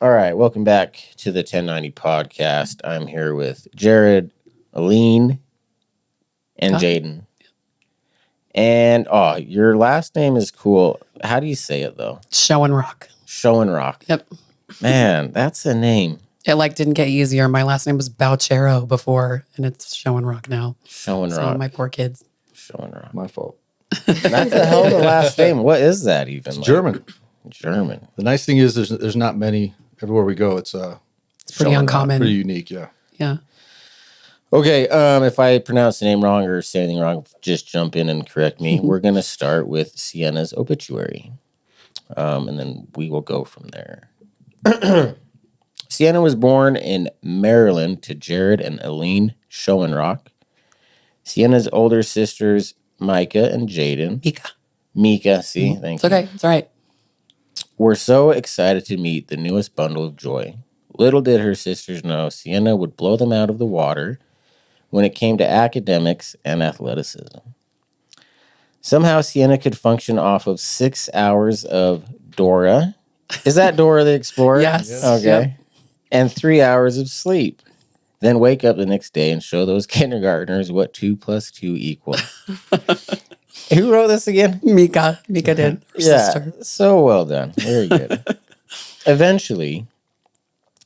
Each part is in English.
All right, welcome back to the 1090 podcast. I'm here with Jared, Alin, and Jaden. And your last name is cool. How do you say it though? Shoenrock. Schoenrock. Yep. Man, that's a name. It didn't get easier. My last name was Bouchero before, and it's Shoenrock now. Schoenrock. So my poor kids. Schoenrock. My fault. That's a hell of a last name. What is that even? It's German. German. The nice thing is there's not many. Everywhere we go, it's pretty uncommon. Pretty unique, yeah. Yeah. Okay, if I pronounce the name wrong or say anything wrong, just jump in and correct me. We're going to start with Sienna's obituary, and then we will go from there. Sienna was born in Maryland to Jared and Alin Schoenrock. Sienna's older sisters, Micah and Jaden. Mika, see? Thank you. It's okay. It's all right. Were so excited to meet the newest bundle of joy. Little did her sisters know Sienna would blow them out of the water when it came to academics and athleticism. Somehow Sienna could function off of 6 hours of Dora. Is that Dora the Explorer? Yes. Okay. Yep. And 3 hours of sleep. Then wake up the next day and show those kindergartners what 2 + 2 equal. Who wrote this again? Mika did. Her sister. So well done. Very good. Eventually,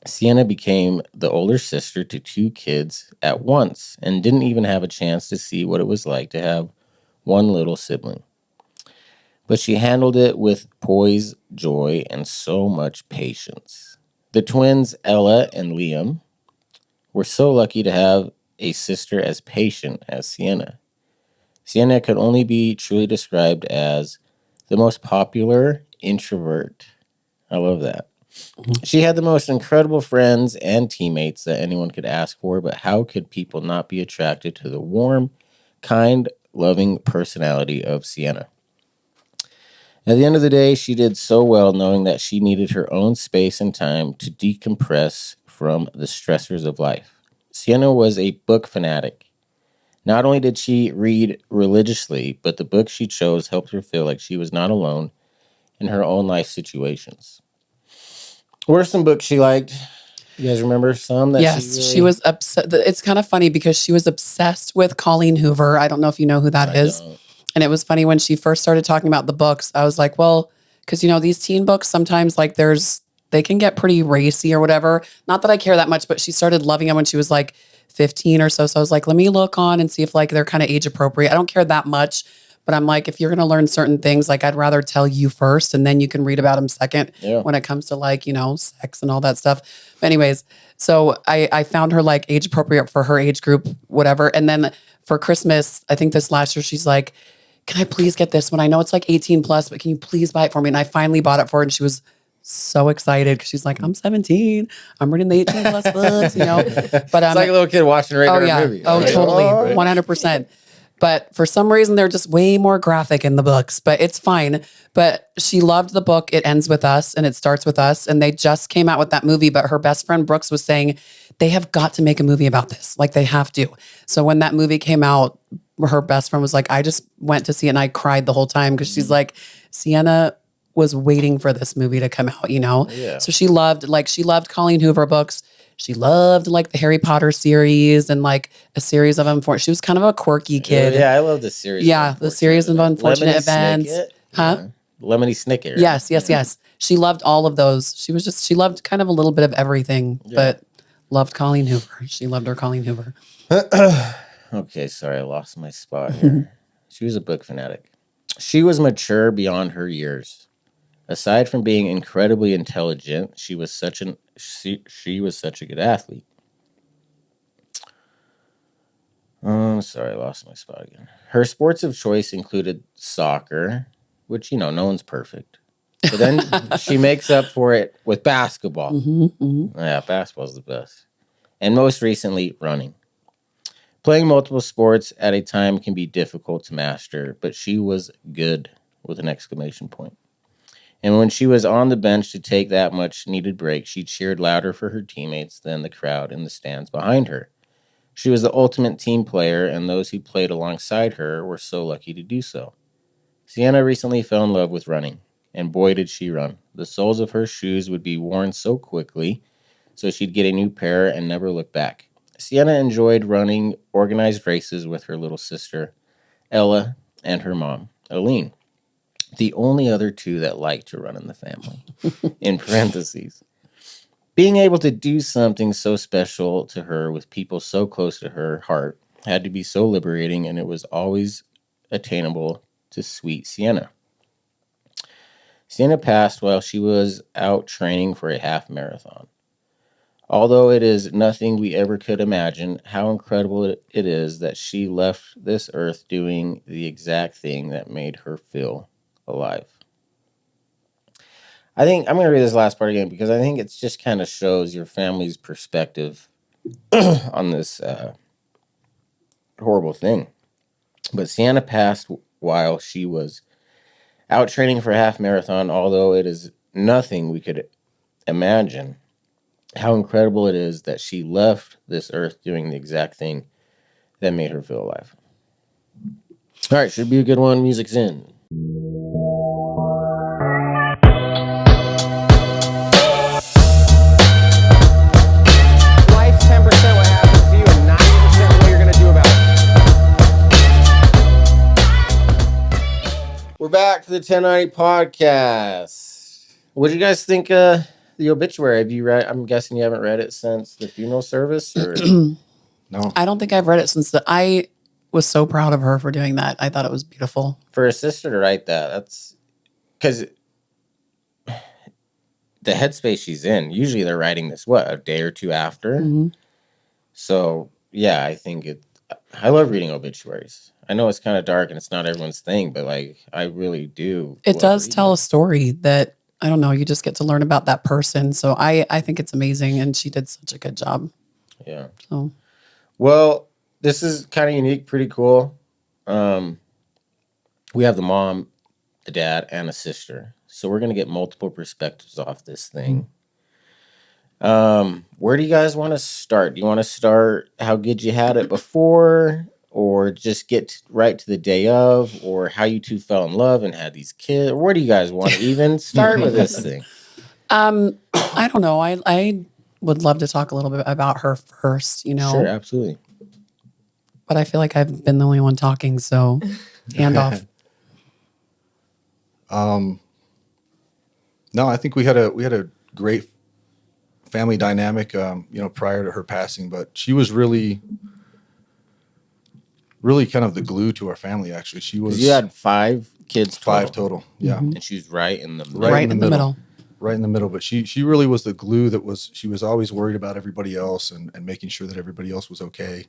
Sienna became the older sister to 2 kids at once and didn't even have a chance to see what it was like to have one little sibling. But she handled it with poise, joy, and so much patience. The twins, Ella and Liam, were so lucky to have a sister as patient as Sienna. Sienna could only be truly described as the most popular introvert. I love that. She had the most incredible friends and teammates that anyone could ask for, but how could people not be attracted to the warm, kind, loving personality of Sienna? At the end of the day, she did so well knowing that she needed her own space and time to decompress from the stressors of life. Sienna was a book fanatic. Not only did she read religiously, but the books she chose helped her feel like she was not alone in her own life situations. What are some books she liked? You guys remember some? She was upset. It's kind of funny because she was obsessed with Colleen Hoover. I don't know if you know who that is. Don't. And it was funny when she first started talking about the books. I was like, well, because, these teen books, sometimes they can get pretty racy or whatever. Not that I care that much, but she started loving them when she was 15 or so. So I was like, let me look on and see if they're kind of age appropriate. I don't care that much, but I'm like, if you're going to learn certain things, I'd rather tell you first and then you can read about them second when it comes to sex and all that stuff. But anyways, so I found her age appropriate for her age group, whatever. And then for Christmas, I think this last year, she's like, can I please get this one? I know it's 18 plus, but can you please buy it for me? And I finally bought it for her and she was so excited because she's like, I'm 17. I'm reading the 18 plus books, But it's like a little kid watching a regular movie. Oh, right? totally. 100%. But for some reason, they're just way more graphic in the books, but it's fine. But she loved the book. It ends with us and it starts with us. And they just came out with that movie. But her best friend Brooks was saying, they have got to make a movie about this. They have to. So when that movie came out, her best friend was like, I just went to see it and I cried the whole time because she's like, Sienna was waiting for this movie to come out, Yeah. So she loved Colleen Hoover books. She loved the Harry Potter series and a series of unfortunate. She was kind of a quirky kid. Yeah, I love the series. Yeah, the series of unfortunate events. Huh? Lemony Snicket. Right? Yes. She loved all of those. She loved kind of a little bit of everything, but loved Colleen Hoover. She loved her Colleen Hoover. Okay, sorry, I lost my spot here. She was a book fanatic. She was mature beyond her years. Aside from being incredibly intelligent, she was such a good athlete. Sorry, I lost my spot again. Her sports of choice included soccer, which, no one's perfect. But then she makes up for it with basketball. Yeah, basketball's the best. And most recently, running. Playing multiple sports at a time can be difficult to master, but she was good with an exclamation point. And when she was on the bench to take that much needed break, she cheered louder for her teammates than the crowd in the stands behind her. She was the ultimate team player, and those who played alongside her were so lucky to do so. Sienna recently fell in love with running. And boy, did she run. The soles of her shoes would be worn so quickly, so she'd get a new pair and never look back. Sienna enjoyed running organized races with her little sister, Ella, and her mom, Alin, the only other two that liked to run in the family, in parentheses. Being able to do something so special to her with people so close to her heart had to be so liberating, and it was always attainable to sweet Sienna. Sienna passed while she was out training for a half marathon. Although it is nothing we ever could imagine, how incredible it is that she left this earth doing the exact thing that made her feel alive. I think I'm going to read this last part again because I think it just kind of shows your family's perspective on this horrible thing. But Sienna passed while she was out training for a half marathon, although it is nothing we could imagine. How incredible it is that she left this earth doing the exact thing that made her feel alive. All right, should be a good one. Music's in. Life's 10% what happens to you and 90% what you're going to do about it. We're back to the 1090 podcast. What do you guys think the obituary? Have you read? I'm guessing you haven't read it since the funeral service, or No. I don't think I've read it since I was so proud of her for doing that. I thought it was beautiful. for a sister to write that? That's because the headspace she's in. Usually they're writing this a day or two after. Mhm. So yeah, I think it. I love reading obituaries. I know it's kind of dark and it's not everyone's thing, but like I really do. It love does reading tell it. a story that, I don't know, you just get to learn about that person. So I think it's amazing. And she did such a good job. Yeah. So Well, this is kind of unique, pretty cool. We have the mom, the dad, and a sister. So we're gonna get multiple perspectives off this thing. Where do you guys want to start? Do you want to start how good you had it before, or just get right to the day of, or how you two fell in love and had these kids? Where do you guys want to even start with this thing? I don't know. I would love to talk a little bit about her first, Sure, absolutely. but I feel like I've been the only one talking. So hand off. No, I think we had a great family dynamic, prior to her passing, but she was really kind of the glue to our family. Actually, she was. 'Cause you had 5 kids, five total. Yeah. and she's right in the middle. Right in the middle. Right in the middle. But she really was the glue she was always worried about everybody else and making sure that everybody else was okay.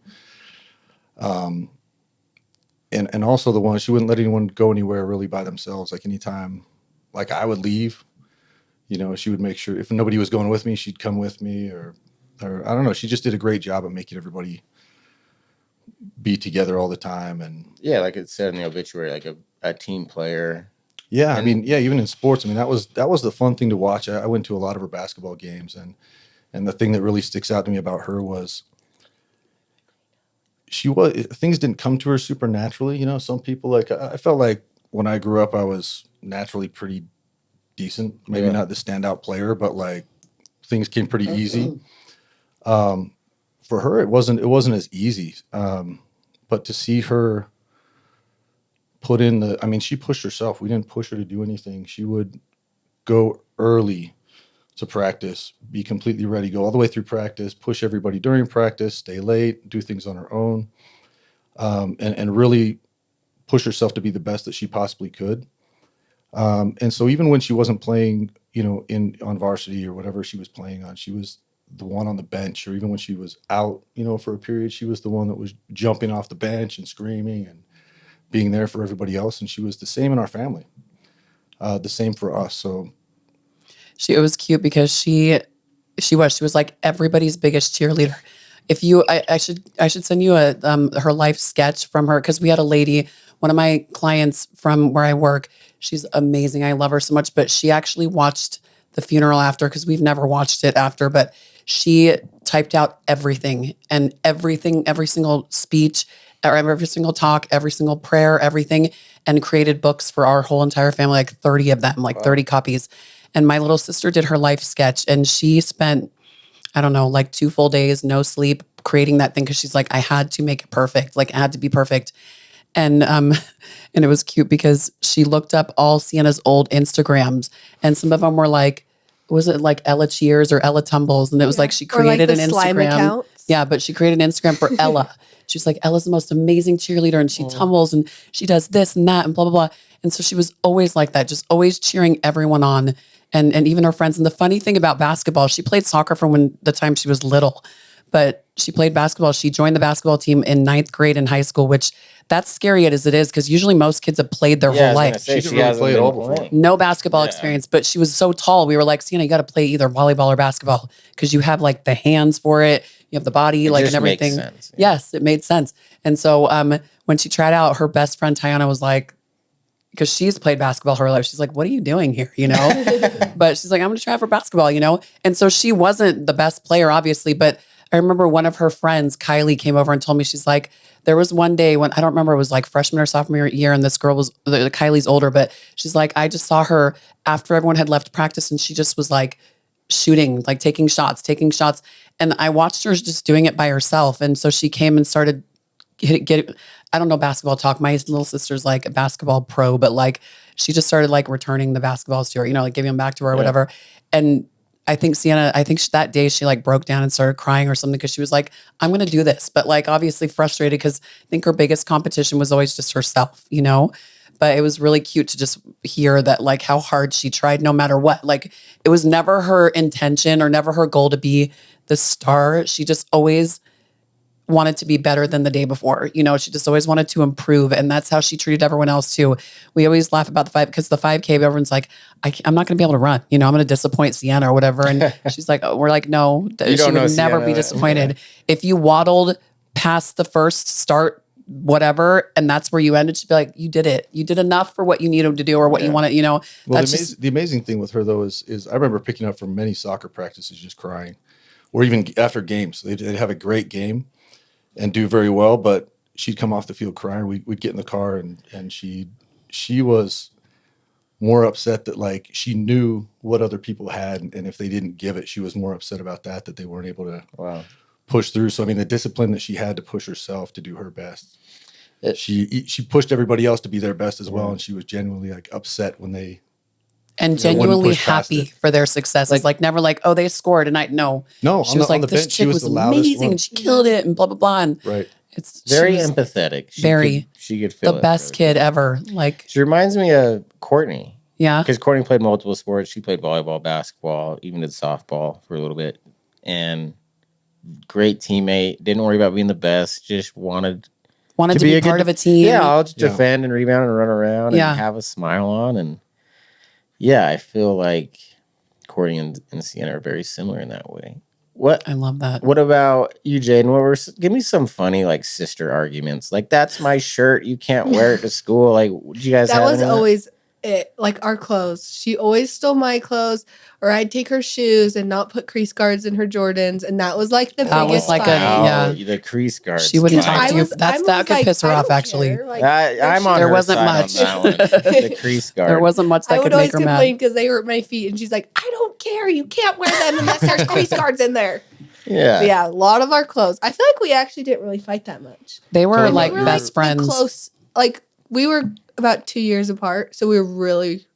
And also the one, she wouldn't let anyone go anywhere really by themselves. Like anytime, like I would leave, she would make sure if nobody was going with me, she'd come with me or I don't know. She just did a great job of making everybody be together all the time. And Yeah, like it said in the obituary, like a team player. yeah, I And- mean, yeah, even in sports, I mean, that was the fun thing to watch. I went to a lot of her basketball games, and the thing that really sticks out to me about her was things didn't come to her super naturally. Some people, like I felt like when I grew up, I was naturally pretty decent. Maybe Yeah. not the standout player, but like things came pretty easy. For her, it wasn't as easy. But to see her put in she pushed herself. We didn't push her to do anything. She would go early to practice, be completely ready, go all the way through practice, push everybody during practice, stay late, do things on her own, and really push herself to be the best that she possibly could. And so even when she wasn't playing, on varsity or whatever she was playing on, she was the one on the bench, or even when she was out, for a period, she was the one that was jumping off the bench and screaming and being there for everybody else. And she was the same in our family, the same for us. So It was cute because she was like everybody's biggest cheerleader. If you, I should send you her life sketch from her, because we had a lady, one of my clients from where I work. She's amazing. I love her so much. But she actually watched the funeral after, because we've never watched it after. But she typed out everything, every single speech, every single talk, every single prayer, everything, and created books for our whole entire family, like 30 of them, like 30 copies. And my little sister did her life sketch, and she spent, I don't know, like 2 full days, no sleep, creating that thing because she's like, I had to make it perfect. Like, it had to be perfect. And and it was cute because she looked up all Sienna's old Instagrams, and some of them were like, was it like Ella Cheers or Ella Tumbles? And it was like she created like an slime Instagram. accounts. Yeah, but she created an Instagram for Ella. She's like, Ella's the most amazing cheerleader, and she tumbles and she does this and that and blah, blah, blah. And so she was always like that, just always cheering everyone on, and even her friends. And the funny thing about basketball, she played soccer from the time she was little, but she played basketball. She joined the basketball team in 9th grade in high school, which that's scary as it is because usually most kids have played their whole life. She didn't really play at all before. No basketball experience, but she was so tall. We were like, Sienna, you got to play either volleyball or basketball because you have like the hands for it. You have the body, It like, just and everything. makes sense, yeah. Yes, it made sense. And so when she tried out, her best friend Tiana was like, because she's played basketball her life, she's like, what are you doing here? You know, but she's like, I'm going to try out for basketball, you know? And so she wasn't the best player, obviously, but I remember one of her friends, Kylie, came over and told me, she's like, there was one day when, I don't remember, it was like freshman or sophomore year, and this girl was, Kylie's older, but she's like, I just saw her after everyone had left practice, and she just was like shooting, like taking shots. And I watched her just doing it by herself. And so she came and started get I don't know basketball talk. My little sister's like a basketball pro, but like she just started like returning the basketballs to her, you know, like giving them back to her or whatever. And I think Sienna, that day she like broke down and started crying or something because she was like, I'm going to do this. But like obviously frustrated because I think her biggest competition was always just herself, you know? But it was really cute to just hear that like how hard she tried no matter what. Like it was never her intention or never her goal to be the star. She just always wanted to be better than the day before. You know, she just always wanted to improve. And that's how she treated everyone else too. We always laugh about the 5, because the 5K, everyone's like, I'm not going to be able to run. You know, I'm going to disappoint Sienna or whatever. And she's like, we're like, no, she would never Sienna. be disappointed. If you waddled past the first start, whatever, and that's where you ended, she'd be like, you did it. You did enough for what you needed to do or what you wanted, you know. Well, That's the amazing thing with her, though, is I remember picking up from many soccer practices just crying, or even after games. They'd have a great game and do very well, but she'd come off the field crying. We'd get in the car, and she was more upset that like she knew what other people had, and if they didn't give it, she was more upset about that they weren't able to push through. So I mean, the discipline that she had to push herself to do her best. She pushed everybody else to be their best as well, and she was genuinely like upset when they genuinely happy for their success. It's like never like, oh, they scored, and she was like, this chick was amazing, and she killed it, and blah blah blah. And it's very empathetic. She could feel the best kid ever. Like she reminds me of Courtney. Yeah, because Courtney played multiple sports. She played volleyball, basketball, even did softball for a little bit, and great teammate. Didn't worry about being the best. Just wanted to be part of a team. Yeah, I'll just defend and rebound and run around and have a smile on. And yeah, I feel like Courtney and Sienna are very similar in that way. I love that. What about you, Jaden? Give me some funny like sister arguments. Like, that's my shirt. You can't wear it to school. Like, did you guys? That was always it. Like our clothes. She always stole my clothes, or I'd take her shoes and not put crease guards in her Jordans, and that was like the biggest fight. The crease guards. She wouldn't talk to you. That could piss her off. Actually, like, I'm on. There wasn't much. The crease guard. There wasn't much that could make her mad. I would always complain because they hurt my feet, and she's like, "I don't care. You can't wear them unless there's crease guards in there." Yeah, but yeah, a lot of our clothes. I feel like we actually didn't really fight that much. They were like best friends. Close. Like we were about 2 years apart, so we were really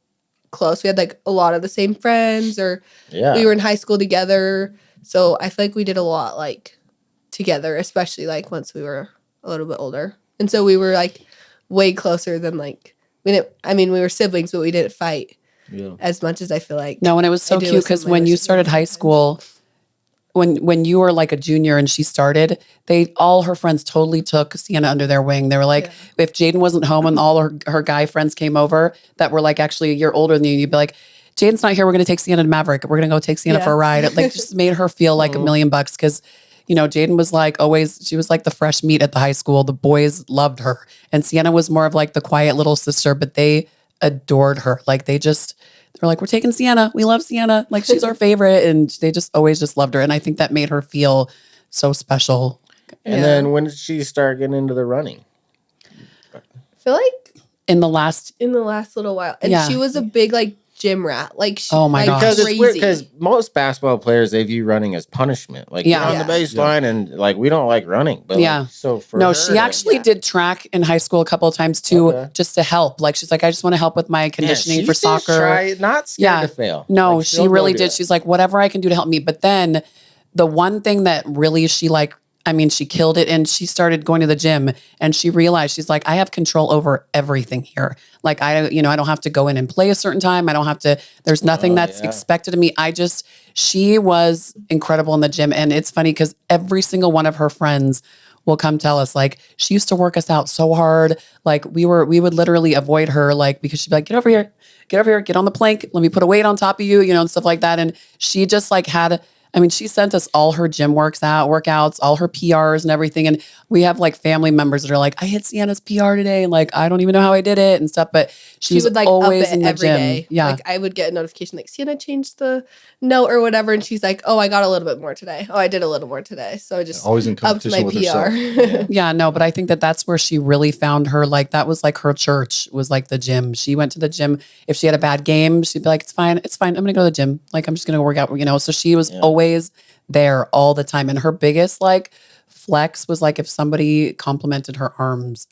close. We had like a lot of the same friends, or we were in high school together. So I feel like we did a lot like together, especially like once we were a little bit older. And so we were like way closer than like we were siblings, but we didn't fight as much as I feel like. No, and it was so cute because when you started high school, when you were like a junior and she started, all her friends totally took Sienna under their wing. They were like, if Jaden wasn't home and all her guy friends came over that were like actually a year older than you, you'd be like, Jaden's not here. We're going to take Sienna to Maverick. We're going to go take Sienna for a ride. It like just made her feel like $1 million because, you know, Jaden was like she was like the fresh meat at the high school. The boys loved her. And Sienna was more of like the quiet little sister, but they adored her. Like they're like, we're taking Sienna. We love Sienna. Like she's our favorite. And they just always just loved her. And I think that made her feel so special. And then when did she start getting into the running? I feel like in the last little while. And she was a big like gym rat. Like she, oh my gosh. Because it's weird, crazy. because most basketball players, they view running as punishment. Like you're on the baseline and like we don't like running. But like, so for her, she actually did track in high school a couple of times too, just to help. Like she's like, I just want to help with my conditioning for soccer. Not scared to fail. No, like, she really did. She's like, whatever I can do to help me. But then the one thing that really she killed it, and she started going to the gym, and she realized, she's like, I have control over everything here. Like I don't have to go in and play a certain time. I don't have to, there's nothing that's expected of me. She was incredible in the gym. And it's funny because every single one of her friends will come tell us, like, she used to work us out so hard. Like we would literally avoid her, like, because she'd be like, get over here, get on the plank. Let me put a weight on top of you, and stuff like that. And she just like she sent us all her gym workouts, all her PRs and everything. And we have like family members that are like, I hit Sienna's PR today. And like, I don't even know how I did it and stuff, but she was would like always up it in the every gym. day. Yeah. Like I would get a notification like Sienna changed the note or whatever. And she's like, oh, I got a little bit more today. Oh, I did a little more today. So I just always in competition with herself. But I think that's where she really found her, like, that was like her church was like the gym. She went to the gym. If she had a bad game, she'd be like, it's fine. I'm going to go to the gym. Like, I'm just going to work out, so she was always there all the time. And her biggest like flex was like if somebody complimented her arms,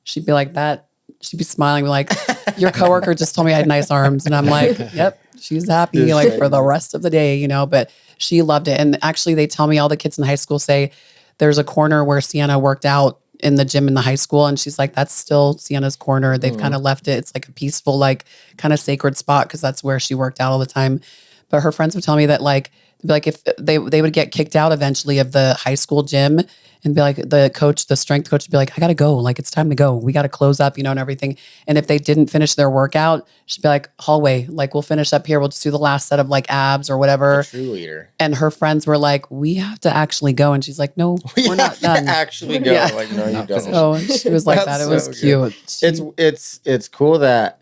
she'd be like that. She'd be smiling like, your coworker just told me I had nice arms. And I'm like, yep, she's happy like for the rest of the day, but she loved it. And actually they tell me all the kids in high school say there's a corner where Sienna worked out in the gym in the high school. And she's like, that's still Sienna's corner. They've kind of left it. It's like a peaceful, like kind of sacred spot because that's where she worked out all the time. But her friends would tell me that like if they would get kicked out eventually of the high school gym and be like, the strength coach would be like, I got to go. Like, it's time to go. We got to close up, and everything. And if they didn't finish their workout, she'd be like, hallway, like we'll finish up here. We'll just do the last set of like abs or whatever. True leader. And her friends were like, we have to actually go. And she's like, no, we're not done. Actually go. Yeah. Like, no, you don't. So she was like that. It was cute. It's cool that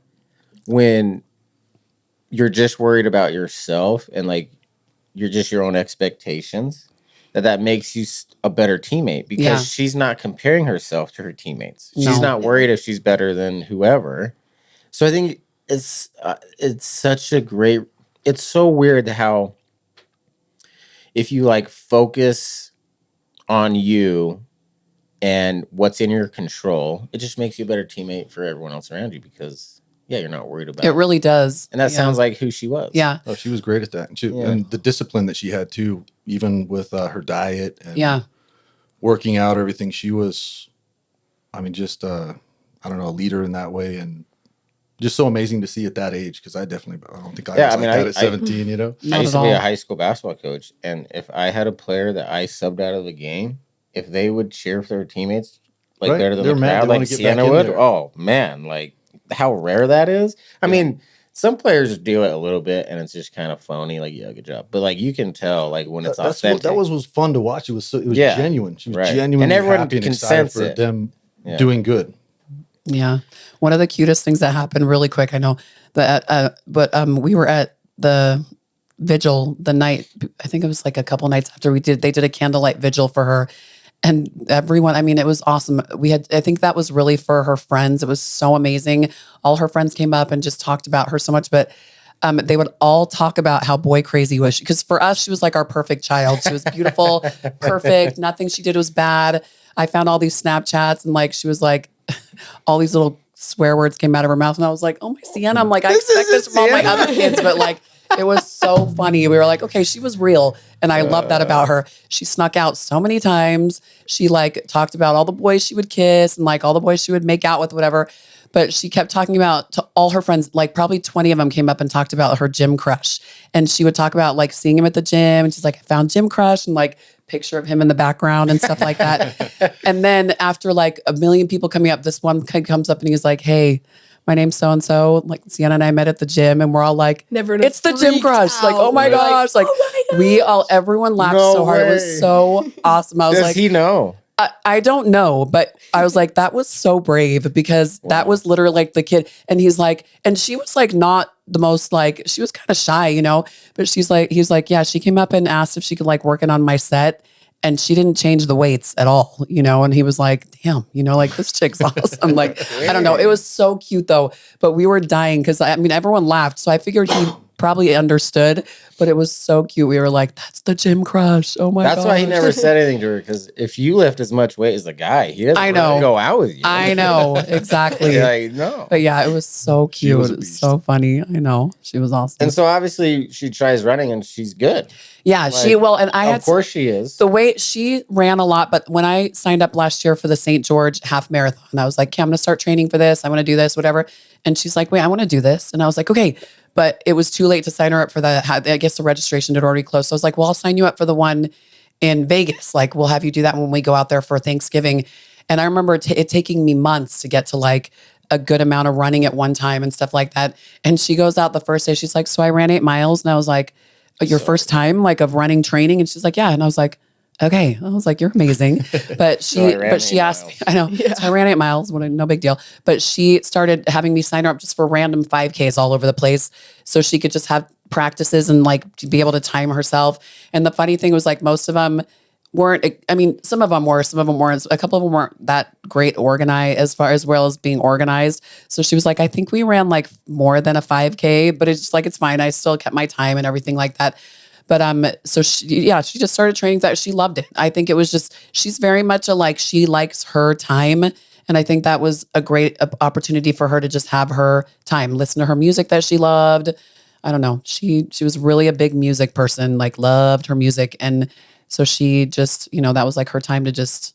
when you're just worried about yourself and like you're just your own expectations, that makes you a better teammate because she's not comparing herself to her teammates. She's not worried if she's better than whoever. So I think it's such a great, it's so weird how if you like focus on you and what's in your control, it just makes you a better teammate for everyone else around you because you're not worried about it. It really does. And that sounds like who she was. Yeah. Oh, she was great at that. And the discipline that she had too, even with her diet and working out, everything. She was, just, I don't know, a leader in that way. And just so amazing to see at that age. Cause I don't think I was like that at 17, I used to be a high school basketball coach. And if I had a player that I subbed out of the game, if they would cheer for their teammates, like better than the crowd, like Sienna would, oh man, like, how rare that is. I mean, some players do it a little bit and it's just kind of phony, like, yeah, good job. But like you can tell like when it's authentic. That was fun to watch. It was genuine. She was genuine and everyone happy and can excited sense for it. them doing good. Yeah. One of the cutest things that happened really quick, I know that we were at the vigil the night, I think it was like a couple nights after they did a candlelight vigil for her. And everyone, it was awesome. I think that was really for her friends. It was so amazing. All her friends came up and just talked about her so much, but they would all talk about how boy crazy was. Because for us, she was like our perfect child. She was beautiful, perfect. Nothing she did was bad. I found all these Snapchats and like, she was like, all these little swear words came out of her mouth. And I was like, oh my Sienna. I'm like, I expect this from all my other kids, but like, it was so funny. We were like, okay, she was real. And I love that about her. She snuck out so many times. She like talked about all the boys she would kiss and like all the boys she would make out with, whatever. But she kept talking about to all her friends, like probably 20 of them came up and talked about her gym crush. And she would talk about like seeing him at the gym. And she's like, I found gym crush and like picture of him in the background and stuff like that. And then after like a million people coming up, this one kid comes up and he's like, hey, my name's so-and-so. Like Sienna and I met at the gym and we're all like, it's the gym crush. Like, oh my gosh. Like everyone laughed so hard. It was so awesome. I was Does he know? I don't know, but I was like, that was so brave because that was literally like the kid. And he's like, and she was like, not the most like, she was kind of shy, but he's like, yeah, she came up and asked if she could like work it on my set. And she didn't change the weights at all, and he was like, damn, like this chick's awesome. Like, I don't know. It was so cute though, but we were dying because everyone laughed. So I figured he probably understood, but it was so cute. We were like, that's the gym crush. Oh my God. That's why he never said anything to her, because if you lift as much weight as the guy, he doesn't really go out with you. I know, exactly. Like, no. But yeah, it was so cute. It was so funny. I know. She was awesome. And so obviously she tries running and she's good. Yeah, of course she is. The way she ran a lot, but when I signed up last year for the St. George half marathon, I was like, okay, I'm going to start training for this. I want to do this, whatever. And she's like, wait, I want to do this. And I was like, okay. But it was too late to sign her up for that. I guess the registration had already closed. So I was like, well, I'll sign you up for the one in Vegas. Like, we'll have you do that when we go out there for Thanksgiving. And I remember it taking me months to get to like a good amount of running at one time and stuff like that. And she goes out the first day. She's like, so I ran 8 miles. And I was like, your first time like of running training? And she's like, yeah. And I was like, okay. I was like, you're amazing. But she asked me, I know. Yeah. So I ran 8 miles, no big deal. But she started having me sign her up just for random 5Ks all over the place. So she could just have practices and like to be able to time herself. And the funny thing was like most of them weren't, some of them were, some of them weren't. A couple of them weren't that great organized as well as being organized. So she was like, I think we ran like more than a 5K, but it's just like, it's fine. I still kept my time and everything like that. But so she just started training that. She loved it. I think it was just, she's very much she likes her time. And I think that was a great opportunity for her to just have her time, listen to her music that she loved. I don't know. She was really a big music person, like loved her music. And so she just, that was like her time to just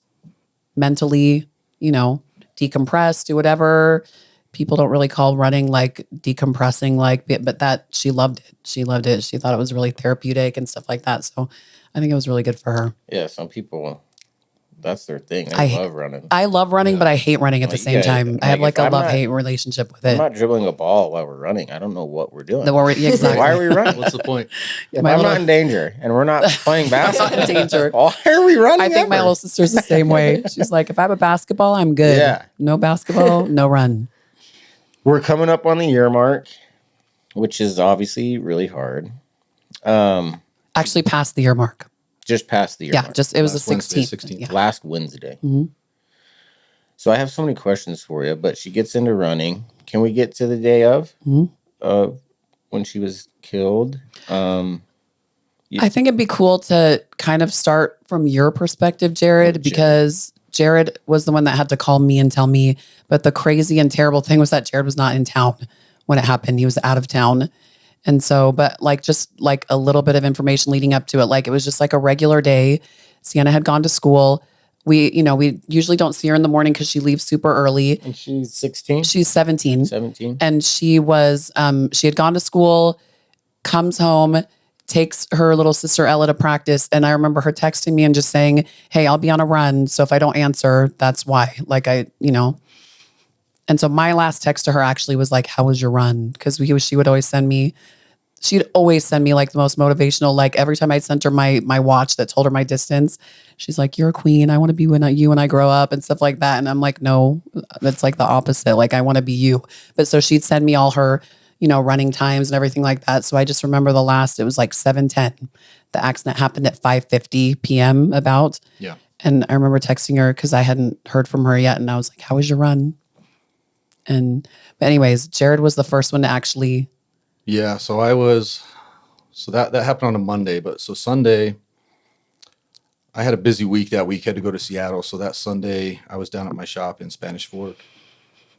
mentally, decompress, do whatever. People don't really call running like decompressing, but that she loved it. She loved it. She thought it was really therapeutic and stuff like that. So I think it was really good for her. Yeah, some people, that's their thing. They love running. I love running, but I hate running at the same time. I have like a love-hate relationship with it. I'm not dribbling a ball while we're running. I don't know what we're doing. Exactly. Why are we running? What's the point? If I'm not in danger and we're not playing basketball, not in danger. Why are we running? I think my little sister's the same way. She's like, if I have a basketball, I'm good. Yeah. No basketball, no run. We're coming up on the year mark, which is obviously really hard. Actually passed the year mark. Just past the year mark. It was the 16th. Yeah. Last Wednesday. Mm-hmm. So I have so many questions for you, but she gets into running. Can we get to the day of when she was killed? I think it'd be cool to kind of start from your perspective, Jared, because Jared was the one that had to call me and tell me. But the crazy and terrible thing was that Jared was not in town when it happened. He was out of town. And so, but just a little bit of information leading up to it. It was just like a regular day. Sienna had gone to school. We usually don't see her in the morning because she leaves super early. And she's 16? She's 17. 17. And she was, she had gone to school, comes home, takes her little sister Ella to practice. And I remember her texting me and just saying, hey, I'll be on a run. So if I don't answer, that's why. And so my last text to her actually was like, how was your run? Because she'd always send me like the most motivational, every time I'd sent her my watch that told her my distance, she's like, you're a queen. I want to be you when I grow up and stuff like that. And I'm like, no, that's like the opposite. I want to be you. But so she'd send me all her, running times and everything like that. So I just remember it was like 7:10. The accident happened at 5:50 p.m. about. Yeah. And I remember texting her because I hadn't heard from her yet. And I was like, how was your run? But anyways, Jared was the first one to actually. Yeah. So that happened on a Monday, but so Sunday, I had a busy week that week, had to go to Seattle. So that Sunday I was down at my shop in Spanish Fork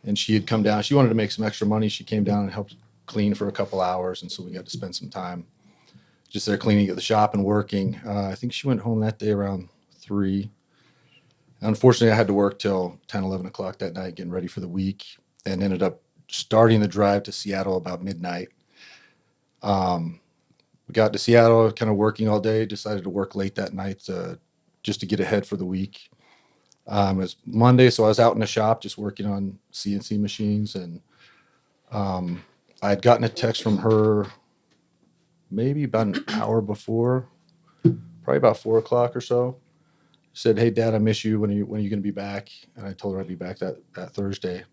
and she had come down. She wanted to make some extra money. She came down and helped clean for a couple hours. And so we got to spend some time just there cleaning at the shop and working. I think she went home that day around 3. Unfortunately, I had to work till 10, 11 o'clock that night, getting ready for the week, and ended up starting the drive to Seattle about midnight. We got to Seattle, kind of working all day, decided to work late that night just to get ahead for the week. It was Monday, so I was out in the shop just working on CNC machines, and I had gotten a text from her maybe about an hour before, probably about 4 o'clock or so. She said, hey, Dad, I miss you. When are you going to be back? And I told her I'd be back that Thursday.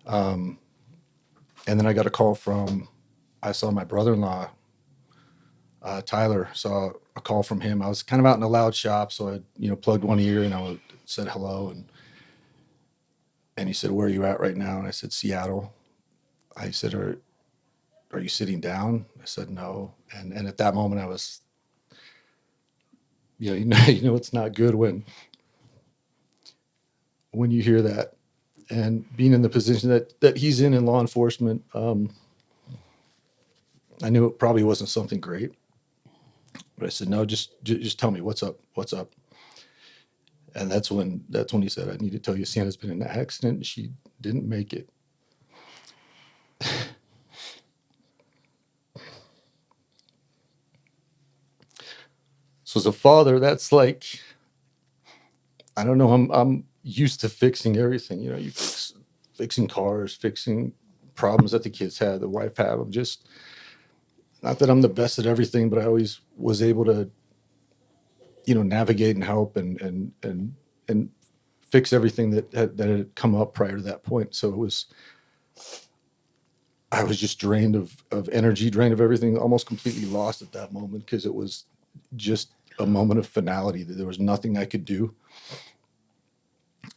And then I got a call I saw my brother-in-law Tyler saw a call from him. I was kind of out in a loud shop, so I, plugged one ear and said hello, and he said, "Where are you at right now?" And I said, "Seattle." I said, "Are you sitting down?" I said, "No." And at that moment, I was, it's not good when you hear that, and being in the position that he's in law enforcement, I knew it probably wasn't something great. But I said, "No, just tell me what's up. What's up?" And that's when he said, "I need to tell you, Sienna's been in an accident. She didn't make it." So as a father, that's like, I don't know. I'm used to fixing everything. You fixing cars, fixing problems that the kids had, the wife had. I'm just, not that I'm the best at everything, but I always was able to, navigate and help and fix everything that had come up prior to that point. So I was just drained of energy, drained of everything, almost completely lost at that moment, because it was just a moment of finality. That there was nothing I could do,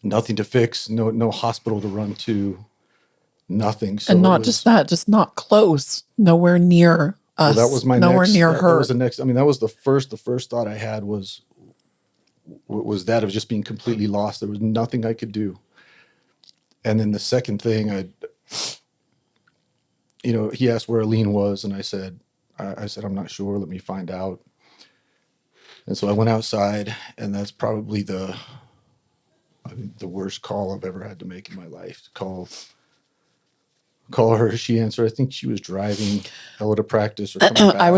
nothing to fix, no hospital to run to, nothing. So and not just that, just not close, nowhere near us. Well, that was my nowhere next, near that, her. That was the next. I mean, that was the first thought I had was that of just being completely lost. There was nothing I could do. And then the second thing, he asked where Alin was, and I said, "I'm not sure. Let me find out." And so I went outside, and that's probably the worst call I've ever had to make in my life. To call her. She answered. I think she was driving Ella to practice or coming back. I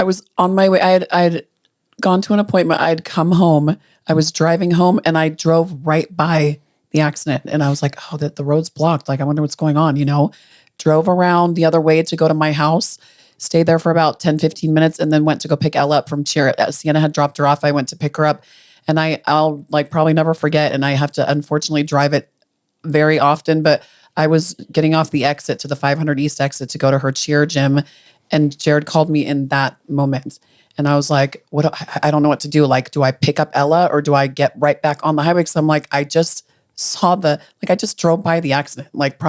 was on my way. I had gone to an appointment. I'd come home. I was driving home, and I drove right by the accident. And I was like, "Oh, the road's blocked. Like, I wonder what's going on." Drove around the other way to go to my house, stayed there for about 10, 15 minutes, and then went to go pick Ella up from cheer. Sienna had dropped her off. I went to pick her up, and I'll like probably never forget. And I have to unfortunately drive it very often, but I was getting off the exit to the 500 East exit to go to her cheer gym. And Jared called me in that moment. And I was like, I don't know what to do. Like, do I pick up Ella or do I get right back on the highway? Cause I'm like, I just I just drove by the accident. Like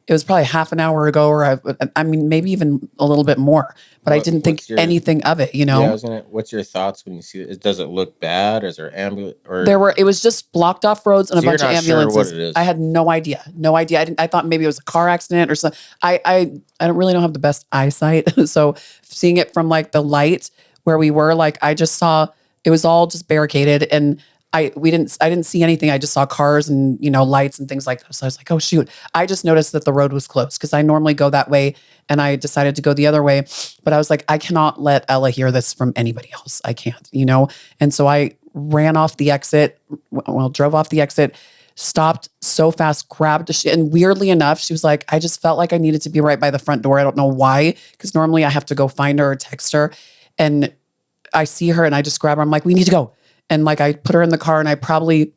it was probably half an hour ago, or I mean, maybe even a little bit more, but I didn't think anything of it, Yeah, what's your thoughts when you see it? Does it look bad? Is there ambulance? It was just blocked off roads and a bunch of ambulances. Sure what it is. I had no idea. I thought maybe it was a car accident or something. I don't have the best eyesight. So seeing it from like the light where we were, like, I just saw, it was all just barricaded, and I didn't see anything. I just saw cars and, lights and things like that. So I was like, oh shoot. I just noticed that the road was closed because I normally go that way, and I decided to go the other way. But I was like, I cannot let Ella hear this from anybody else. I can't, And so I ran off the exit, drove off the exit, stopped so fast, grabbed and weirdly enough, she was like, I just felt like I needed to be right by the front door. I don't know why, because normally I have to go find her or text her. And I see her and I just grab her. I'm like, we need to go. And like, I put her in the car, and I probably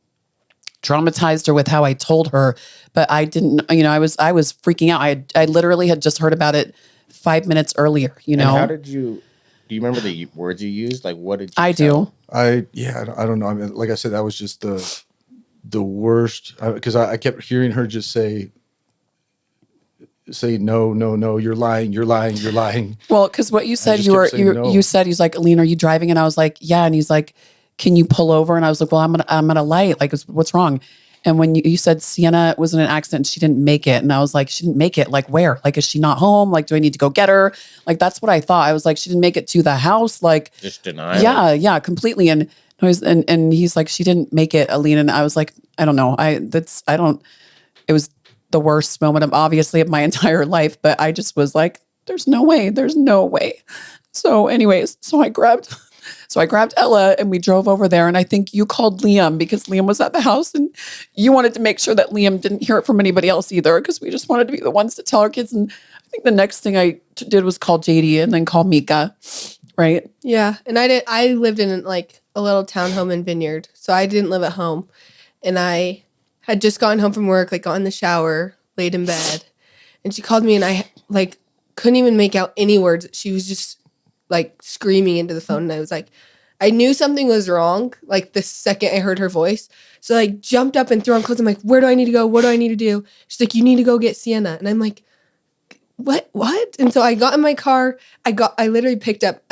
traumatized her with how I told her, but I didn't, I was freaking out. I literally had just heard about it 5 minutes earlier, And how did you, do you remember the words you used? Like, what did you do? I don't know. I mean, like I said, that was just the worst, because I kept hearing her just say, no, you're lying. Well, because what you said, you said, he's like, Alin, are you driving? And I was like, yeah. And he's like, can you pull over? And I was like, well, I'm at a light. Like, what's wrong? And when you said Sienna was in an accident, she didn't make it. And I was like, she didn't make it. Like, where? Like, is she not home? Like, do I need to go get her? Like, that's what I thought. I was like, she didn't make it to the house. Like, just deny. Yeah, completely. And he's like, she didn't make it, Alin. And I was like, I don't know. It was the worst moment of my entire life. But I just was like, there's no way. So anyways, I grabbed Ella and we drove over there, and I think you called Liam because Liam was at the house, and you wanted to make sure that Liam didn't hear it from anybody else either, because we just wanted to be the ones to tell our kids. And I think the next thing I did was call JD and then call Mika, right? Yeah, and I lived in like a little townhome in Vineyard, so I didn't live at home, and I had just gotten home from work, like got in the shower, laid in bed, and she called me, and I like couldn't even make out any words. She was just like screaming into the phone. And I was like, I knew something was wrong, like the second I heard her voice. So I jumped up and threw on clothes. I'm like, where do I need to go? What do I need to do? She's like, you need to go get Sienna. And I'm like, what? And so I got in my car. I literally picked up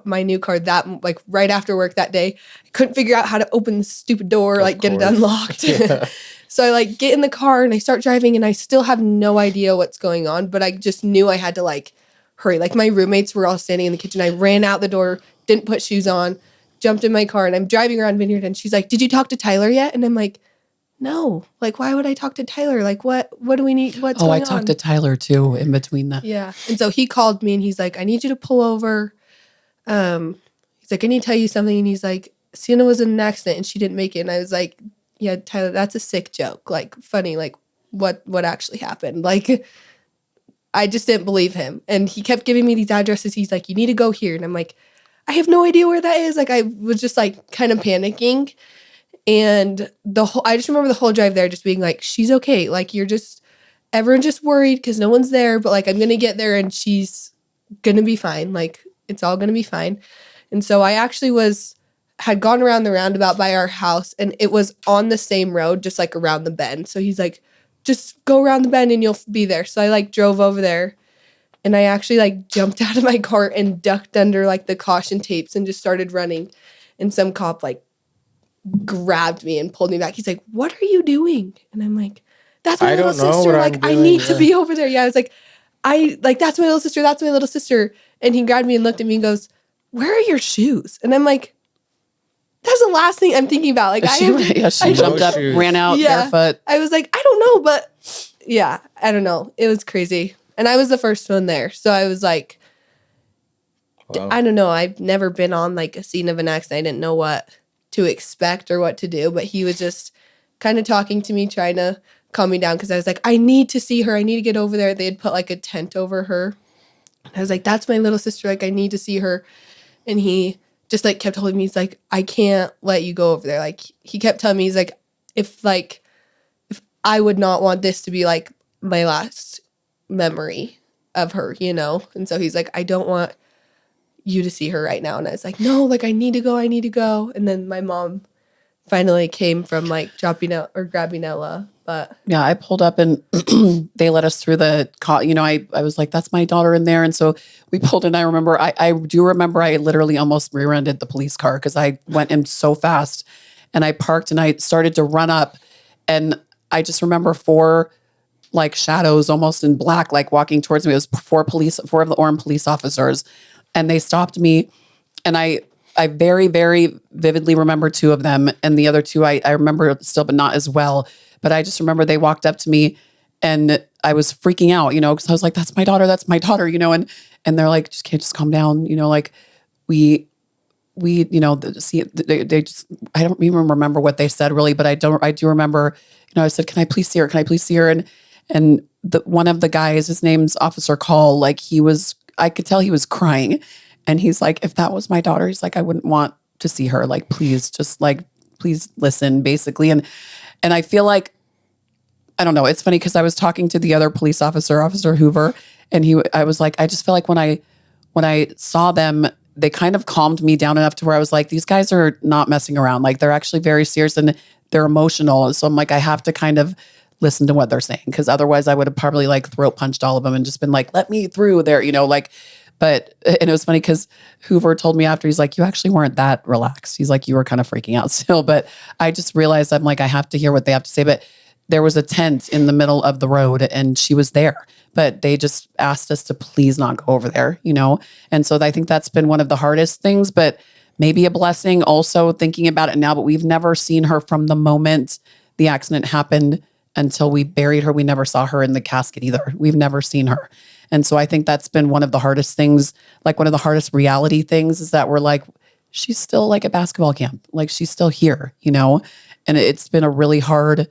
my new car that like right after work that day. I couldn't figure out how to open the stupid door, like get it unlocked. Yeah. So I like get in the car and I start driving and I still have no idea what's going on, but I just knew I had to like hurry. Like my roommates were all standing in the kitchen. I ran out the door, didn't put shoes on, jumped in my car, and I'm driving around Vineyard, and she's like, did you talk to Tyler yet? And I'm like, no. Like, why would I talk to Tyler? Like, what do we need? What's going on? I talked to Tyler too in between that. Yeah. And so he called me and he's like, I need you to pull over. He's like, I need to tell you something. And he's like, Sienna was in an accident and she didn't make it. And I was like, yeah, Tyler, that's a sick joke. Like, funny. Like, what actually happened? Like, I just didn't believe him. And he kept giving me these addresses. He's like, you need to go here. And I'm like, I have no idea where that is. Like, I was just like kind of panicking. And I just remember the whole drive there just being like, she's okay. Like, everyone's just worried because no one's there. But like, I'm going to get there and she's going to be fine. Like, it's all going to be fine. And so I actually had gone around the roundabout by our house and it was on the same road, just like around the bend. So he's like, just go around the bend and you'll be there. So I like drove over there and I actually like jumped out of my car and ducked under like the caution tapes and just started running. And some cop like grabbed me and pulled me back. He's like, what are you doing? And I'm like, that's my little sister. Like, I need to be over there. Yeah. I was like, that's my little sister. That's my little sister. And he grabbed me and looked at me and goes, where are your shoes? And I'm like, that's the last thing I'm thinking about. Like, she jumped up, ran out barefoot. I was like, I don't know, but yeah, I don't know. It was crazy. And I was the first one there. So I was like, wow. I don't know. I've never been on like a scene of an accident. I didn't know what to expect or what to do, but he was just kind of talking to me, trying to calm me down. Cause I was like, I need to see her. I need to get over there. They had put like a tent over her. And I was like, that's my little sister. Like, I need to see her. And he just like kept holding me. He's like, I can't let you go over there. Like, he kept telling me, he's like, if I would not want this to be like my last memory of her, you know? And so he's like, I don't want you to see her right now. And I was like, no, like, I need to go. And then my mom finally came from like dropping out or grabbing Ella. But yeah, I pulled up and they let us through the car. You know, I was like, that's my daughter in there. And so we pulled in. I remember, I do remember I literally almost rear-ended the police car because I went in so fast and I parked and I started to run up. And I just remember 4 like shadows almost in black, like walking towards me. It was 4 of the Orem police officers. And they stopped me. And I very, very vividly remember 2 of them. And the other 2, I remember still, but not as well. But I just remember they walked up to me and I was freaking out, you know, because I was like, that's my daughter, you know, and they're like, just calm down, you know, like we, you know, they just, I don't even remember what they said really, but I do remember, you know, I said, can I please see her? And one of the guys, his name's Officer Call, like I could tell he was crying. And he's like, if that was my daughter, he's like, I wouldn't want to see her. Like, please, just like, please listen, basically. And I feel like, I don't know, it's funny because I was talking to the other police officer, Officer Hoover, and I was like, I just feel like when I saw them, they kind of calmed me down enough to where I was like, these guys are not messing around. Like, they're actually very serious and they're emotional. So I'm like, I have to kind of listen to what they're saying because otherwise I would have probably like throat punched all of them and just been like, let me through there, you know, like. And it was funny because Hoover told me after, he's like, you actually weren't that relaxed. He's like, you were kind of freaking out still. But I just realized I'm like, I have to hear what they have to say. But there was a tent in the middle of the road and she was there. But they just asked us to please not go over there, you know? And so I think that's been one of the hardest things, but maybe a blessing also thinking about it now. But we've never seen her from the moment the accident happened until we buried her. We never saw her in the casket either. We've never seen her. And so I think that's been one of the hardest things, like one of the hardest reality things is that we're like, she's still like at basketball camp. Like she's still here, you know? And it's been a really hard,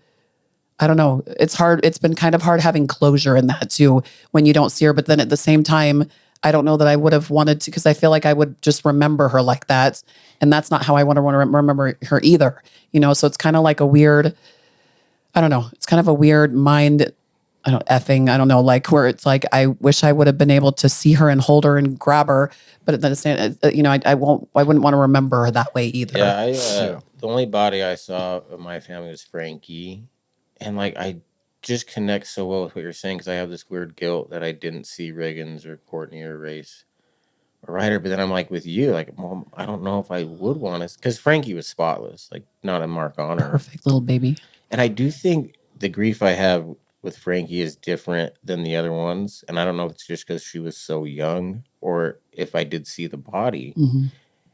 I don't know. It's hard. It's been kind of hard having closure in that too, when you don't see her. But then at the same time, I don't know that I would have wanted to, because I feel like I would just remember her like that. And that's not how I want to remember her either, you know? So it's kind of like a weird, I don't know. It's kind of a weird mind I don't know, like where it's like, I wish I would have been able to see her and hold her and grab her. But at the same, I wouldn't want to remember her that way either. Yeah, the only body I saw of my family was Frankie. And like, I just connect so well with what you're saying because I have this weird guilt that I didn't see Riggins or Courtney or Race or Ryder. But then I'm like with you, like, Mom, I don't know if I would want to, because Frankie was spotless, like not a mark on her. Perfect little baby. And I do think the grief I have with Frankie is different than the other ones. And I don't know if it's just because she was so young or if I did see the body. Mm-hmm.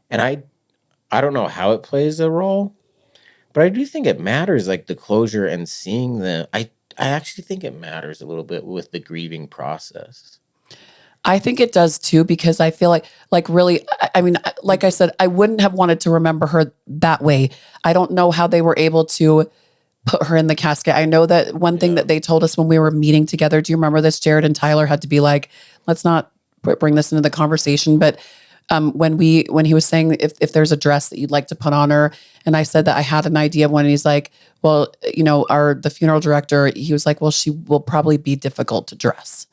And I don't know how it plays a role, but I do think it matters, like the closure and seeing them. I actually think it matters a little bit with the grieving process. I think it does too, because I feel like really, I mean, like I said, I wouldn't have wanted to remember her that way. I don't know how they were able to put her in the casket. I know that one thing that they told us when we were meeting together, do you remember this? Jared and Tyler had to be like, let's not bring this into the conversation. But when he was saying if there's a dress that you'd like to put on her, and I said that I had an idea of one, and he's like, well, the funeral director, he was like, well, she will probably be difficult to dress.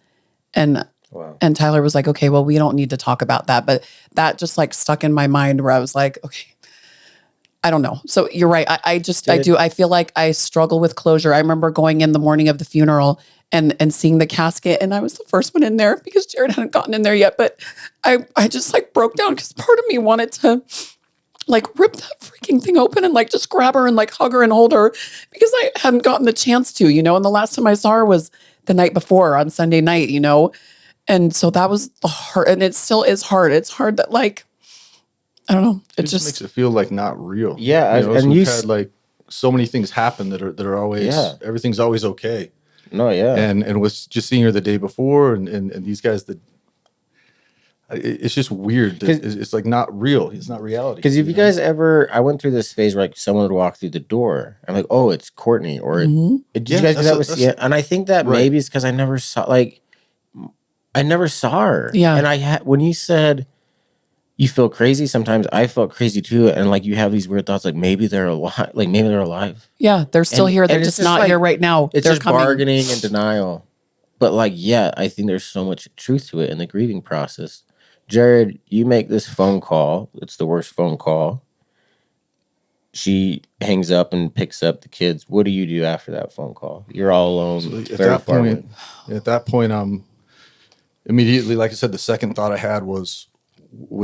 And Wow. And Tyler was like, okay, well, we don't need to talk about that. But that just like stuck in my mind where I was like, okay, I don't know. So you're right. I feel like I struggle with closure. I remember going in the morning of the funeral and seeing the casket, and I was the first one in there because Jared hadn't gotten in there yet. But I just like broke down because part of me wanted to like rip that freaking thing open and like just grab her and like hug her and hold her because I hadn't gotten the chance to, and the last time I saw her was the night before on Sunday night, And so that was the hard, and it still is hard. It's hard that like, I don't know. It just makes it feel like not real. Yeah. And we've had like so many things happen that are always, everything's always okay. No, yeah. And with just seeing her the day before and these guys it's just weird. It's like not real. It's not reality. Because if you guys ever, I went through this phase where like someone would walk through the door. I'm like, oh, it's Courtney. Or did you guys do that with Sienna? And I think that maybe it's because I never saw her. Yeah. And when you said you feel crazy, sometimes I felt crazy too. And like you have these weird thoughts, like maybe they're alive. Like maybe they're alive. Yeah, they're still here. They're just not here right now. It's they're just bargaining and denial. But like, yeah, I think there's so much truth to it in the grieving process. Jared, you make this phone call. It's the worst phone call. She hangs up and picks up the kids. What do you do after that phone call? You're all alone. So at that point, immediately, like I said, the second thought I had was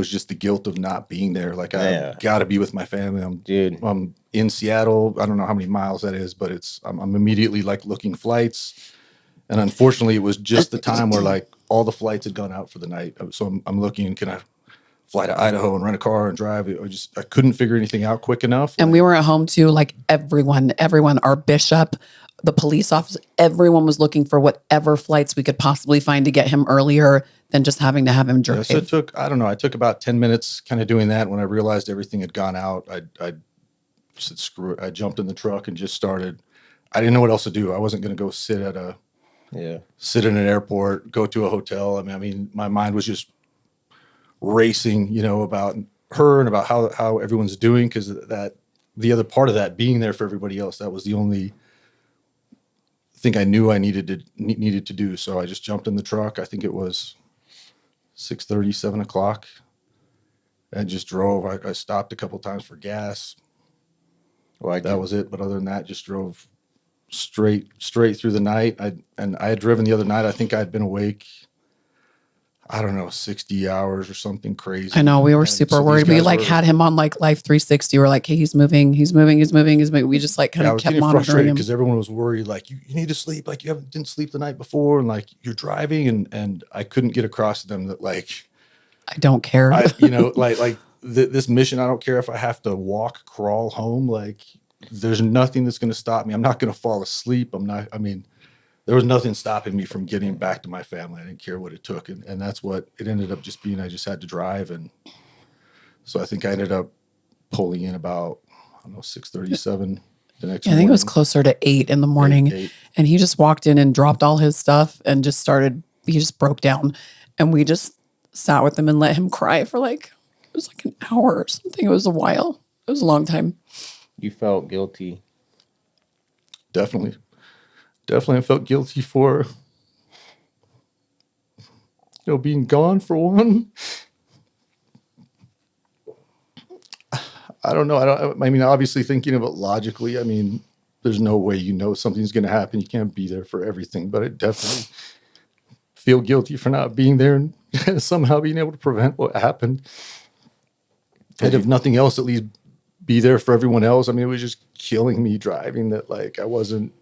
just the guilt of not being there. Like I got to be with my family. I'm in Seattle. I don't know how many miles that is, but I'm immediately like looking flights. And unfortunately, it was just the time where like all the flights had gone out for the night. So I'm looking, can I fly to Idaho and rent a car and drive? I couldn't figure anything out quick enough. And we were at home too, like everyone, our bishop, the police officer, everyone was looking for whatever flights we could possibly find to get him earlier than just having to have him drive. Yeah, so I took about 10 minutes kind of doing that. When I realized everything had gone out, I said, screw it. I jumped in the truck and just started. I didn't know what else to do. I wasn't going to go sit in an airport, go to a hotel. I mean, my mind was just racing, about her and about how everyone's doing. Cause the other part of that being there for everybody else, that was the only thing I knew I needed to do. So I just jumped in the truck. I think it was 6:30, 7 o'clock, and just drove. I stopped a couple times for gas. That was it. But other than that, just drove straight through the night. I had driven the other night. I think I'd been awake, I don't know, 60 hours or something crazy. I know, we were super worried. We had him on like Life 360. We're like, hey, he's moving. We just like kind of kept monitoring him. Because everyone was worried, like, you need to sleep. Like, you didn't sleep the night before. And like, you're driving. And I couldn't get across to them that like, I don't care. This mission, I don't care if I have to walk, crawl home. Like, there's nothing that's going to stop me. I'm not going to fall asleep. There was nothing stopping me from getting back to my family. I didn't care what it took. And that's what it ended up just being. I just had to drive. And so I think I ended up pulling in about, 6:37 the next morning. I think it was closer to 8 in the morning. 8. And he just walked in and dropped all his stuff and he just broke down. And we just sat with him and let him cry for it was like an hour or something. It was a while. It was a long time. You felt guilty. Definitely. definitely I felt guilty for, being gone for one. I don't know. I mean, obviously thinking of it logically, I mean, there's no way something's going to happen. You can't be there for everything, but I definitely feel guilty for not being there and somehow being able to prevent what happened. And if nothing else, at least be there for everyone else. I mean, it was just killing me driving that, like, I wasn't,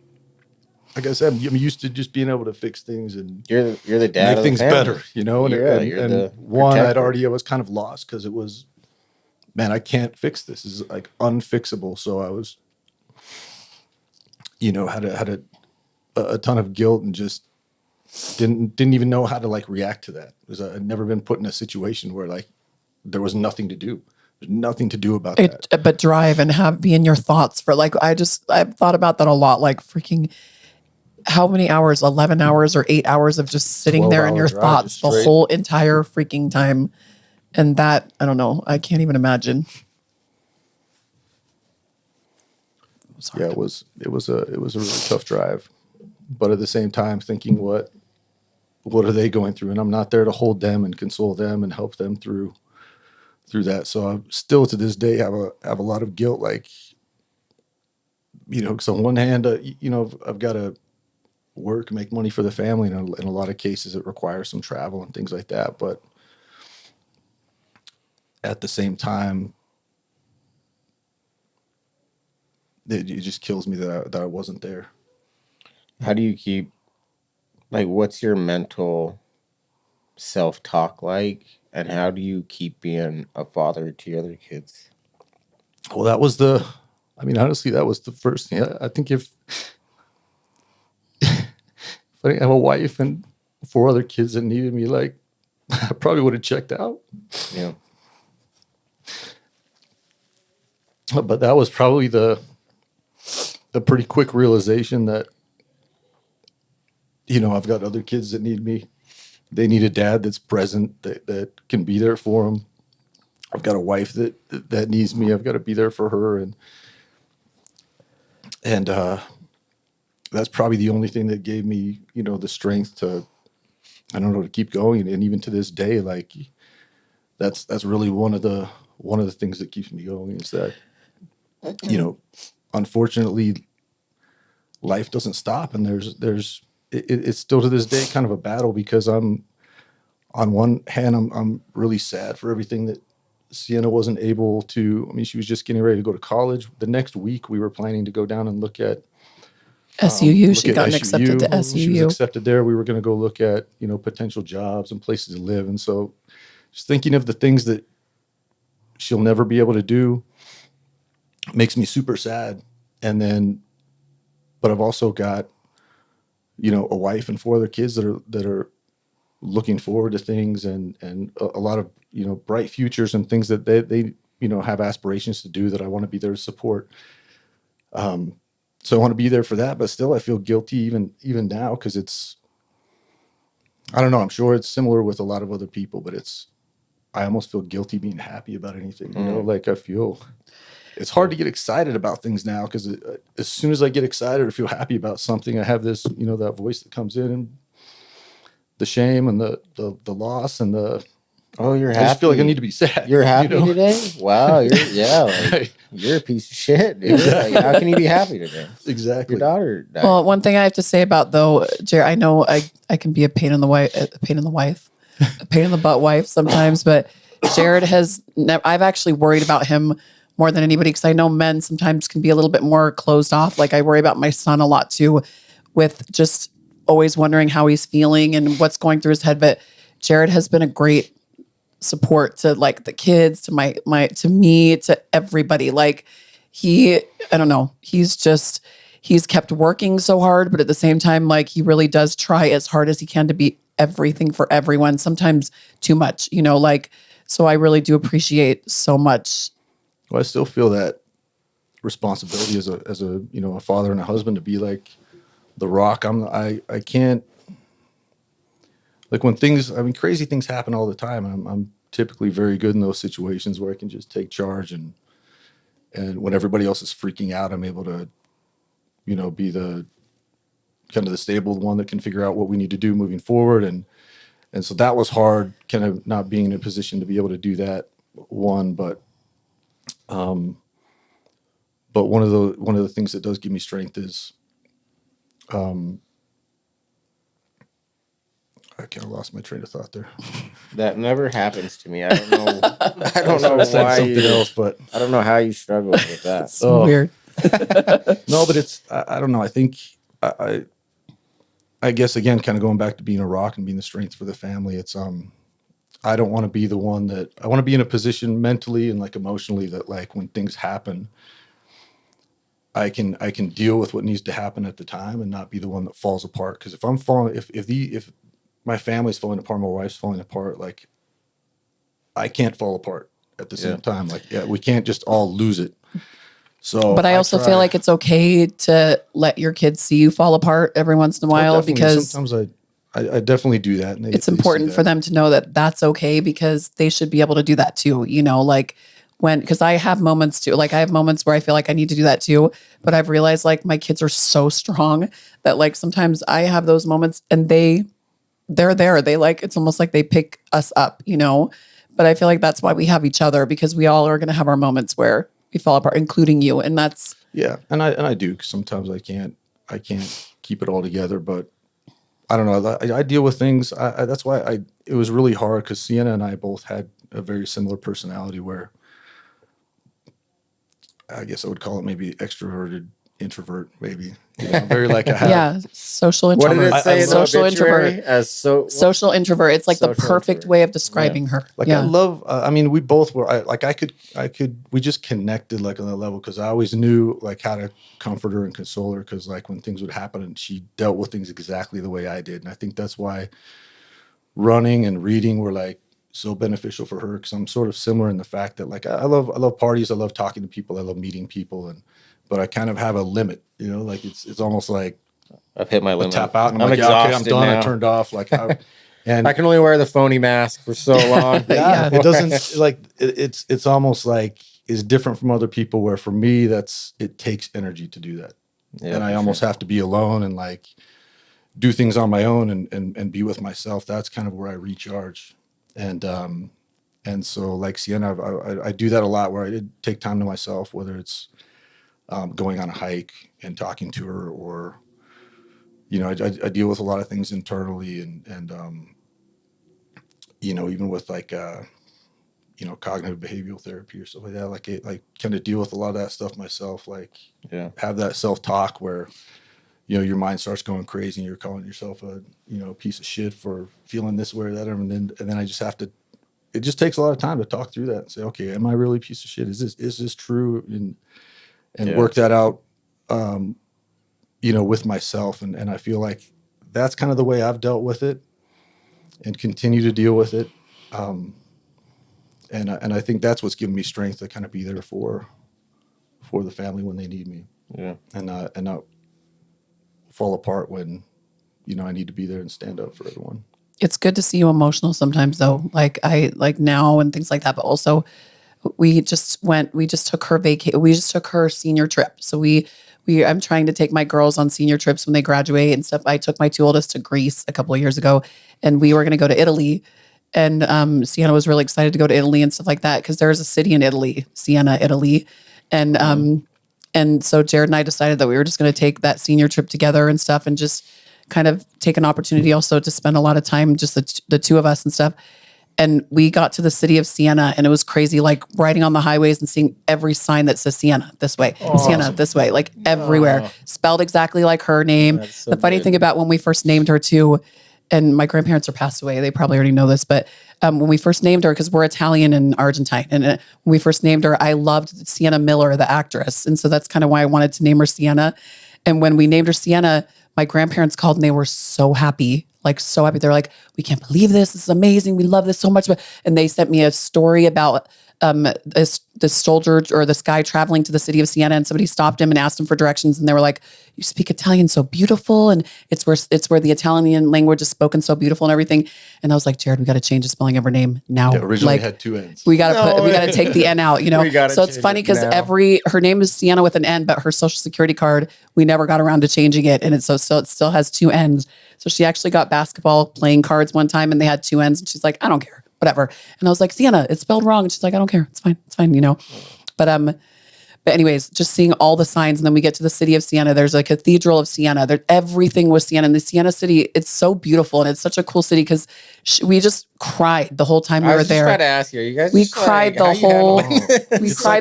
like I said, I'm used to just being able to fix things and you're the dad make of things the family. better, And, Yeah, you're and the one, protector. I was kind of lost because it was, man, I can't fix this. This is like unfixable. So I was, had a ton of guilt and just didn't even know how to like react to that, because I'd never been put in a situation where like there was nothing to do. There's nothing to do about that. But drive and be in your thoughts for like, I've thought about that a lot. Like freaking, how many hours, 11 hours or 8 hours of just sitting there in 12-hour your drive, thoughts just the straight. whole entire freaking time. And that, I don't know. I can't even imagine. Yeah, it was a really tough drive, but at the same time thinking what are they going through, and I'm not there to hold them and console them and help them through that. So I still to this day have a lot of guilt, like, because on one hand, I've got to work, make money for the family, and in a lot of cases it requires some travel and things like that. But at the same time, it just kills me that I wasn't there. How do you keep, like, what's your mental self-talk like, and how do you keep being a father to your other kids? Well, honestly, that was the first thing. I think if I didn't have a wife and 4 other kids that needed me, like, I probably would have checked out. Yeah. But that was probably a pretty quick realization that, I've got other kids that need me. They need a dad that's present, that can be there for them. I've got a wife that needs me. I've got to be there for her. And that's probably the only thing that gave me, the strength to, I don't know, to keep going. And even to this day, like, that's really one of the things that keeps me going, is that, unfortunately, life doesn't stop, and it's still to this day kind of a battle, because on one hand, I'm really sad for everything that Sienna wasn't able to. I mean, she was just getting ready to go to college. The next week, we were planning to go down and look at SUU. She look at got accepted to She was SUU. accepted there. We were going to go look at, potential jobs and places to live. And so just thinking of the things that she'll never be able to do makes me super sad. And then, but I've also got, a wife and 4 other kids that are looking forward to things, and a lot of, bright futures and things that they have aspirations to do, that I want to be there to support. So I want to be there for that, but still I feel guilty even now, because it's, I don't know, I'm sure it's similar with a lot of other people, but I almost feel guilty being happy about anything. Like, I feel it's hard to get excited about things now, because as soon as I get excited or feel happy about something, I have this, that voice that comes in, and the shame and the loss and the, Oh, you're happy. I just feel like I need to be sad. You're happy today? Wow, you're a piece of shit, dude. Like, how can you be happy today? Exactly. Your daughter died. Well, one thing I have to say about, though, Jared, I know I can be a pain in the butt wife sometimes, but Jared I've actually worried about him more than anybody, because I know men sometimes can be a little bit more closed off. Like, I worry about my son a lot too, with just always wondering how he's feeling and what's going through his head. But Jared has been a great support to, like, the kids, to to me, to everybody. Like, I don't know, he's kept working so hard, but at the same time, like, he really does try as hard as he can to be everything for everyone, sometimes too much, like, so I really do appreciate so much. Well, I still feel that responsibility as a a father and a husband, to be like the rock. I can't, like, when crazy things happen all the time, and I'm typically very good in those situations where I can just take charge, and when everybody else is freaking out, I'm able to, be the kind of the stable one that can figure out what we need to do moving forward. And so that was hard, kind of not being in a position to be able to do that one. But one of the things that does give me strength is, I kind of lost my train of thought there. That never happens to me. I don't know. I don't know Said why something else, but I don't know how you struggle with that. It's weird. no, but it's I don't know. I think I guess again, kind of going back to being a rock and being the strength for the family. It's I don't want to be the one that I want to be in a position mentally and like emotionally that like when things happen, I can deal with what needs to happen at the time and not be the one that falls apart. Because if I'm falling, if my family's falling apart, my wife's falling apart, like I can't fall apart at the same time. Like, yeah, we can't just all lose it. So, but I also feel like it's okay to let your kids see you fall apart every once in a while, because sometimes I definitely do that. And it's important for them to know that that's okay, because they should be able to do that too. You know, like because I have moments too, like I have moments where I feel like I need to do that too, but I've realized like my kids are so strong that like sometimes I have those moments and they're there. They like, it's almost like they pick us up, you know, but I feel like that's why we have each other, because we all are going to have our moments where we fall apart, including you. And that's, yeah. And I do, 'cause sometimes I can't keep it all together, but I don't know. I deal with things. That's why it was really hard, because Sienna and I both had a very similar personality where I guess I would call it maybe extroverted introvert, maybe. You know, very like I have. yeah, social What introvert. did it say? Social introvert. As Social introvert. It's like the Social perfect introvert. way of describing her. Like yeah. I love, I mean, we both were, we just connected like on that level, because I always knew like how to comfort her and console her, because like when things would happen, and she dealt with things exactly the way I did. And I think that's why running and reading were like so beneficial for her, because I'm sort of similar in the fact that like I love parties, I love talking to people, I love meeting people, but I kind of have a limit, you know, like it's almost like I've hit my limit. tap out and I'm like, yeah, okay, I'm exhausted done. now. I turned off. Like, and I can only wear the phony mask for so long. yeah, it doesn't like it's almost like is different from other people, where for me it takes energy to do that. Yeah, and I almost have to be alone and like do things on my own and be with myself. That's kind of where I recharge. And so like Sienna, I do that a lot, where I did take time to myself, whether it's going on a hike and talking to her, or, you know, I deal with a lot of things internally and you know, even with like, you know, cognitive behavioral therapy or stuff like that, like kind of deal with a lot of that stuff myself, like have that self-talk where, you know, your mind starts going crazy and you're calling yourself a, you know, piece of shit for feeling this way or that. And then I just have to, it just takes a lot of time to talk through that and say, okay, am I really a piece of shit? Is this true? And work that out, you know, with myself. And I feel like that's kind of the way I've dealt with it and continue to deal with it. And I think that's what's given me strength to kind of be there for the family when they need me. Yeah. And not fall apart when, you know, I need to be there and stand up for everyone. It's good to see you emotional sometimes though. Like I like now and things like that, but also we just took her senior trip. So I'm trying to take my girls on senior trips when they graduate and stuff. I took my two oldest to Greece a couple of years ago, and we were going to go to Italy. And Sienna was really excited to go to Italy and stuff like that, because there's a city in Italy, Siena, Italy. And so Jared and I decided that we were just going to take that senior trip together and stuff, and just kind of take an opportunity also to spend a lot of time, just the two of us and stuff. And we got to the city of Siena, and it was crazy, like riding on the highways and seeing every sign that says Siena this way, Siena this way, like everywhere, spelled exactly like her name. So the funny thing about when we first named her too, and my grandparents are passed away, they probably already know this, but when we first named her, because we're Italian and Argentine, and when we first named her, I loved Sienna Miller, the actress. And so that's kind of why I wanted to name her Sienna. And when we named her Sienna, my grandparents called and they were so happy. like so happy. They're like, we can't believe this. This is amazing. We love this so much. And they sent me a story about this soldier or this guy traveling to the city of Siena, and somebody stopped him and asked him for directions, and they were like, "You speak Italian so beautiful, and it's where the Italian language is spoken so beautiful and everything." And I was like, Jared, we got to change the spelling of her name now. Yeah, originally like, had 2 N's. we got to take the N out, So it's funny because her name is Sienna with an N, but her social security card, we never got around to changing it, and it still has 2 N's. So she actually got basketball playing cards one time, and they had 2 N's, and she's like, I don't care. Whatever. And I was like, Sienna, it's spelled wrong. And she's like, I don't care. It's fine. But anyways, just seeing all the signs. And then we get to the city of Siena. There's a cathedral of Siena. Everything was Siena. And the Siena city, it's so beautiful. And it's such a cool city because we just cried the whole time we were there. I was just trying to ask you guys. We cried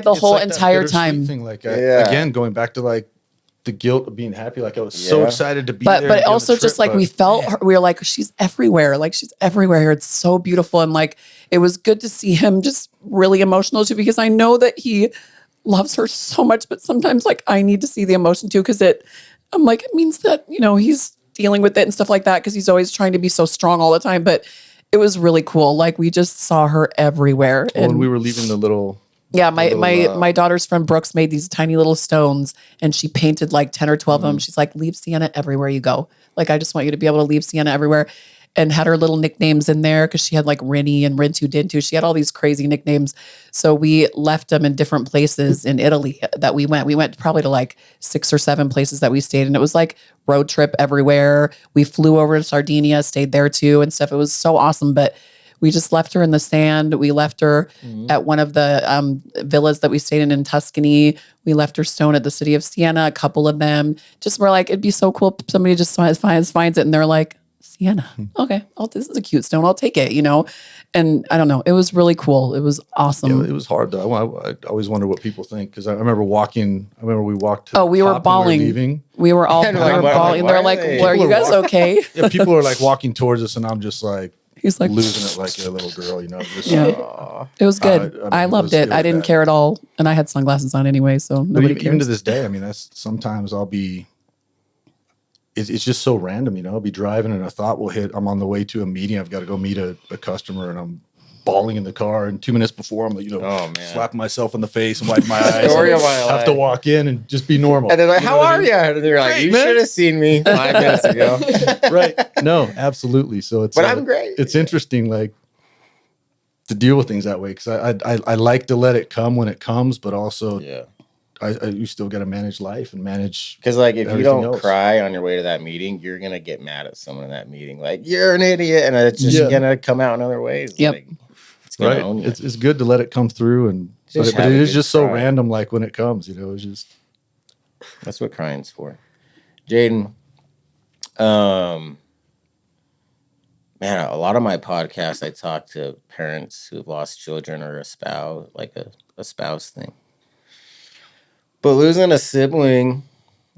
the whole entire time. Thing. Again, going back to like the guilt of being happy. Like I was so excited to be there. But also just like we felt her, we were like, she's everywhere. Like she's everywhere here. It's so beautiful. And like, it was good to see him just really emotional too, because I know that he loves her so much, but sometimes like I need to see the emotion too. Cause I'm like, it means that, he's dealing with it and stuff like that. Cause he's always trying to be so strong all the time. But it was really cool. Like we just saw her everywhere. And we were leaving the little... Yeah, my daughter's friend Brooks made these tiny little stones, and she painted like 10 or 12 of them. She's like, leave Siena everywhere you go. Like, I just want you to be able to leave Siena everywhere. And had her little nicknames in there because she had like Rinny and Rintu Dintu. She had all these crazy nicknames. So we left them in different places in Italy that we went. We went probably to like 6 or 7 places that we stayed. And it was like road trip everywhere. We flew over to Sardinia, stayed there too and stuff. It was so awesome. But we just left her in the sand. We left her at one of the villas that we stayed in Tuscany. We left her stone at the city of Siena, a couple of them. Just were like, it'd be so cool if somebody just finds it and they're like, Siena. Okay, this is a cute stone. I'll take it, And I don't know. It was really cool. It was awesome. Yeah, it was hard though. I always wonder what people think because I remember we walked to. Oh, we were bawling. Leaving. We were all bawling. They're like, "Are you guys okay?" Yeah, people are like walking towards us, and I'm just like. He's like losing it like a little girl, Just, it was good. I loved it. I didn't care at all, and I had sunglasses on anyway, so nobody cares. Even to this day, that's sometimes I'll be. It's just so random, I'll be driving and a thought will hit. I'm on the way to a meeting. I've got to go meet a customer, and I'm bawling in the car. And 2 minutes before, I'm like, slapping myself in the face and wiping my eyes. Have to walk in and just be normal. And they're like, "How are you?" And they're like, "You should have seen me 5 minutes ago." Right? No, absolutely. So it's. But I'm great. It's interesting, like to deal with things that way because I like to let it come when it comes, but also you still got to manage life and manage because like if you don't else. Cry on your way to that meeting, you're gonna get mad at someone in that meeting, like you're an idiot, and it's just gonna come out in other ways. Yep. Like, it's gonna own you. It's good to let it come through, and but it is just so random. Like when it comes, it's just that's what crying's for. Jaden, man, a lot of my podcasts, I talk to parents who've lost children or a spouse, like a spouse thing. But losing a sibling,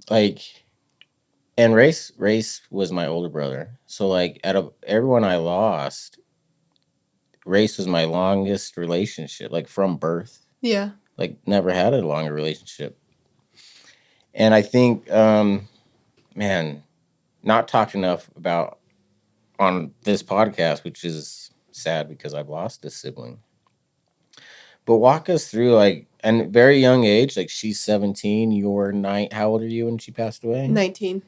like, and Race was my older brother. So, like, out of everyone I lost, Race was my longest relationship, like, from birth. Yeah. Like, never had a longer relationship. And I think, man, not talked enough about on this podcast, which is sad because I've lost a sibling. But walk us through, like, and very young age, like she's 17, you're 9. How old are you when she passed away? 19.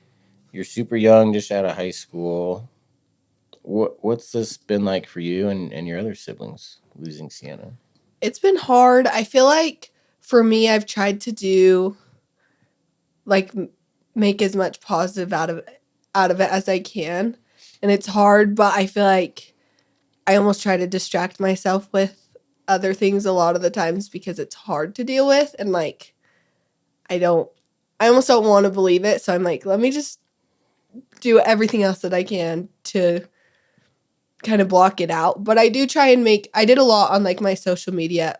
You're super young, just out of high school. What's this been like for you and your other siblings, losing Sienna? It's been hard. I feel like for me, I've tried to do, like, make as much positive out of it as I can. And it's hard, but I feel like I almost try to distract myself with other things a lot of the times because it's hard to deal with. And, like, I almost don't want to believe it. So I'm like, let me just do everything else that I can to kind of block it out. But I do try and I did a lot on, like, my social media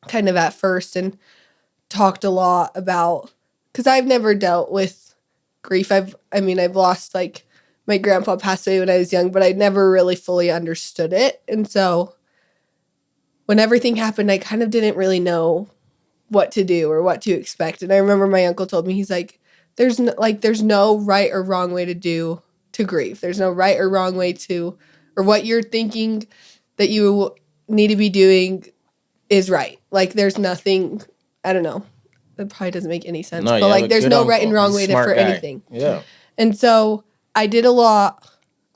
kind of at first and talked a lot about, because I've never dealt with grief. I've lost, like, my grandpa passed away when I was young, but I never really fully understood it. And so when everything happened, I kind of didn't really know what to do or what to expect. And I remember my uncle told me, he's like, there's no right or wrong way to do to grieve. There's no right or wrong way to, or what you're thinking that you need to be doing is right. Like there's nothing, I don't know. That probably doesn't make any sense. No, but like there's no right and wrong He's way a smart for guy. anything. Yeah. And so I did a lot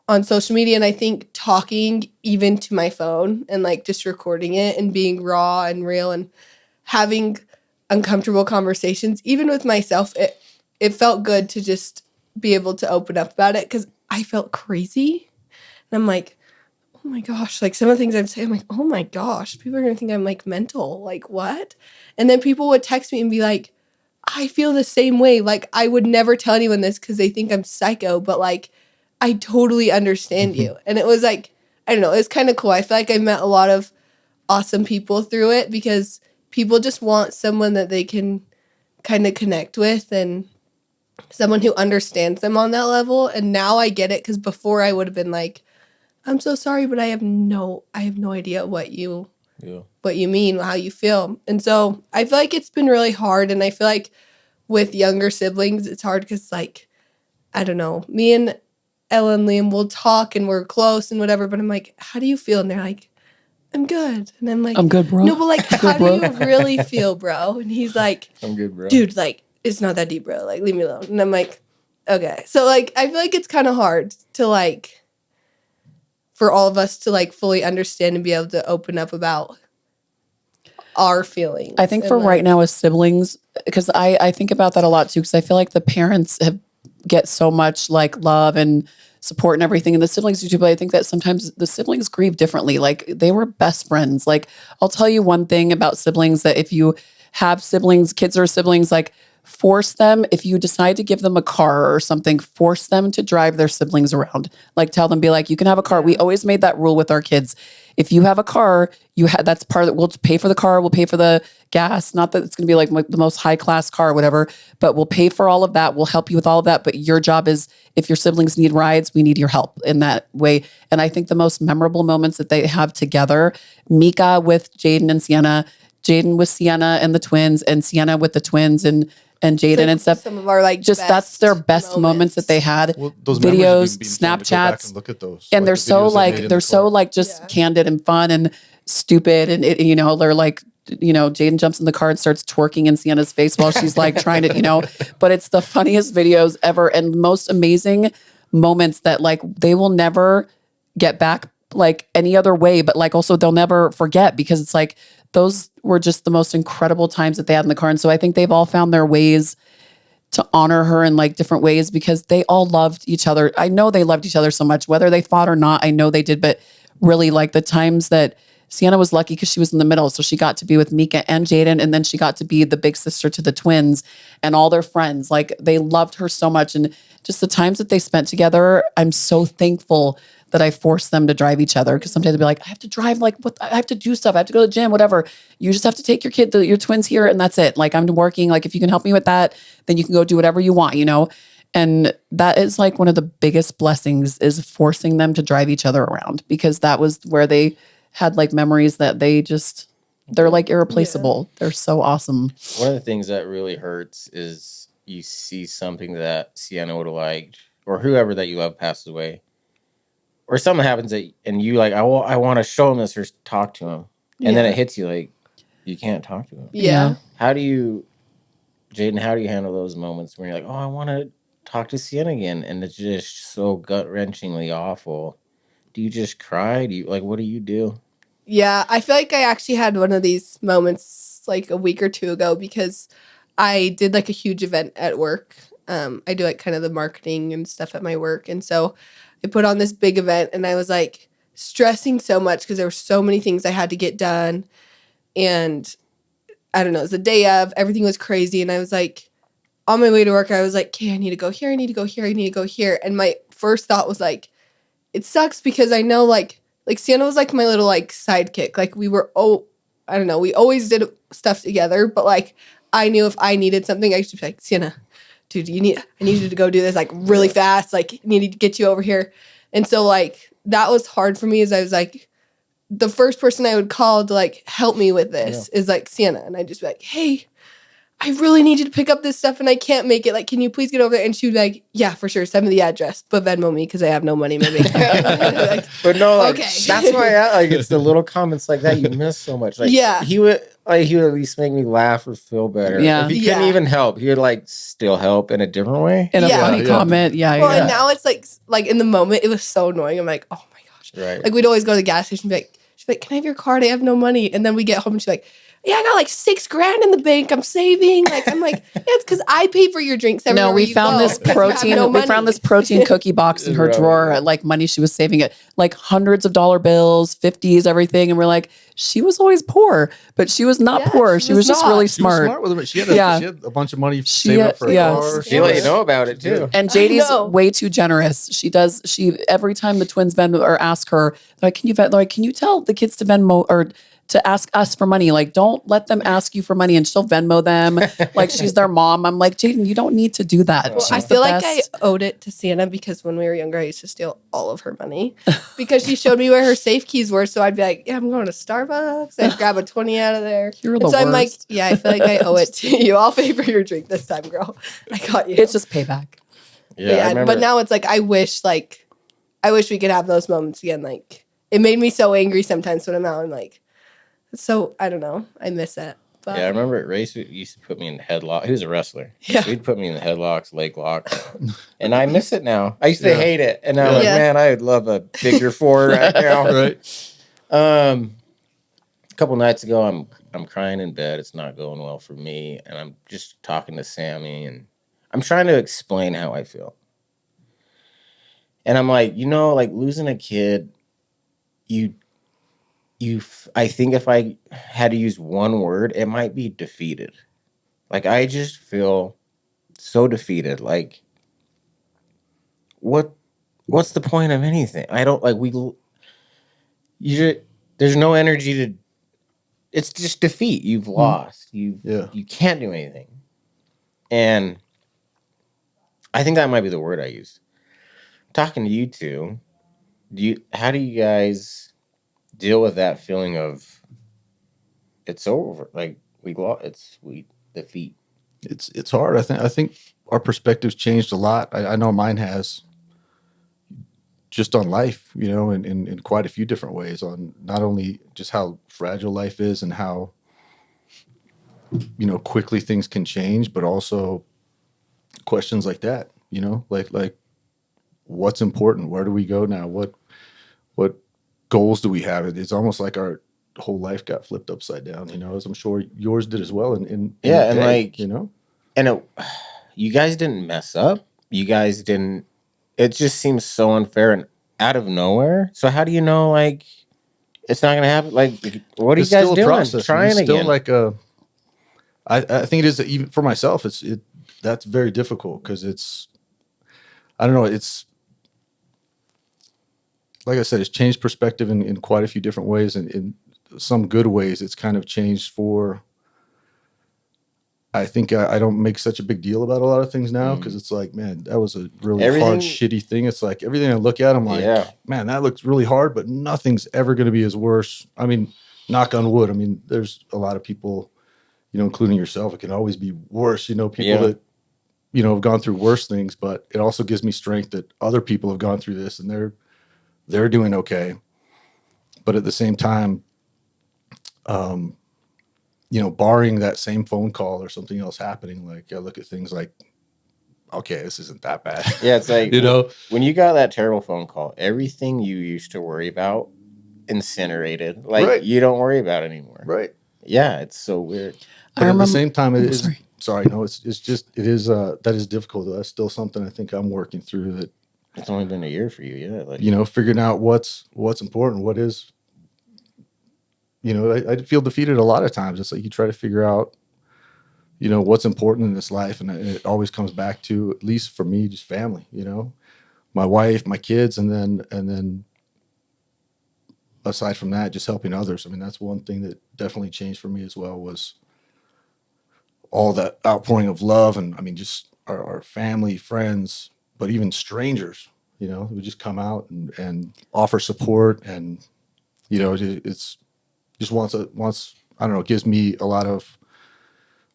on social media, and I think talking even to my phone and like just recording it and being raw and real and having uncomfortable conversations, even with myself, it felt good to just be able to open up about it because I felt crazy. And I'm like, oh my gosh, like some of the things I'd say, I'm like, oh my gosh, people are going to think I'm like mental. Like what? And then people would text me and be like, I feel the same way. Like I would never tell anyone this because they think I'm psycho, but like I totally understand you. And it was like, I don't know, it was kind of cool. I feel like I met a lot of awesome people through it because people just want someone that they can kind of connect with and someone who understands them on that level. And now I get it because before I would have been like, I'm so sorry, but I have no idea what you mean, how you feel. And so I feel like it's been really hard. And I feel like with younger siblings, it's hard because like, I don't know, me and Ella and Liam will talk and we're close and whatever, but I'm like, how do you feel? And they're like, I'm good. And I'm like, I'm good, bro. No, but like, how do you really feel, bro? And he's like, I'm good, bro. Dude, like, it's not that deep, bro. Like, leave me alone. And I'm like, okay. So like, I feel like it's kind of hard to like, for all of us to like fully understand and be able to open up about our feelings. I think for like, right now as siblings, because I think about that a lot too, because I feel like the parents get so much like love and support and everything, and the siblings do too, but I think that sometimes the siblings grieve differently. Like they were best friends. Like I'll tell you one thing about siblings, that if you have siblings, kids or siblings, like force them, if you decide to give them a car or something, force them to drive their siblings around. Like tell them, be like, you can have a car. We always made that rule with our kids. If you have a car, that's part of it. We'll pay for the car. We'll pay for the gas. Not that it's going to be like the most high class car or whatever, but we'll pay for all of that. We'll help you with all of that. But your job is, if your siblings need rides, we need your help in that way. And I think the most memorable moments that they have together, Mika with Jaden and Sienna, Jaden with Sienna and the twins, and Sienna with the twins and Jaden like and stuff. Some of our like just that's their best moments that they had. Well, those videos, memories would be fun to go back Snapchats, and look at those. and Like they're the so videos they like made in they're the so car. like just candid and fun and stupid, and it, they're like, Jaden jumps in the car and starts twerking in Sienna's face while she's like trying to, but it's the funniest videos ever and most amazing moments that like they will never get back like any other way, but like also they'll never forget, because it's like those were just the most incredible times that they had in the car. And so I think they've all found their ways to honor her in like different ways, because they all loved each other. I know they loved each other so much, whether they fought or not. I know they did, but really like the times that Sienna was lucky because she was in the middle. So she got to be with Mika and Jaden, and then she got to be the big sister to the twins and all their friends. Like they loved her so much. And just the times that they spent together, I'm so thankful that I forced them to drive each other. Because sometimes they'd be like, I have to drive, like what, I have to do stuff. I have to go to the gym, whatever. You just have to take your twins here and that's it. Like I'm working. Like if you can help me with that, then you can go do whatever you want, And that is like one of the biggest blessings, is forcing them to drive each other around, because that was where they had like memories that they're like irreplaceable. Yeah. They're so awesome. One of the things that really hurts is you see something that Sienna would have liked, or whoever that you love passes away, or something happens and you like, I want to show him this or talk to him. And then it hits you like, you can't talk to him. Yeah. Jaden, how do you handle those moments when you're like, oh, I want to talk to Sienna again, and it's just so gut-wrenchingly awful? Do you just cry? What do you do? Yeah, I feel like I actually had one of these moments like a week or two ago, because I did like a huge event at work. I do like kind of the marketing and stuff at my work. And so I put on this big event, and I was like stressing so much because there were so many things I had to get done. And I don't know, it was the day of, everything was crazy. And I was like, on my way to work, I was like, okay, I need to go here. I need to go here. I need to go here. And my first thought was like, it sucks because I know like Sienna was like my little like sidekick. Like we were, I don't know, we always did stuff together, but like I knew if I needed something, I should be like, Sienna, dude, I need you to go do this like really fast. Like need to get you over here. And so like that was hard for me, as I was like, the first person I would call to like help me with this is like Sienna. And I'd just be like, hey, I really need you to pick up this stuff and I can't make it. Like, can you please get over there? And she was like, yeah, for sure. Send me the address, but Venmo me because I have no money in my bank account. Like, But no, like, okay. that's why it's the little comments like that you miss so much. Like, Yeah. he would at least make me laugh or feel better. Yeah. If he couldn't even help, he would like still help in a different way. In a Yeah. funny comment. Yeah. Well, yeah. and now it's like in the moment, it was so annoying. I'm like, oh my gosh. Right. Like, we'd always go to the gas station and she'd be like, can I have your card? I have no money. And then we get home and she's like, yeah, I got like $6,000 in the bank. I'm saving. Like, I'm like, yeah, it's because I pay for your drinks everywhere No, we you found go, this 'cause you have protein. no We found money. this protein cookie box in her Right. drawer. Like money she was saving it, like hundreds of dollar bills, 50s, everything. And we're like, she was always poor, but she was not Yeah, poor. she She was was just not. really She was smart. smart with it. She had a bunch of money She saved had- up for a yeah. car. She let you know about it too. And I JD's know. way too generous. She every time the twins Venmo or ask her, like, can you tell the kids to Venmo or to ask us for money? Like, don't let them ask you for money, and she'll Venmo them. Like she's their mom. I'm like, Jaden, you don't need to do that. Well, She's I the feel like best. I owed it to Sienna because when we were younger, I used to steal all of her money because she showed me where her safe keys were. So I'd be like, yeah, I'm going to Starbucks. I'd grab a 20 out of there. You're And the so I'm like, worst. yeah, I feel like I owe it to you. I'll pay for your drink this time, girl. I got you. It's just payback. Yeah, I remember. but now it's like, I wish we could have those moments again. Like, it made me so angry sometimes when I'm out. I'm like, so I don't know. I miss it. But Yeah, I remember at race, he used to put me in headlock. He was a wrestler. Yeah. So he'd put me in the headlocks, leg locks. And I miss it now. I used to hate it. And now I'm like, Yeah. man, I would love a bigger four right now. Right. A couple nights ago, I'm crying in bed. It's not going well for me. And I'm just talking to Sammy and I'm trying to explain how I feel. And I'm like, like losing a kid, I think if I had to use one word, it might be defeated. Like, I just feel so defeated. Like, what's the point of anything? I don't like there's no energy to. It's just defeat. You've lost. You can't do anything. And I think that might be the word I use. Talking to you two, how do you guys deal with that feeling of it's over? Like we defeat. It's hard. I think our perspective's changed a lot. I know mine has. Just on life, in quite a few different ways, on not only just how fragile life is and how, quickly things can change, but also questions like that, like what's important? Where do we go now? What goals do we have? It's almost like our whole life got flipped upside down, as I'm sure yours did as well. And you guys didn't mess up. You guys didn't. It just seems so unfair and out of nowhere. So how do you know, like, it's not going to happen? Like, what are you guys doing? Trying it's again. Still like I think it is, even for myself, that's very difficult because I don't know, it's, like I said, it's changed perspective in quite a few different ways. And in some good ways, it's kind of changed for, I think I don't make such a big deal about a lot of things now because it's like, man, that was a really hard, shitty thing. It's like everything I look at, I'm like, man, that looks really hard, but nothing's ever going to be as worse. I mean, knock on wood. I mean, there's a lot of people, including yourself, it can always be worse. People that, have gone through worse things, but it also gives me strength that other people have gone through this and they're doing okay. But at the same time, barring that same phone call or something else happening, like I look at things like, okay, this isn't that bad. Yeah, it's like, when you got that terrible phone call, everything you used to worry about incinerated. Like, you don't worry about it anymore. Right. Yeah, it's so weird. But at the same time, it is, that is difficult. That's still something I think I'm working through that. It's only been a year for you, yeah. Like, figuring out what's important, what is, I feel defeated a lot of times. It's like you try to figure out, what's important in this life. And it always comes back to, at least for me, just family, my wife, my kids, and then aside from that, just helping others. I mean, that's one thing that definitely changed for me as well, was all that outpouring of love. And I mean, just our family, friends, but even strangers, who just come out and offer support. And, it's just once, I don't know, it gives me a lot of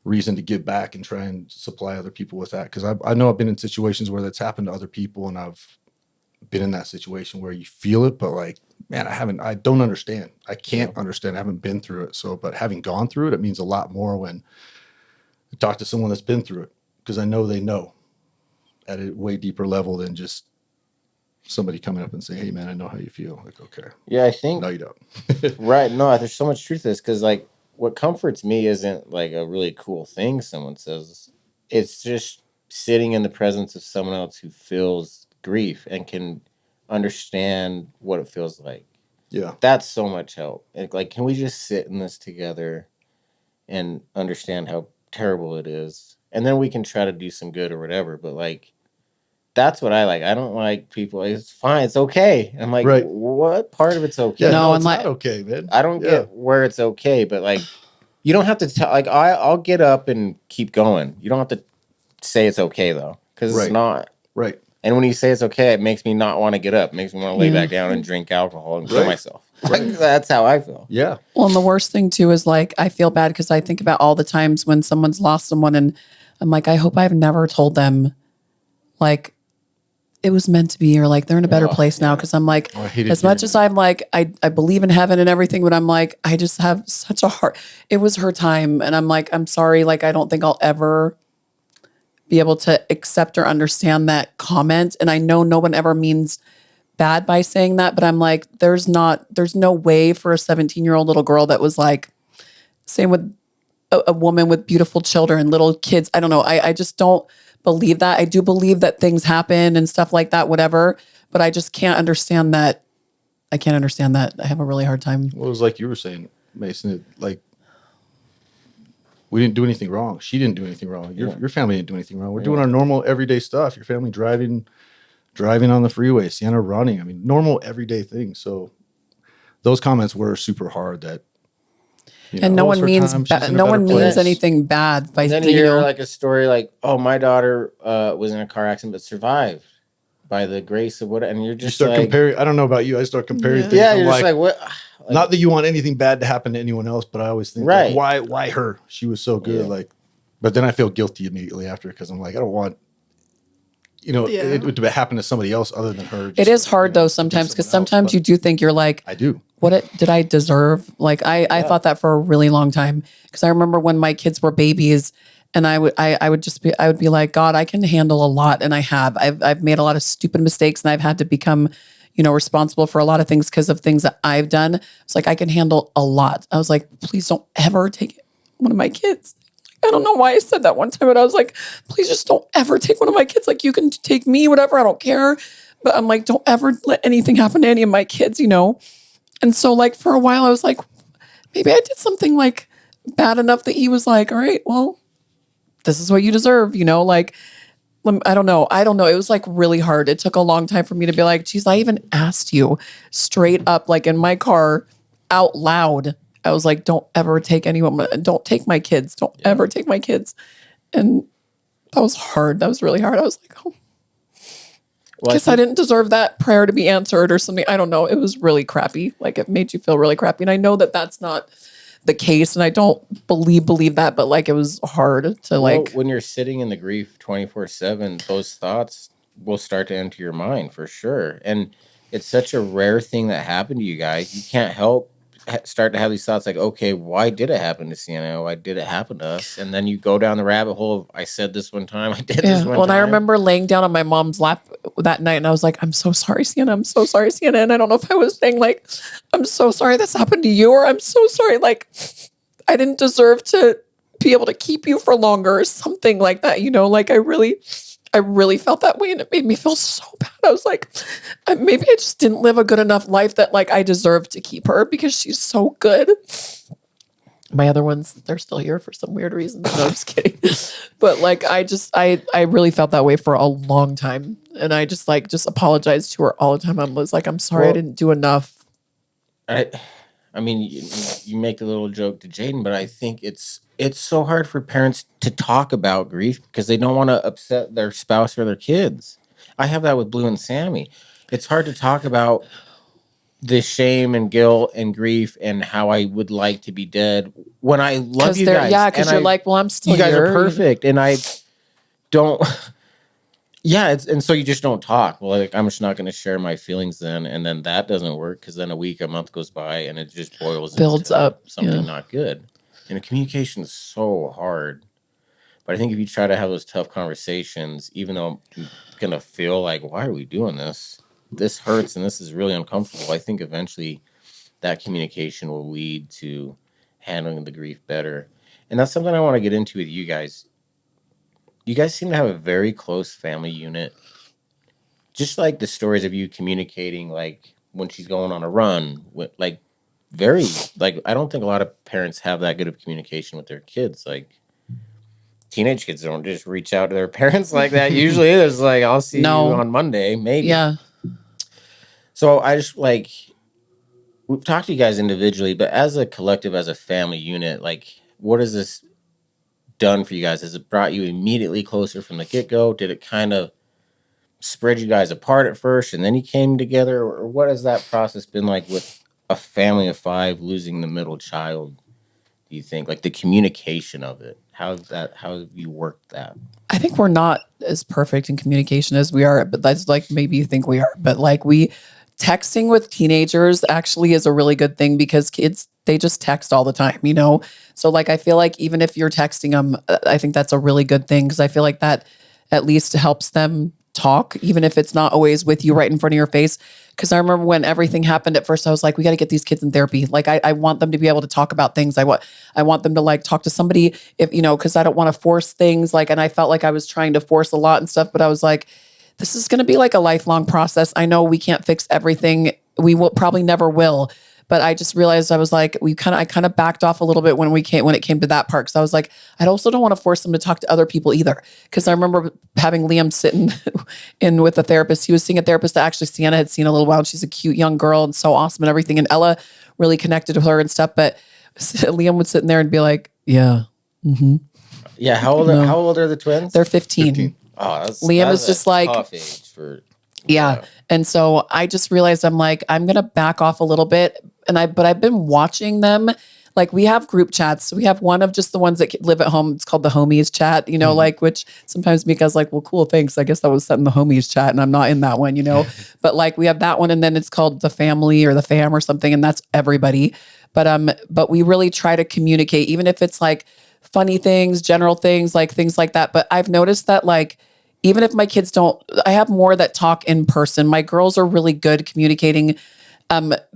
reason to give back and try and supply other people with that. Because I know I've been in situations where that's happened to other people, and I've been in that situation where you feel it, but like, man, I don't understand. I can't understand. I haven't been through it. So, but having gone through it, it means a lot more when I talk to someone that's been through it, because I know they know at a way deeper level than just somebody coming up and saying, hey man, I know how you feel. Like, okay. Yeah, I think No, you don't. right. No, there's so much truth to this because like what comforts me isn't like a really cool thing someone says. It's just sitting in the presence of someone else who feels grief and can understand what it feels like. Yeah. That's so much help. Like, can we just sit in this together and understand how terrible it is? And then we can try to do some good or whatever. But like, that's what I like. I don't like people. It's fine. It's okay. I'm like, Right. what part of it's okay? Yeah, No, no, and it's like- not okay, man. I don't get where it's okay, but like, you don't have to tell. Like, I'll get up and keep going. You don't have to say it's okay though, because Right. it's not. Right. And when you say it's okay, it makes me not want to get up. It makes me want to lay Yeah. back down and drink alcohol and kill Right. myself. Like, that's how I feel. Yeah. Well, and the worst thing too is like I feel bad because I think about all the times when someone's lost someone, and I'm like, I hope I've never told them, like, it was meant to be, or like they're in a better place now. Because I'm like, Oh, I hated as much hearing as I'm like, I believe in heaven and everything, but I'm like, I just have such a heart. It was her time, and I'm like, I'm sorry. Like, I don't think I'll ever be able to accept or understand that comment. And I know no one ever means bad by saying that, but I'm like, there's no way for a 17-year-old little girl that was like, same with a woman with beautiful children, little kids. I don't know. I just don't believe that. I do believe that things happen and stuff like that, whatever, but I just can't understand that. I can't understand that. I have a really hard time. Well, it was like you were saying, Mason, like, we didn't do anything wrong. She didn't do anything wrong. Your family didn't do anything wrong. We're doing our normal everyday stuff. Your family driving on the freeway, Sienna running. I mean, normal everyday things. So those comments were super hard. That And no "Oh, it's one her means time. She's in a no better one means place." anything bad by And then you you hear know. like a story like, "Oh, my daughter was in a car accident but survived by the grace of what," and you're You just start like, comparing. I don't know about you. I start comparing things. yeah, I'm you're just like, what? not that you want anything bad to happen to anyone else, but I always think, Right. like, why her? She was so good. Yeah. Like, but then I feel guilty immediately after because I'm like, I don't want, Yeah. it to happen to somebody else other than her. It is hard though sometimes because sometimes you do think you're like, I do. did I deserve? Like I thought that for a really long time because I remember when my kids were babies and I would be like, God, I can handle a lot, and I've made a lot of stupid mistakes, and I've had to become, responsible for a lot of things because of things that I've done. It's like I can handle a lot. I was like, please don't ever take one of my kids. I don't know why I said that one time, but I was like, please just don't ever take one of my kids. Like, you can take me, whatever, I don't care. But I'm like, don't ever let anything happen to any of my kids, And so like for a while I was like, maybe I did something like bad enough that he was like, all right, well, this is what you deserve, like, I don't know. It was like really hard. It took a long time for me to be like, geez, I even asked you straight up, like in my car out loud. I was like, don't ever take anyone. Don't take my kids. Don't ever take my kids. And that was hard. That was really hard. I was like, oh, Well, guess I didn't deserve that prayer to be answered or something. I don't know. It was really crappy. Like it made you feel really crappy. And I know that that's not the case. And I don't believe that, but like, it was hard to like. when you're sitting in the grief 24/7, those thoughts will start to enter your mind for sure. And it's such a rare thing that happened to you guys. You can't help start to have these thoughts like, okay, why did it happen to Sienna? Why did it happen to us? And then you go down the rabbit hole of, I said this one time, I did this one time. Well, and I remember laying down on my mom's lap that night and I was like, I'm so sorry, Sienna. I'm so sorry, Sienna. And I don't know if I was saying like, I'm so sorry this happened to you, or I'm so sorry, like, I didn't deserve to be able to keep you for longer or something like that. Like I really felt that way, and it made me feel so bad. I was like, maybe I just didn't live a good enough life that like I deserve to keep her because she's so good. My other ones, they're still here for some weird reason. No, I'm just kidding. But like, I really felt that way for a long time. And I just apologized to her all the time. I was like, I'm sorry, I didn't do enough. I mean, you make a little joke to Jaden, but I think it's so hard for parents to talk about grief because they don't want to upset their spouse or their kids. I have that with Blue and Sammy. It's hard to talk about the shame and guilt and grief and how I would like to be dead when I love you guys. Yeah, because you're like, well, I'm still you guys here. are perfect, and I don't. Yeah, and so you just don't talk. Well, like I'm just not going to share my feelings then, and then that doesn't work because then a month goes by, and it just builds up something not good. And communication is so hard. But I think if you try to have those tough conversations, even though I'm gonna feel like, why are we doing this? This hurts and this is really uncomfortable. I think eventually that communication will lead to handling the grief better. And that's something I want to get into with you guys. You guys seem to have a very close family unit. Just like the stories of you communicating, like when she's going on a run, like I don't think a lot of parents have that good of communication with their kids. Like teenage kids don't just reach out to their parents like that. Usually it's like, I'll see you on Monday, maybe. Yeah. So I just we've talked to you guys individually, but as a collective, as a family unit, like what has this done for you guys? Has it brought you immediately closer from the get-go? Did it kind of spread you guys apart at first and then you came together? Or what has that process been like with a family of 5 losing the middle child? Do you think like the communication of it? How have you worked that? I think we're not as perfect in communication as we are, but that's like maybe you think we are. But like texting with teenagers actually is a really good thing because kids, they just text all the time, you know? So like I feel like even if you're texting them, I think that's a really good thing because I feel like that at least helps them talk, even if it's not always with you right in front of your face. Because I remember when everything happened at first, I was like, we got to get these kids in therapy. Like I want them to be able to talk about things. I want them to like talk to somebody if, you know, because I don't want to force things like, and I felt like I was trying to force a lot and stuff, but I was like, this is going to be like a lifelong process. I know we can't fix everything. We will probably never will. But I just realized I was like, I kind of backed off a little bit when it came to that part. Cause I was like, I also don't want to force them to talk to other people either. Cause I remember having Liam sitting in with a therapist. He was seeing a therapist that actually Sienna had seen a little while. And she's a cute young girl and so awesome and everything. And Ella really connected with her and stuff. But Liam would sit in there and be like, yeah. Mm-hmm. Yeah. How old are the twins? They're 15. Oh, Liam is just like, tough age for. Yeah. And so I just realized I'm like, I'm going to back off a little bit. But I've been watching them. Like we have group chats. We have one of just the ones that live at home. It's called the homies chat, you know, like, which sometimes Mika's like, well, cool, thanks. I guess I was set in the homies chat and I'm not in that one, you know, but like we have that one and then it's called the family or the fam or something. And that's everybody. But we really try to communicate, even if it's like funny things, general things, like things like that. But I've noticed that like, even if my kids don't, I have more that talk in person. My girls are really good communicating.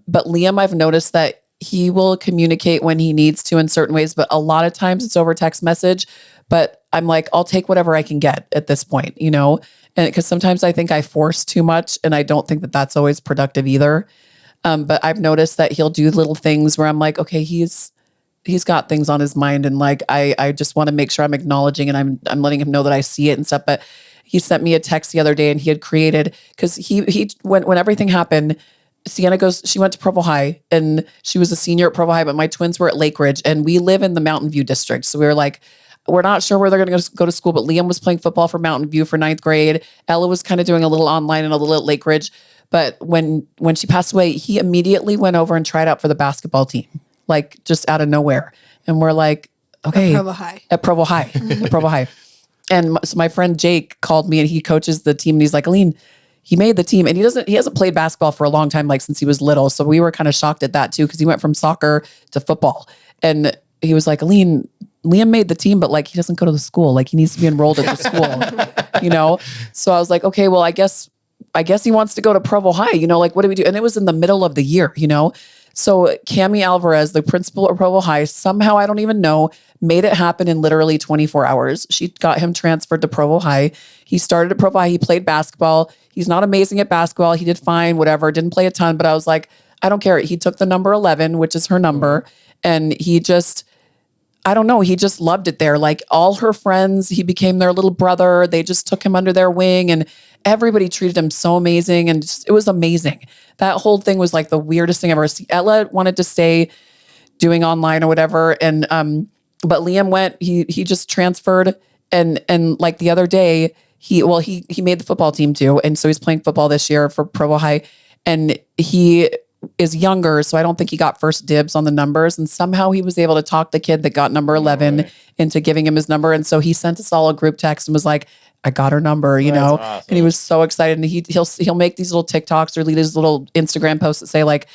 But Liam, I've noticed that he will communicate when he needs to in certain ways, but a lot of times it's over text message. But I'm like, I'll take whatever I can get at this point, you know? And because sometimes I think I force too much and I don't think that that's always productive either. But I've noticed that he'll do little things where I'm like, okay, he's got things on his mind. And like, I just want to make sure I'm acknowledging and I'm letting him know that I see it and stuff. But he sent me a text the other day and he had created, because when everything happened, Sienna she went to Provo High and she was a senior at Provo High, but my twins were at Lake Ridge and we live in the Mountain View district. So we were like, we're not sure where they're going to go to school, but Liam was playing football for Mountain View for 9th grade. Ella was kind of doing a little online and a little at Lake Ridge. But when she passed away, he immediately went over and tried out for the basketball team, like just out of nowhere. And we're like, okay. At Provo High. At Provo High. And so my friend Jake called me and he coaches the team and he's like, Alin, he made the team and he hasn't played basketball for a long time, like since he was little. So we were kind of shocked at that too, because he went from soccer to football. And he was like, Alin, Liam made the team, but like he doesn't go to the school. Like he needs to be enrolled at the school, you know? So I was like, okay, well, I guess he wants to go to Provo High, you know, like what do we do? And it was in the middle of the year, you know? So Cami Alvarez, the principal at Provo High, somehow, I don't even know, made it happen in literally 24 hours. She got him transferred to Provo High. He started at Provo High. He played basketball. He's not amazing at basketball. He did fine, whatever. Didn't play a ton, but I was like, I don't care. He took the number 11, which is her number. And he just, I don't know. He just loved it there. Like all her friends, he became their little brother. They just took him under their wing and everybody treated him so amazing. And it was amazing. That whole thing was like the weirdest thing I've ever seen. Ella wanted to stay doing online or whatever. And, but Liam went, he just transferred. And like the other day, he made the football team too. And so he's playing football this year for Provo High. And he is younger, so I don't think he got first dibs on the numbers. And somehow he was able to talk the kid that got number 11 into giving him his number. And so he sent us all a group text and was like, I got her number, you know? Awesome. And he was so excited. And he'll make these little TikToks or lead his little Instagram posts that say like,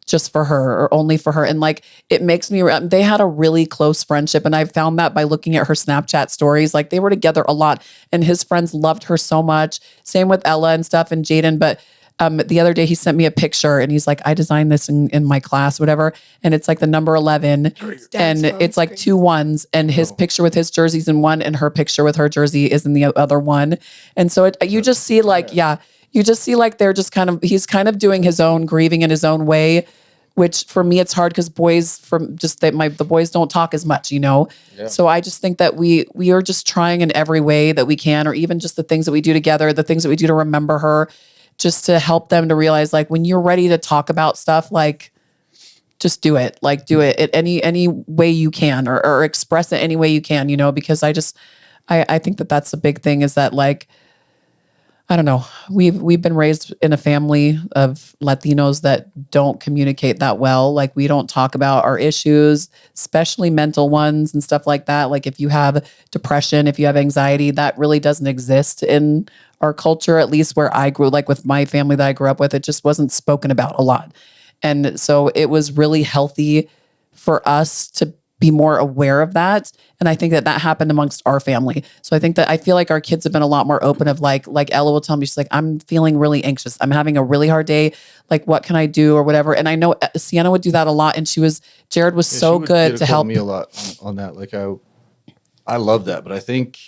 just for her or only for her. And like, it makes me, they had a really close friendship. And I found that by looking at her Snapchat stories, like they were together a lot and his friends loved her so much. Same with Ella and stuff and Jaden. But the other day he sent me a picture and he's like, I designed this in my class, whatever. And it's like the number 11 and it's like 2 1s and his picture with his jersey's in one and her picture with her jersey is in the other one. And so you just see like, you just see like they're just he's kind of doing his own grieving in his own way, which for me, it's hard because the boys don't talk as much, you know? Yeah. So I just think that we are just trying in every way that we can, or even just the things that we do together, the things that we do to remember her, just to help them to realize like when you're ready to talk about stuff, like just do it, like do it any way you can, or express it any way you can, you know, because I think that that's a big thing is that like, I don't know. We've been raised in a family of Latinos that don't communicate that well. Like we don't talk about our issues, especially mental ones and stuff like that. Like if you have depression, if you have anxiety, that really doesn't exist in our culture, at least where I grew, like with my family that I grew up with, it just wasn't spoken about a lot. And so it was really healthy for us to be more aware of that. And I think that happened amongst our family. So I feel like our kids have been a lot more open of like Ella will tell me, she's like, I'm feeling really anxious. I'm having a really hard day. Like, what can I do or whatever? And I know Sienna would do that a lot. And Jared was so good to help me a lot on that. Like I love that, but I think,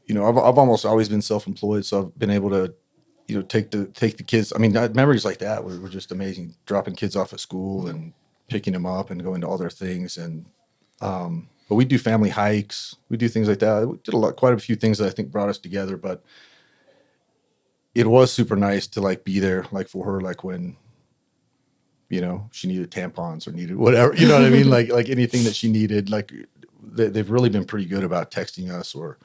you know, I've almost always been self-employed. So I've been able to, you know, take the kids. I mean, memories like that were just amazing. Dropping kids off at school and picking them up and going to all their things. And, but we do family hikes. We do things like that. We did quite a few things that I think brought us together, but it was super nice to like be there, like for her, like when, you know, she needed tampons or needed whatever, you know what I mean? Like anything that she needed, like they've really been pretty good about texting us or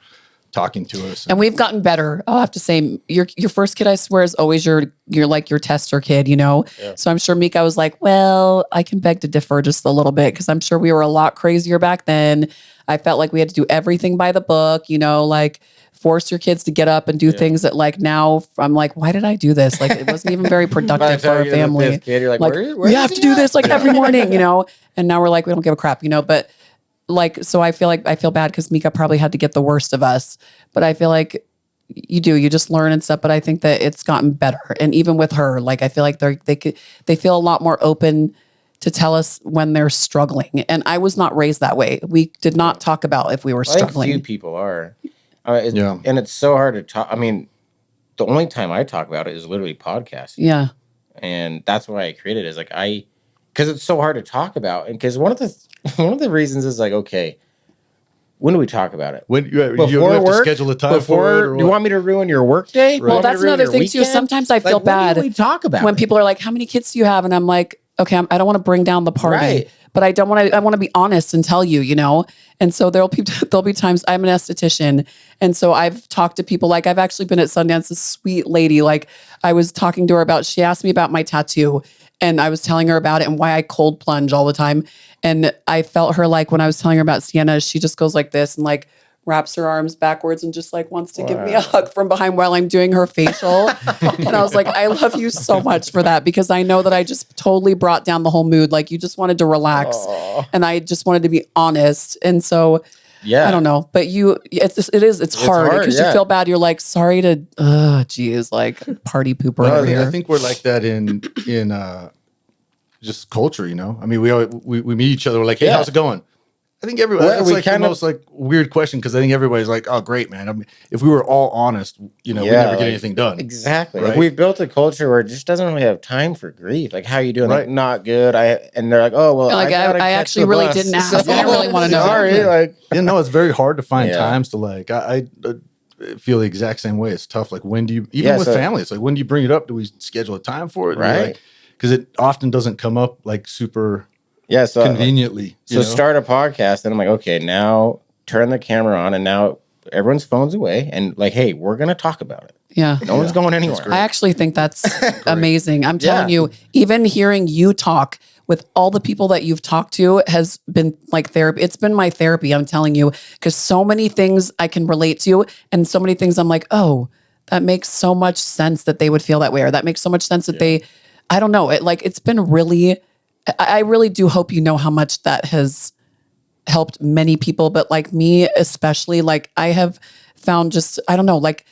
talking to us. And we've gotten better. I'll have to say your first kid, I swear, is always your like your tester kid, you know? Yeah. So I'm sure Mika was like, well, I can beg to differ just a little bit because I'm sure we were a lot crazier back then. I felt like we had to do everything by the book, you know, like force your kids to get up and do things that like now I'm like, why did I do this? Like it wasn't even very productive for our family. Kid, you're like where we have to do this like every morning, you know? And now we're like, we don't give a crap, you know? But like, so I feel bad because Mika probably had to get the worst of us, but I feel like you just learn and stuff. But I think that it's gotten better. And even with her, like, I feel like they feel a lot more open to tell us when they're struggling. And I was not raised that way. We did not talk about if we were struggling. I think few people are. And it's so hard to talk. I mean, the only time I talk about it is literally podcasting. Yeah. And that's why I created it is like, because it's so hard to talk about. And because one of the reasons is like, okay, when do we talk about it? When you have to schedule a time for it? Do you want me to ruin your work day? Right. Well, that's another thing too. Sometimes I feel bad. When do we talk about when people are like, how many kids do you have? And I'm like, okay, I don't want to bring down the party, but I want to be honest and tell you, you know? And so there'll be times I'm an esthetician. And so I've talked to people, like I've actually been at Sundance, this sweet lady, like I was talking to her she asked me about my tattoo and I was telling her about it and why I cold plunge all the time. And I felt her like when I was telling her about Sienna, she just goes like this and like wraps her arms backwards and just like wants to give me a hug from behind while I'm doing her facial. And I was like, I love you so much for that because I know that I just totally brought down the whole mood. Like you just wanted to relax and I just wanted to be honest. And so I don't know, but it's hard because you feel bad. You're like, sorry to, geez, like party pooper over here. I think we're like that in just culture, you know? I mean, we meet each other. We're like, hey, how's it going? I think everybody, it's like the most like weird question because I think everybody's like, oh, great, man. I mean, if we were all honest, you know, we never get anything done. Exactly. Right? Like, we've built a culture where it just doesn't really have time for grief. Like, how you doing? Like, not good. And they're like, oh, well, like, I actually really didn't ask. I didn't really want to know. Sorry. Like, you know, it's very hard to find times to like, I feel the exact same way. It's tough. Like, when do you, even with family, it's like, when do you bring it up? Do we schedule a time for it? Right. Because it often doesn't come up like super so conveniently. So start a podcast, and I'm like, okay, now turn the camera on, and now everyone's phones away and like, hey, we're gonna talk about it. Yeah. No one's going anywhere. I actually think that's amazing. I'm telling you, even hearing you talk with all the people that you've talked to has been like therapy. It's been my therapy, I'm telling you, because so many things I can relate to and so many things I'm like, oh, that makes so much sense that they would feel that way. Or that makes so much sense that I don't know. It's been really, I really do hope you know how much that has helped many people, but like me, especially, like I have found just, I don't know, like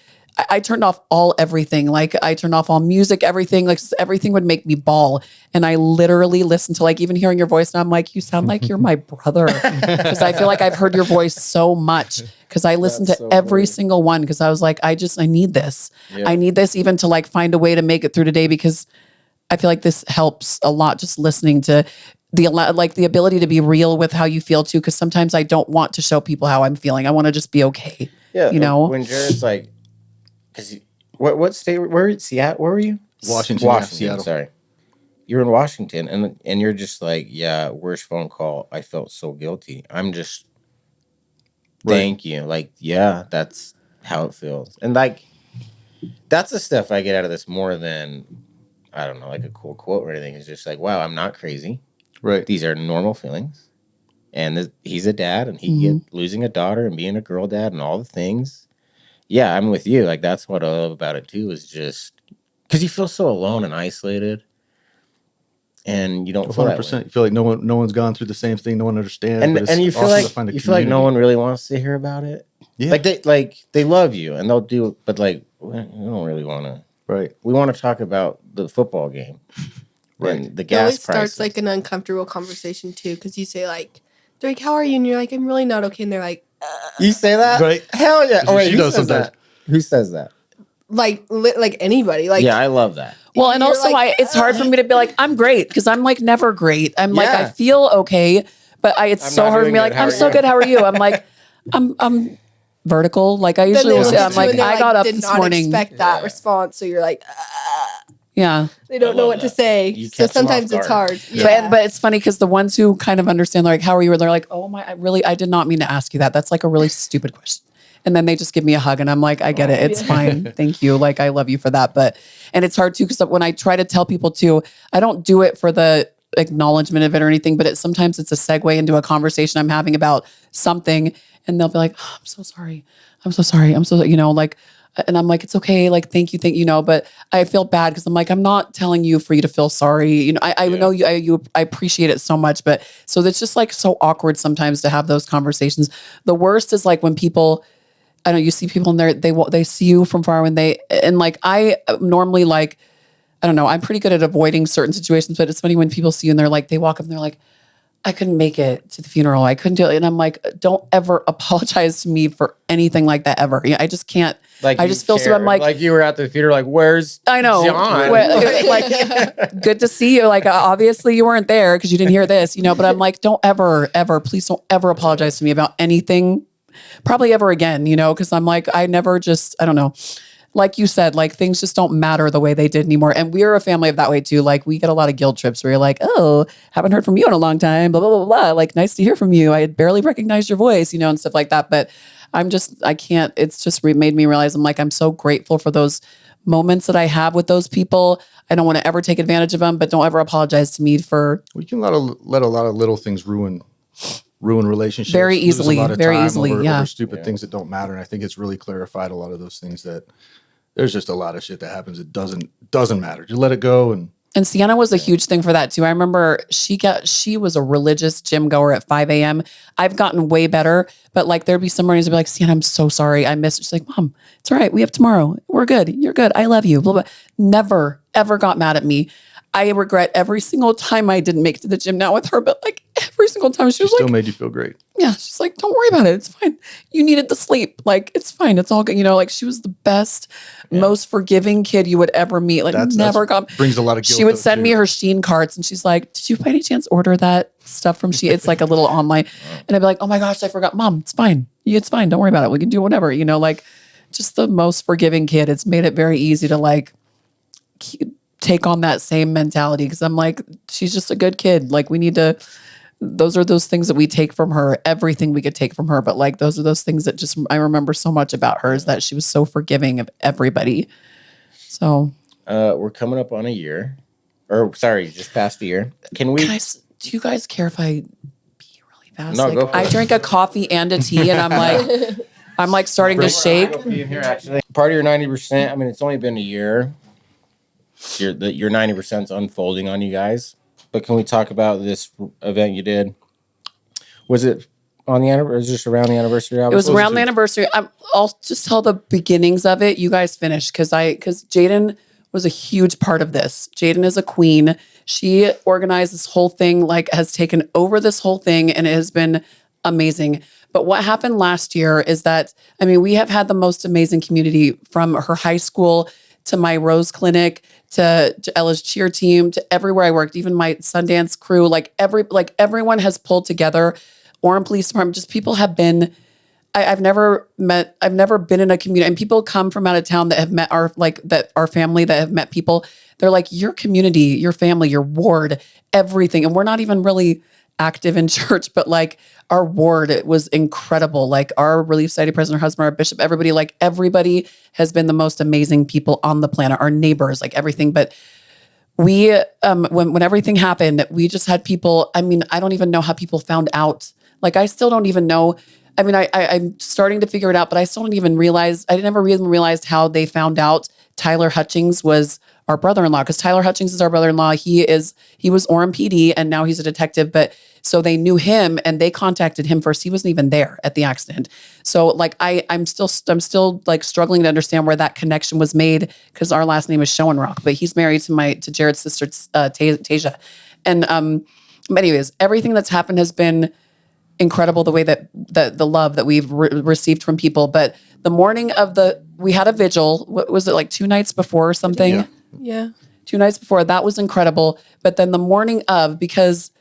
I turned off everything. Like I turned off all music, everything, like everything would make me bawl. And I literally listened to like, even hearing your voice. And I'm like, you sound like you're my brother. Cause I feel like I've heard your voice so much. Cause I listened to every single one. Cause I was like, I need this. Yeah. I need this even to like find a way to make it through today, because I feel like this helps a lot, just listening to the ability to be real with how you feel too. Cause sometimes I don't want to show people how I'm feeling. I want to just be okay. Yeah. You know, when Jared's like, because what state? Where were you? Washington. Seattle. Sorry, you're in Washington, and you're just like, yeah, worst phone call. I felt so guilty. I'm just, thank you. Like, yeah, that's how it feels, and like, that's the stuff I get out of this more than, I don't know, like a cool quote or anything. It's just like, wow, I'm not crazy. Right. These are normal feelings, and he's a dad, and losing a daughter and being a girl dad and all the things. Yeah, I'm with you. Like, that's what I love about it, too, is just because you feel so alone and isolated, and you don't 100%. You feel like no one's gone through the same thing. No one understands. And you feel like no one really wants to hear about it. Yeah. They love you, and they'll do, but like, we don't really want to. Right. We want to talk about the football game. Right. And the gas prices. It always starts like an uncomfortable conversation, too, because you say, like, they're like, how are you? And you're like, I'm really not okay. And they're like, you say that? Right. Hell yeah. Oh, wait, who says that? Who says that? Like anybody. Like, yeah, I love that. Well, and also like, it's hard for me to be like, I'm great, because I'm like never great. I'm like, I feel okay, but it's so hard for me. Like, I'm so good. How are you? I'm like, I'm vertical. Like I usually will say, I'm like, I got up this morning. Expect that response. So you're like, yeah. They don't know what to say. So sometimes it's hard. Yeah. But it's funny because the ones who kind of understand, they're like, how are you? They're like, oh my, I did not mean to ask you that. That's like a really stupid question. And then they just give me a hug and I'm like, I get it. It's fine. Thank you. Like, I love you for that. And it's hard too, because when I try to tell people too, I don't do it for the acknowledgement of it or anything, but sometimes it's a segue into a conversation I'm having about something. And they'll be like, oh, I'm so sorry. I'm so sorry. Like, and I'm like, it's okay. Like, thank you, but I feel bad because I'm like, I'm not telling you for you to feel sorry. I know I appreciate it so much, but so it's just like so awkward sometimes to have those conversations. The worst is like when people, I know you see people in there, they see you from far and like, I normally like, I don't know, I'm pretty good at avoiding certain situations, but it's funny when people see you and they're like, they walk up and they're like, I couldn't make it to the funeral. I couldn't do it. And I'm like, don't ever apologize to me for anything like that ever. I just can't. Like, I just feel so. I'm like you were at the funeral. Like, where's I know. John? Like, good to see you. Like, obviously you weren't there because you didn't hear this. But I'm like, don't ever, please don't ever apologize to me about anything, probably ever again. Because I'm like, I never just, I don't know. Like you said, like things just don't matter the way they did anymore. And we're a family of that way too. Like we get a lot of guilt trips where you're like, oh, haven't heard from you in a long time, blah, blah, blah, blah. Like, nice to hear from you. I had barely recognized your voice, and stuff like that. But I can't, it's just made me realize I'm like, I'm so grateful for those moments that I have with those people. I don't want to ever take advantage of them, but don't ever apologize to me for. We can let a lot of little things ruin relationships very easily, over stupid things that don't matter. And I think it's really clarified a lot of those things that there's just a lot of shit that happens. It doesn't matter. You let it go. And Sienna was a huge thing for that too. I remember she was a religious gym goer at 5 a.m. I've gotten way better, but like there'd be some mornings I'd be like, Sienna, I'm so sorry. I missed it. She's like, Mom, it's all right. We have tomorrow. We're good. You're good. I love you. Blah, blah. Never, ever got mad at me. I regret every single time I didn't make it to the gym now with her, but like every single time she was still made you feel great. Yeah. She's like, don't worry about it. It's fine. You needed the sleep. Like, it's fine. It's all good. Like she was the best, most forgiving kid you would ever meet. Like brings a lot of guilt. She would send me her Shein carts and she's like, did you by any chance order that stuff from Shein? It's like a little online. And I'd be like, oh my gosh, I forgot. Mom, it's fine. It's fine. Don't worry about it. We can do whatever, like just the most forgiving kid. It's made it very easy to like take on that same mentality. Cause I'm like, she's just a good kid. Like we need to those are those things that we take from her, everything we could take from her. But like, those are those things that just, I remember so much about her is that she was so forgiving of everybody. So we're coming up on a year, or sorry, just past a year. Do you guys care if I pee really fast? No, like, go for I it. drank a coffee and a tea and I'm like starting to shake. Part of your 90%, I mean, it's only been a year. Your 90% is unfolding on you guys. But can we talk about this event you did? Was it on the anniversary? Was it just around the anniversary? It was around the anniversary. I'll just tell the beginnings of it. You guys finish because Jaden was a huge part of this. Jaden is a queen. She organized this whole thing, like has taken over this whole thing, and it has been amazing. But what happened last year is that, I mean, we have had the most amazing community from her high school to my Rose Clinic to Ella's cheer team to everywhere I worked, even my Sundance crew. Like everyone has pulled together. Orem Police Department, just people have been. I've never been in a community, and people come from out of town that have met our family, that have met people. They're like, your community, your family, your ward, everything. And we're not even really active in church, but like our ward, it was incredible. Like our Relief Society president, her husband, our bishop, everybody has been the most amazing people on the planet, our neighbors, like everything. But we, when everything happened, we just had people, I mean, I don't even know how people found out. Like, I still don't even know. I mean, I'm starting to figure it out, but I still don't even realize, I never even realized how they found out Tyler Hutchings was our brother-in-law, because Tyler Hutchings is our brother-in-law. He was Orem PD and now he's a detective, but so they knew him and they contacted him first. He wasn't even there at the accident. So like, I'm still like struggling to understand where that connection was made, because our last name is Shoenrock, but he's married to Jared's sister, Tasia. And, but anyways, everything that's happened has been incredible, the way that the love that we've received from people. But the morning of we had a vigil. What was it, like 2 nights before or something? Yeah. 2 nights before. That was incredible. But then the morning of, because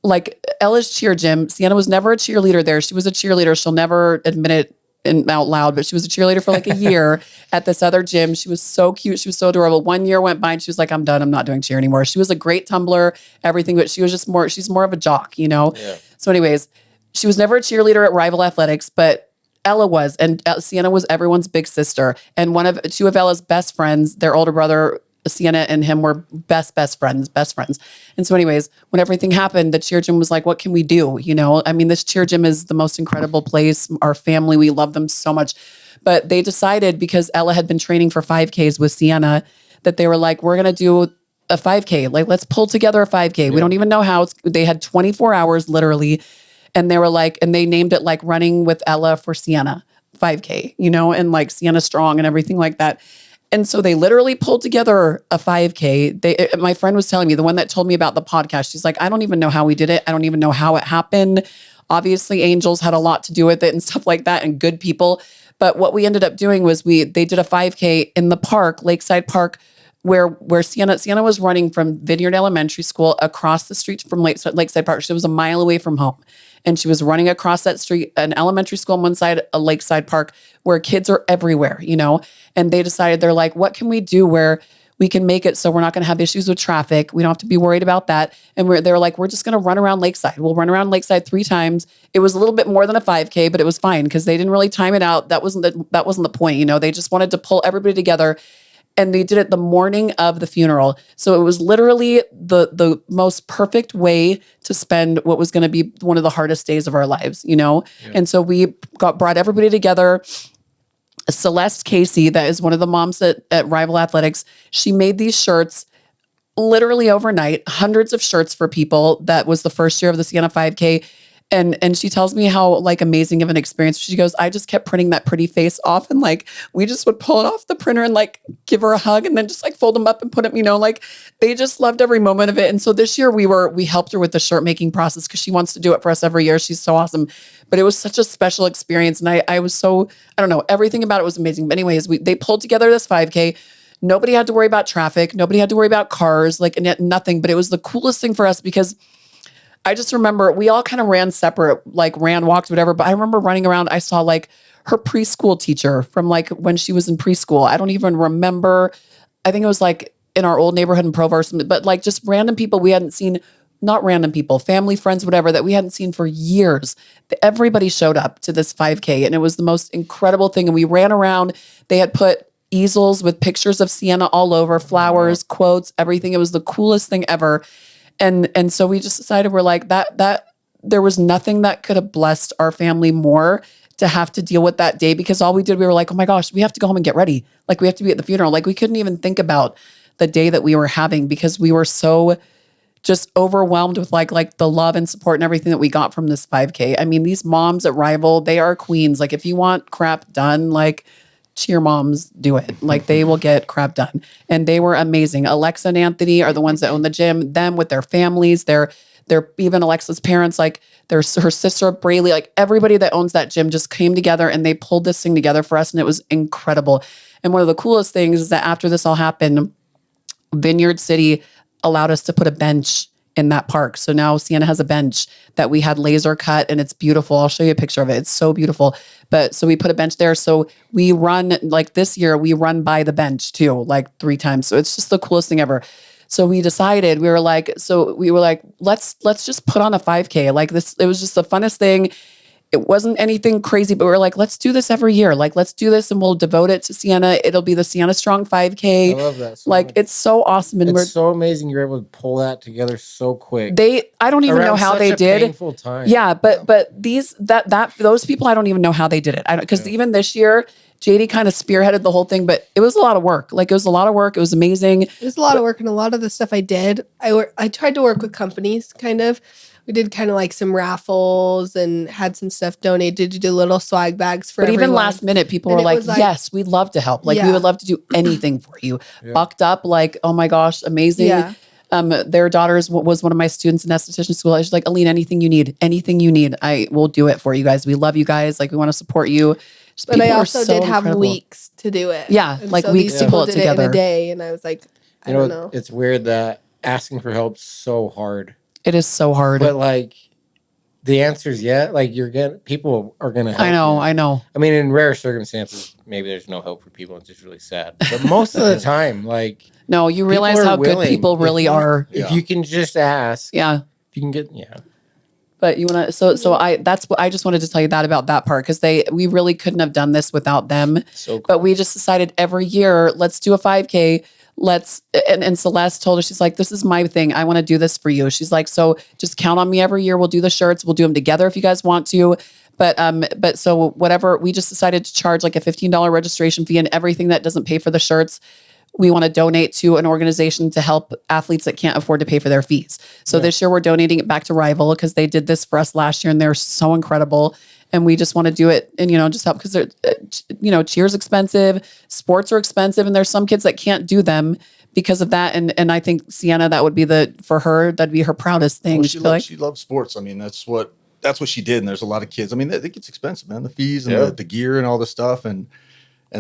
like Ella's cheer gym, Sienna was never a cheerleader there. She was a cheerleader. She'll never admit it out loud, but she was a cheerleader for like a year at this other gym. She was so cute. She was so adorable. 1 year went by and she was like, I'm done. I'm not doing cheer anymore. She was a great tumbler, everything, but she's more of a jock, you know? Yeah. So anyways, she was never a cheerleader at Rival Athletics, but Ella was, and Sienna was everyone's big sister. And two of Ella's best friends, their older brother, Sienna and him were best friends. And so anyways, when everything happened, the cheer gym was like, what can we do? You know, I mean, this cheer gym is the most incredible place. Our family, we love them so much. But they decided, because Ella had been training for 5Ks with Sienna, that they were like, we're going to do a 5K. Like, let's pull together a 5K. Yeah. We don't even know how. They had 24 hours literally. And they were like, and they named it like Running with Ella for Sienna 5K, you know, and like Sienna Strong and everything like that. And so they literally pulled together a 5K. My friend was telling me, the one that told me about the podcast, she's like, I don't even know how we did it. I don't even know how it happened. Obviously, angels had a lot to do with it and stuff like that, and good people. But what we ended up doing was they did a 5K in the park, Lakeside Park, where Sienna was running from Vineyard Elementary School across the street from Lakeside Park. She was a mile away from home. And she was running across that street, an elementary school on one side, a Lakeside Park, where kids are everywhere, you know? And they decided, they're like, what can we do where we can make it so we're not going to have issues with traffic? We don't have to be worried about that. And they're like, we're just going to run around Lakeside. We'll run around Lakeside 3 times. It was a little bit more than a 5K, but it was fine because they didn't really time it out. That wasn't the point, you know? They just wanted to pull everybody together. And they did it the morning of the funeral. So it was literally the most perfect way to spend what was going to be one of the hardest days of our lives, you know? Yeah. And so we brought everybody together. Celeste Casey, that is one of the moms at Rival Athletics, she made these shirts literally overnight, hundreds of shirts for people. That was the first year of the Sienna 5K. And she tells me how like amazing of an experience. She goes, I just kept printing that pretty face off, and like we just would pull it off the printer and like give her a hug and then just like fold them up and put them, you know, like they just loved every moment of it. And so this year we helped her with the shirt making process because she wants to do it for us every year. She's so awesome. But it was such a special experience. And I was so, I don't know, everything about it was amazing. But anyways, they pulled together this 5K. Nobody had to worry about traffic. Nobody had to worry about cars, like nothing. But it was the coolest thing for us because I just remember we all kind of ran separate, like walked, whatever. But I remember running around. I saw like her preschool teacher from like when she was in preschool. I don't even remember. I think it was like in our old neighborhood in Provo or something, but like just random people we hadn't seen not random people, family, friends, whatever, that we hadn't seen for years. Everybody showed up to this 5K, and it was the most incredible thing. And we ran around. They had put easels with pictures of Siena all over, flowers, quotes, everything. It was the coolest thing ever. And so we just decided, we're like, that there was nothing that could have blessed our family more to have to deal with that day, because all we did, we were like, oh my gosh, we have to go home and get ready. Like, we have to be at the funeral. Like, we couldn't even think about the day that we were having, because we were so just overwhelmed with like the love and support and everything that we got from this 5K. I mean, these moms at Rival, they are queens. Like, if you want crap done, like, cheer moms do it. Like, they will get crap done. And they were amazing. Alexa and Anthony are the ones that own the gym, them with their families, they're even Alexa's parents, like her sister Braylee, like everybody that owns that gym just came together and they pulled this thing together for us. And it was incredible. And one of the coolest things is that after this all happened, Vineyard City allowed us to put a bench in that park. So now Siena has a bench that we had laser cut, and it's beautiful. I'll show you a picture of it. It's so beautiful. But so we put a bench there. So we run, like this year, we run by the bench too, like 3 times. So it's just the coolest thing ever. So we decided, we were like, let's just put on a 5K. Like this, it was just the funnest thing. It wasn't anything crazy, but we were like, let's do this every year. Like, let's do this and we'll devote it to Siena. It'll be the Sienna Strong 5K. I love that so like, much. it's so awesome. And It's so amazing you're able to pull that together so quick. I don't even know how they did. Painful time. Yeah, but those people, I don't even know how they did it. Because even this year, JD kind of spearheaded the whole thing, but it was a lot of work. Like, it was a lot of work. It was amazing. It was a lot of work, and a lot of the stuff I did, I tried to work with companies, kind of. We did kind of like some raffles and had some stuff donated to do little swag bags for everyone. Even last minute, people were like, yes, we'd love to help. Like, we would love to do anything for you. Bucked up, like, oh my gosh, amazing. Yeah. Their daughter was one of my students in esthetician school. I was like, Alin, anything you need, I will do it for you guys. We love you guys. Like, we want to support you. But I also did have weeks to do it. Yeah, and like so weeks to pull it together. In a day, and I was like, I don't know. It's weird that asking for help's so hard. It is so hard. But like, the answer is like people are gonna help. I know. I mean, in rare circumstances, maybe there's no hope for people. It's just really sad. But most of the time, like, no, you realize how good people really are. If you can just ask. Yeah. If you can get, But you want to, so that's what I just wanted to tell you that about that part, because we really couldn't have done this without them. So cool. But we just decided every year, let's do a 5K. And Celeste told her, she's like, this is my thing. I want to do this for you. She's like, so just count on me every year. We'll do the shirts. We'll do them together if you guys want to. But so whatever, we just decided to charge like a $15 registration fee, and everything that doesn't pay for the shirts, we want to donate to an organization to help athletes that can't afford to pay for their fees. So this year we're donating it back to Rival, because they did this for us last year and they're so incredible. And we just want to do it and, just help, because they're, cheer's expensive, sports are expensive, and there's some kids that can't do them because of that. And I think Sienna, that would be for her, that'd be her proudest thing. Well, she loves sports. I mean, that's what she did. And there's a lot of kids. I mean, it gets expensive, man, the fees and the gear and all the stuff. And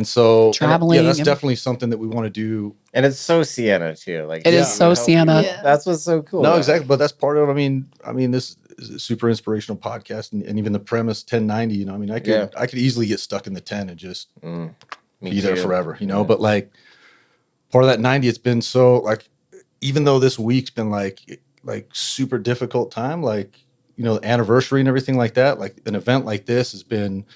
so traveling. That's definitely something that we want to do. And it's so Sienna too. Like, it is so Sienna. Yeah. That's what's so cool. No, exactly. But that's part of it. I mean, this is a super inspirational podcast, and even the premise 1090, I mean, I could easily get stuck in the 10 and just be there forever, but like part of that 90, it's been so, like, even though this week's been like super difficult time, like, the anniversary and everything like that, like an event like this has been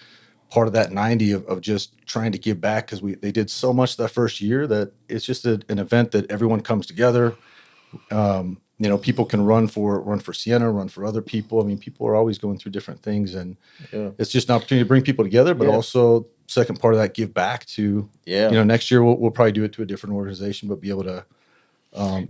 part of that 90 of just trying to give back, because they did so much that first year that it's just an event that everyone comes together. People can run for Siena, run for other people. I mean, people are always going through different things, and it's just an opportunity to bring people together, but also second part of that, give back to, next year we'll probably do it to a different organization, but be able to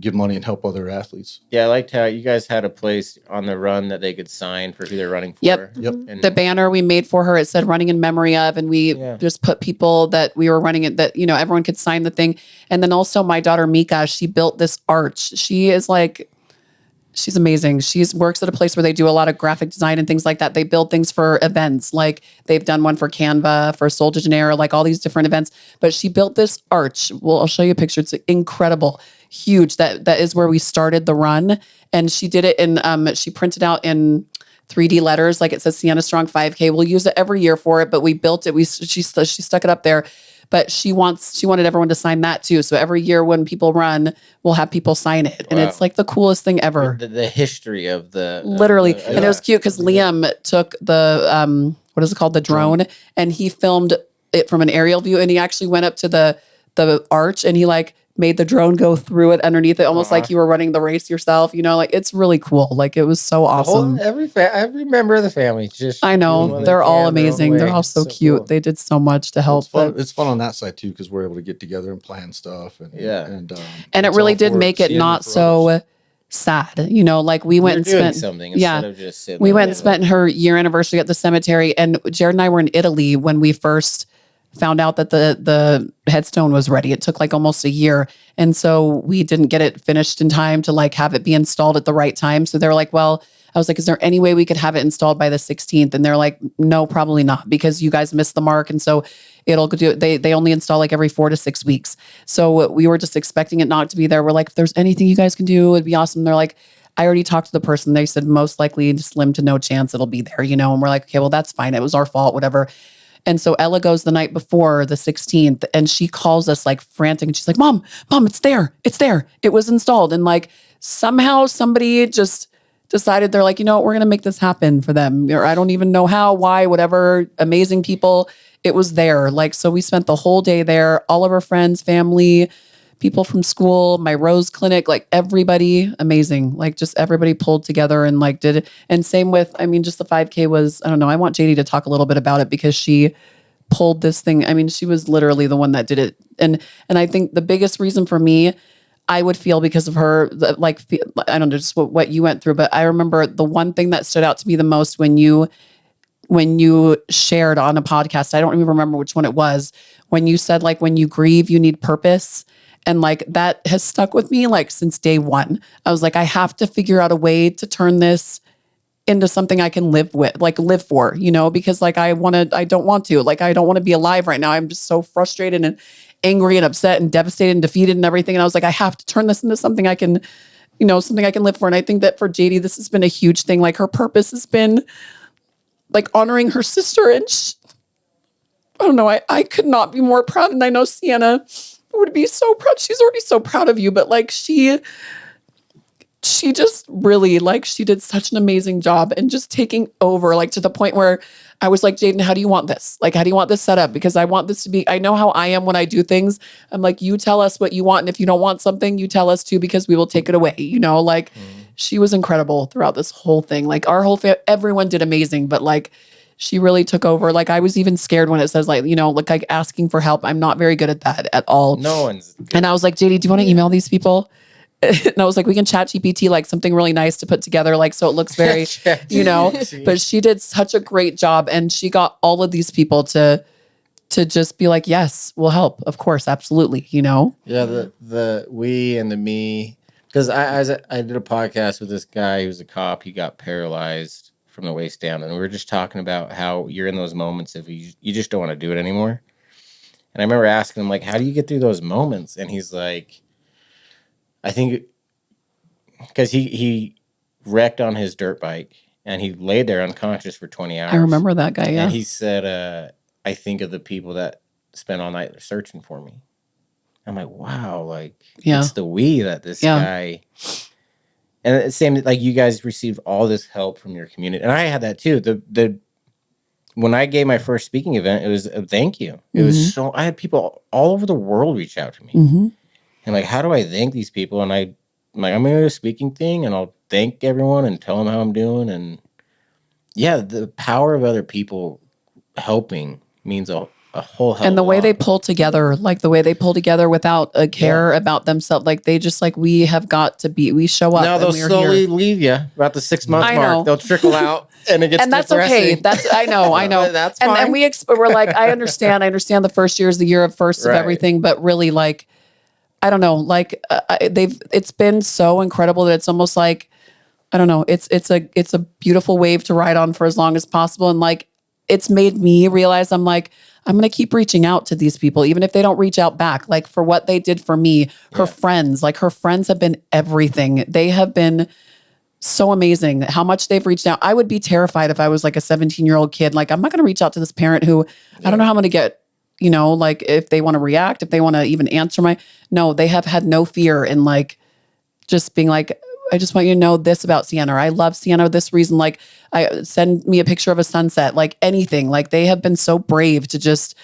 give money and help other athletes. Yeah, I liked how you guys had a place on the run that they could sign for who they're running for. Yep. And the banner we made for her, it said running in memory of, and we just put people that we were running it, that, everyone could sign the thing. And then also my daughter, Mika, she built this arch. She is like, she's amazing. She works at a place where they do a lot of graphic design and things like that. They build things for events. Like they've done one for Canva, for Sol de Janeiro, like all these different events. But she built this arch. Well, I'll show you a picture. It's incredible. Huge. That is where we started the run. And she did it in, she printed out in 3D letters. Like it says Sienna Strong 5K. We'll use it every year for it, but we built it. She stuck it up there. but she wanted everyone to sign that too. So every year when people run, we'll have people sign it. And it's like the coolest thing ever. The history of the literally. And it was cute because Liam took the what is it called? The drone, and he filmed it from an aerial view, and he actually went up to the arch and he like made the drone go through it underneath it, almost like you were running the race yourself, like it's really cool. Like it was so awesome. Every member of the family just, I know, they're all amazing. They're all so cute. Cool. They did so much to help. It's fun on that side too, because we're able to get together and plan stuff. And it really did make it not so sad. Like we went and spent something instead of just sitting we went and spent her year anniversary at the cemetery, and Jared and I were in Italy when we first found out that the headstone was ready. It took like almost a year. And so we didn't get it finished in time to like have it be installed at the right time. So they're like, well, I was like, is there any way we could have it installed by the 16th? And they're like, no, probably not, because you guys missed the mark. And so it'll do, they only install like every 4 to 6 weeks. So we were just expecting it not to be there. We're like, if there's anything you guys can do, it'd be awesome. They're like, I already talked to the person. They said most likely slim to no chance it'll be there, And we're like, okay, well, that's fine. It was our fault, whatever. And so Ella goes the night before the 16th, and she calls us like frantic, and she's like, Mom, it's there. It's there. It was installed. And like somehow somebody just decided, they're like, we're going to make this happen for them. Or I don't even know how, why, whatever, amazing people. It was there. Like, so we spent the whole day there, all of our friends, family, people from school, my Rose clinic, like everybody, amazing. Like just everybody pulled together and like did it. And same with, just the 5K was, I don't know. I want JD to talk a little bit about it because she pulled this thing. She was literally the one that did it. And I think the biggest reason for me, I would feel because of her, like, I don't know, just what you went through. But I remember the one thing that stood out to me the most when you shared on a podcast, I don't even remember which one it was, when you said like, when you grieve, you need purpose. And like, that has stuck with me like since day one. I was like, I have to figure out a way to turn this into something I can live for, because like, I don't want to be alive right now. I'm just so frustrated and angry and upset and devastated and defeated and everything. And I was like, I have to turn this into something I can, something I can live for. And I think that for JD, this has been a huge thing. Like her purpose has been like honoring her sister. And I don't know, I could not be more proud. And I know Sienna would be so proud. She's already so proud of you, but like she just really like, she did such an amazing job and just taking over, like to the point where I was like, Jaden, how do you want this? Like, how do you want this set up? Because I want this to be, I know how I am when I do things. I'm like, you tell us what you want. And if you don't want something, you tell us too, because we will take it away. She was incredible throughout this whole thing. Like our whole everyone did amazing, but like, she really took over. Like I was even scared when it says like, like asking for help. I'm not very good at that at all. No one's good. And I was like, JD, do you want to email these people? And I was like, we can chat GPT, like something really nice to put together. Like, so it looks very, but she did such a great job. And she got all of these people to just be like, yes, we'll help. Of course. Absolutely. Yeah. The we and the me, because I did a podcast with this guy who's a cop. He got paralyzed from the waist down. And we were just talking about how you're in those moments if you just don't want to do it anymore. And I remember asking him, like, how do you get through those moments? And he's like, I think because he wrecked on his dirt bike and he laid there unconscious for 20 hours. I remember that guy, yeah. And he said, I think of the people that spent all night searching for me. I'm like, wow, like, it's the we that this guy... And the same, like you guys received all this help from your community, and I had that too. When I gave my first speaking event, it was a thank you. It was so I had people all over the world reach out to me, and like, how do I thank these people? And I'm gonna do a speaking thing, and I'll thank everyone and tell them how I'm doing, and the power of other people helping means a whole hell. And the way they pull together, like the way they pull together without a care about themselves, like they just like, we have got to be, we show up. Now they'll slowly leave you about the 6 month mark. They'll trickle out and it gets and that's depressing. okay. I know. That's fine. And we're like, I understand the first year is the year of first of everything, but really like, I don't know, like it's been so incredible that it's almost like, I don't know, it's a beautiful wave to ride on for as long as possible. And like, it's made me realize I'm going to keep reaching out to these people, even if they don't reach out back, like for what they did for me, her friends have been everything. They have been so amazing how much they've reached out. I would be terrified if I was like a 17-year-old kid. Like, I'm not going to reach out to this parent who I don't know how I'm going to get, you know, like if they want to react, if they want to even answer no, they have had no fear in like just being like, I just want you to know this about Sienna. Or I love Sienna for this reason. Like I send me a picture of a sunset, like anything. Like they have been so brave to just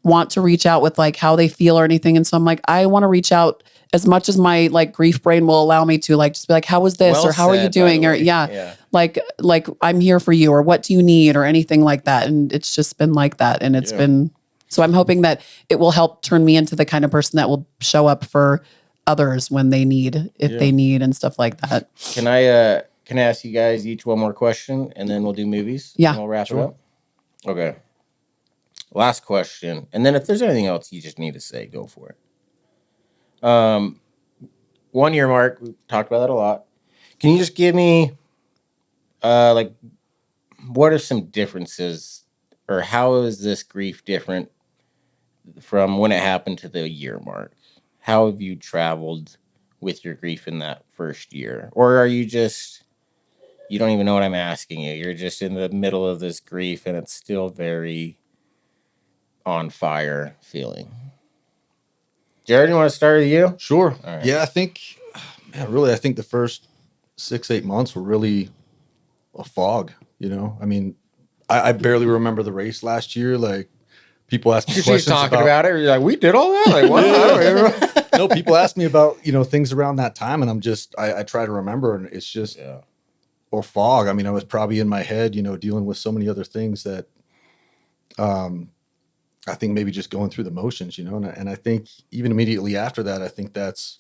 want to reach out with like how they feel or anything. And so I'm like, I want to reach out as much as my like grief brain will allow me to, like just be like, how was this? Well or how are you said, by doing? the Or way. yeah, like I'm here for you, or what do you need, or anything like that. And it's just been like that. And it's been, so I'm hoping that it will help turn me into the kind of person that will show up for others when they need, if they need, and stuff like that. Can I ask you guys each one more question, and then we'll do movies? Yeah. And we'll wrap it up. Okay. Last question, and then if there's anything else you just need to say, go for it. 1 year mark. We talked about that a lot. Can you just give me, like, what are some differences, or how is this grief different from when it happened to the year mark? How have you traveled with your grief in that first year? Or are you just, you don't even know what I'm asking you? You're just in the middle of this grief and it's still very on fire feeling. Jared, you want to start with you? Sure. All right. Yeah, I think the first 6-8 months were really a fog, you know? I mean, I barely remember the race last year. Like, people ask me She's questions talking about it. You're like, we did all that? Like, what? I don't even- No, people ask me about, you know, things around that time, and I'm just, I try to remember, and it's just a fog. I mean, I was probably in my head, you know, dealing with so many other things that I think maybe just going through the motions, you know, and I think even immediately after that, I think that's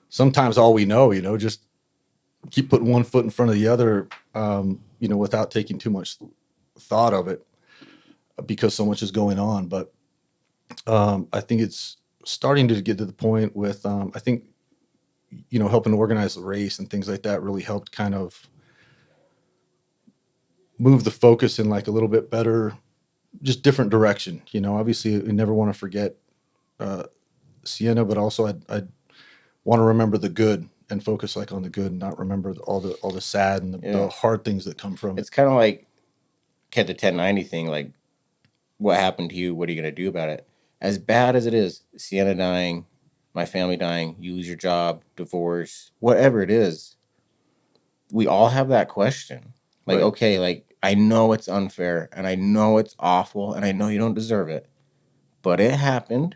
sometimes all we know, you know, just keep putting one foot in front of the other, you know, without taking too much thought of it, because so much is going on. But I think it's starting to get to the point with, I think, you know, helping to organize the race and things like that really helped kind of move the focus in like a little bit better, just different direction. You know, obviously we never want to forget Siena, but also I want to remember the good and focus like on the good and not remember all the sad and the hard things that come from it. It's kind of like the 1090 thing. Like, what happened to you? What are you going to do about it? As bad as it is, Sienna dying, my family dying, you lose your job, divorce, whatever it is, we all have that question. Like, Right. okay, like, I know it's unfair, and I know it's awful, and I know you don't deserve it, but it happened.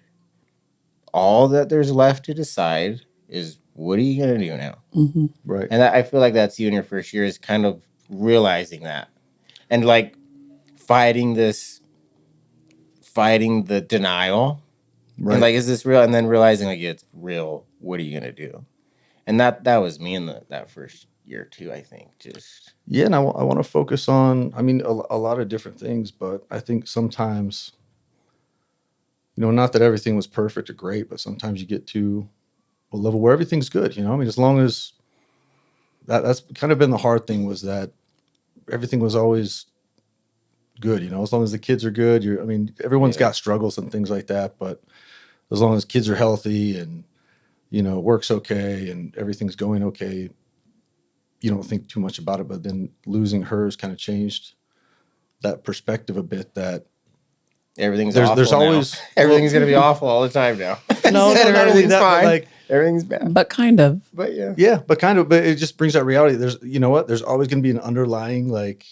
All that there's left to decide is, what are you going to do now? Mm-hmm. Right. And I feel like that's you in your first year, is kind of realizing that. And, like, fighting the denial. Right. And, like, is this real? And then realizing, like, it's real. What are you going to do? And that was me in that first year, too, I think. Just... Yeah, and I want to focus on, I mean, a lot of different things, but I think sometimes, you know, not that everything was perfect or great, but sometimes you get to a level where everything's good, you know? I mean, as long as, that's kind of been the hard thing, was that everything was always good, you know? As long as the kids are good, I mean, everyone's got struggles and things like that, but as long as kids are healthy and, you know, work's okay and everything's going okay, you don't think too much about it. But then losing hers kind of changed that perspective a bit, that Everything's there's awful now. always Everything's going to be awful all the time now. no, Instead of not only everything's that, but fine, like, everything's bad. But kind of. But yeah. yeah, but it just brings that reality. There's, you know what? There's always going to be an underlying like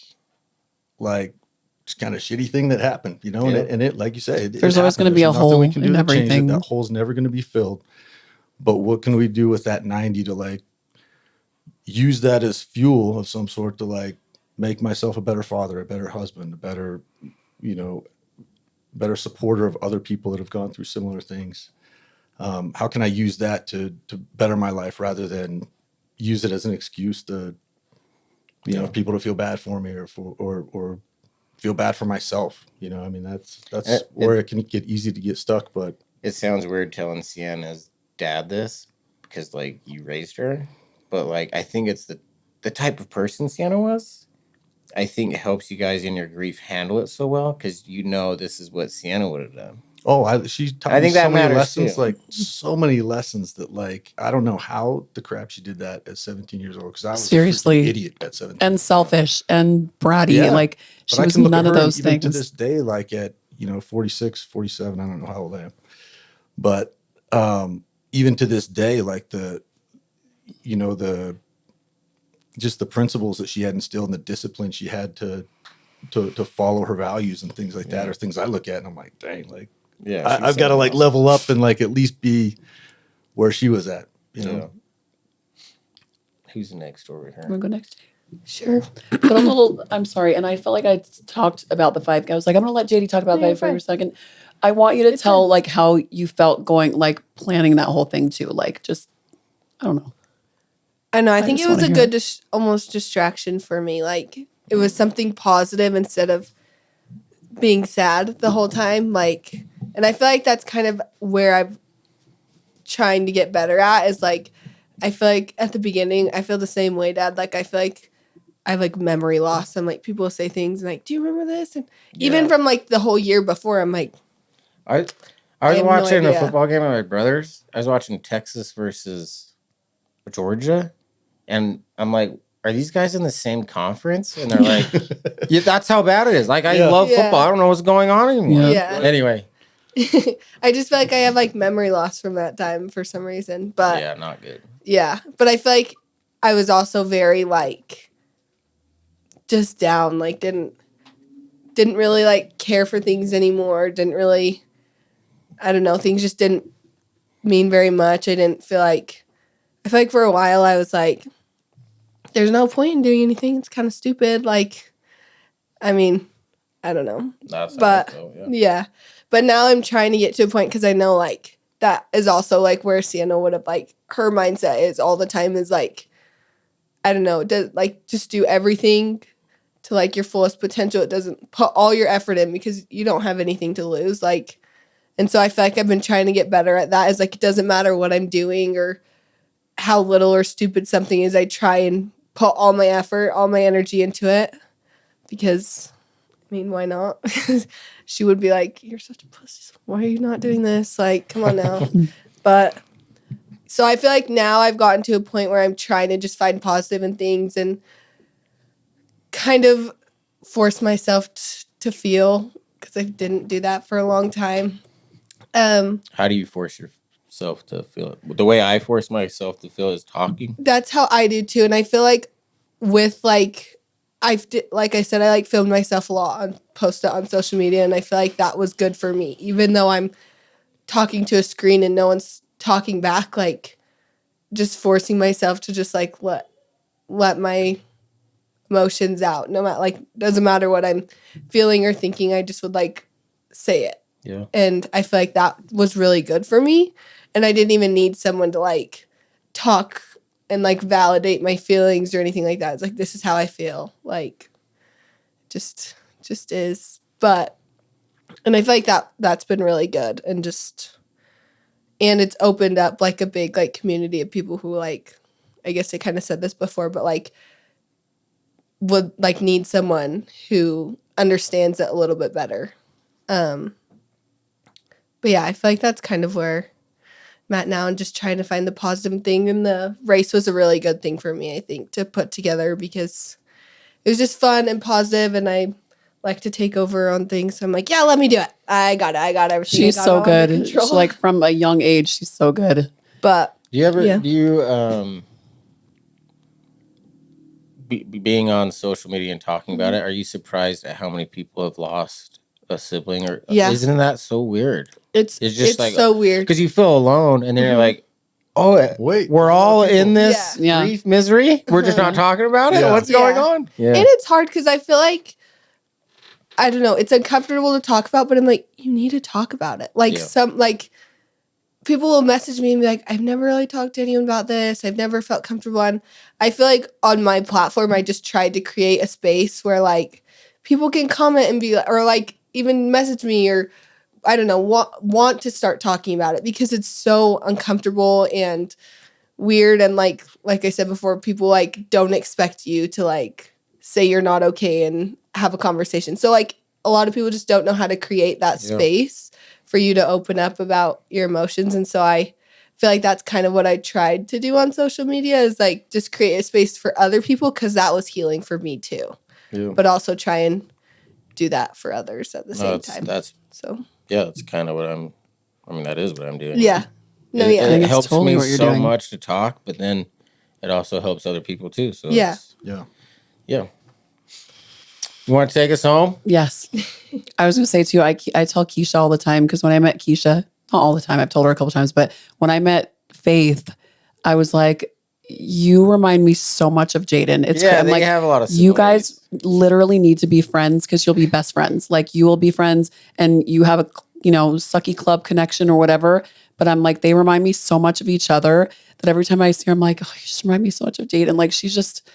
just kind of shitty thing that happened, you know. Yeah. And it, like you say, There's always going to be a hole in to change it. everything. That hole's never going to be filled. But what can we do with that 90 to like use that as fuel of some sort to like make myself a better father, a better husband, a better, you know, better supporter of other people that have gone through similar things. How can I use that to better my life rather than use it as an excuse to, you know, people to feel bad for me or feel bad for myself. You know, I mean, that's where it can get easy to get stuck. But it sounds weird telling Sienna's dad this because like you raised her, but like I think it's the type of person Sienna was. I think it helps you guys in your grief handle it so well because you know this is what Sienna would have done. She taught I me think that so many matters, lessons, too. like so many lessons that like, I don't know how the crap she did that at 17 years old. Cause I was Seriously. a freaking idiot at 17. And selfish and bratty. Yeah. Like But she I was can look none at of her those even things. to this day, like at, 46, 47. I don't know how old I am. But even to this day, like just the principles that she had instilled and the discipline she had to follow her values and things like that are things I look at and I'm like, dang, like, I've got to like level up and like at least be where she was at, Who's next over here? We'll go next. Sure. But a little, I'm sorry, and I felt like I talked about the 5K. I was like, I'm gonna let JD talk about the 5K for a second. I want you to tell like how you felt going, like planning that whole thing too. Like just, I don't know. I know. I think it was a good, almost distraction for me. Like it was something positive instead of being sad the whole time. Like, and I feel like that's kind of where I'm trying to get better at is like, I feel like at the beginning, I feel the same way, Dad. Like, I feel like I have like memory loss and like people will say things and like, do you remember this? And even from like the whole year before, I'm like, I was watching a football game with my brothers. I was watching Texas versus Georgia. And I'm like, are these guys in the same conference? And they're like, yeah, that's how bad it is. Like, I love football. I don't know what's going on anymore. Yeah. Anyway. I just feel like I have like memory loss from that time for some reason. But yeah, not good. Yeah. But I feel like I was also very like just down. Like didn't really like care for things anymore. Didn't really, I don't know, things just didn't mean very much. I feel like for a while I was like, there's no point in doing anything. It's kind of stupid. Like, I mean, I don't know. But But now I'm trying to get to a point because I know like that is also like where Sienna would have like her mindset is all the time is like, I don't know, like just do everything to like your fullest potential. It doesn't put all your effort in because you don't have anything to lose. Like, and so I feel like I've been trying to get better at that. Is like, it doesn't matter what I'm doing or how little or stupid something is. I try and put all my effort, all my energy into it because, I mean, why not? She would be like, you're such a pussy. Why are you not doing this? Like, come on now. But so I feel like now I've gotten to a point where I'm trying to just find positive in things and kind of force myself to feel because I didn't do that for a long time. How do you force yourself to feel it? The way I force myself to feel is talking. That's how I do too. And I feel like with like, like I said, I like filmed myself a lot and posted it on social media. And I feel like that was good for me. Even though I'm talking to a screen and no one's talking back, like just forcing myself to just like let my emotions out. No matter, like, doesn't matter what I'm feeling or thinking. I just would like say it. Yeah. And I feel like that was really good for me. And I didn't even need someone to like talk and like validate my feelings or anything like that. It's like, this is how I feel. Like, just is. But, and I feel like that's been really good and it's opened up like a big like community of people who like, I guess I kind of said this before, but like would like need someone who understands it a little bit better. But yeah, I feel like that's kind of where I'm at now and just trying to find the positive thing. And the race was a really good thing for me, I think, to put together because it was just fun and positive and I like to take over on things. So I'm like, yeah, let me do it. I got everything. She's so good. She's like from a young age, she's so good. But do you being on social media and talking about it, are you surprised at how many people have lost a sibling? Or isn't that so weird? It's just like so weird because you feel alone, and then you're like, "Oh, wait, we're all in this grief, misery. We're just not talking about it. What's going on?" Yeah. And it's hard because I feel like I don't know. It's uncomfortable to talk about, but I'm like, you need to talk about it. Like some like people will message me and be like, I've never really talked to anyone about this. I've never felt comfortable. And I feel like on my platform, I just tried to create a space where like people can comment and be or like even message me or I don't know, want to start talking about it because it's so uncomfortable and weird. And like I said before, people like don't expect you to like say you're not okay and have a conversation. So like a lot of people just don't know how to create that space for you to open up about your emotions. And so I feel like that's kind of what I tried to do on social media is like just create a space for other people because that was healing for me too. Yeah. But also try and do that for others at the same time. That's So that's kind of what that is what I'm doing. yeah, no, It, yeah, I think it it's helps totally me what you're so doing. much to talk, but then it also helps other people too. So Yeah. Yeah. yeah. You want to take us home? Yes. I was going to say too, I tell Keisha all the time, because when I met Keisha, not all the time, I've told her a couple times, but when I met Faith, I was like, you remind me so much of Jaden. It's Yeah, I'm they like, have a lot of you guys similarities. literally need to be friends, because you'll be best friends. Like, you will be friends and you have a, sucky club connection or whatever. But I'm like, they remind me so much of each other that every time I see her, I'm like, oh, you just remind me so much of Jaden. Like, she's just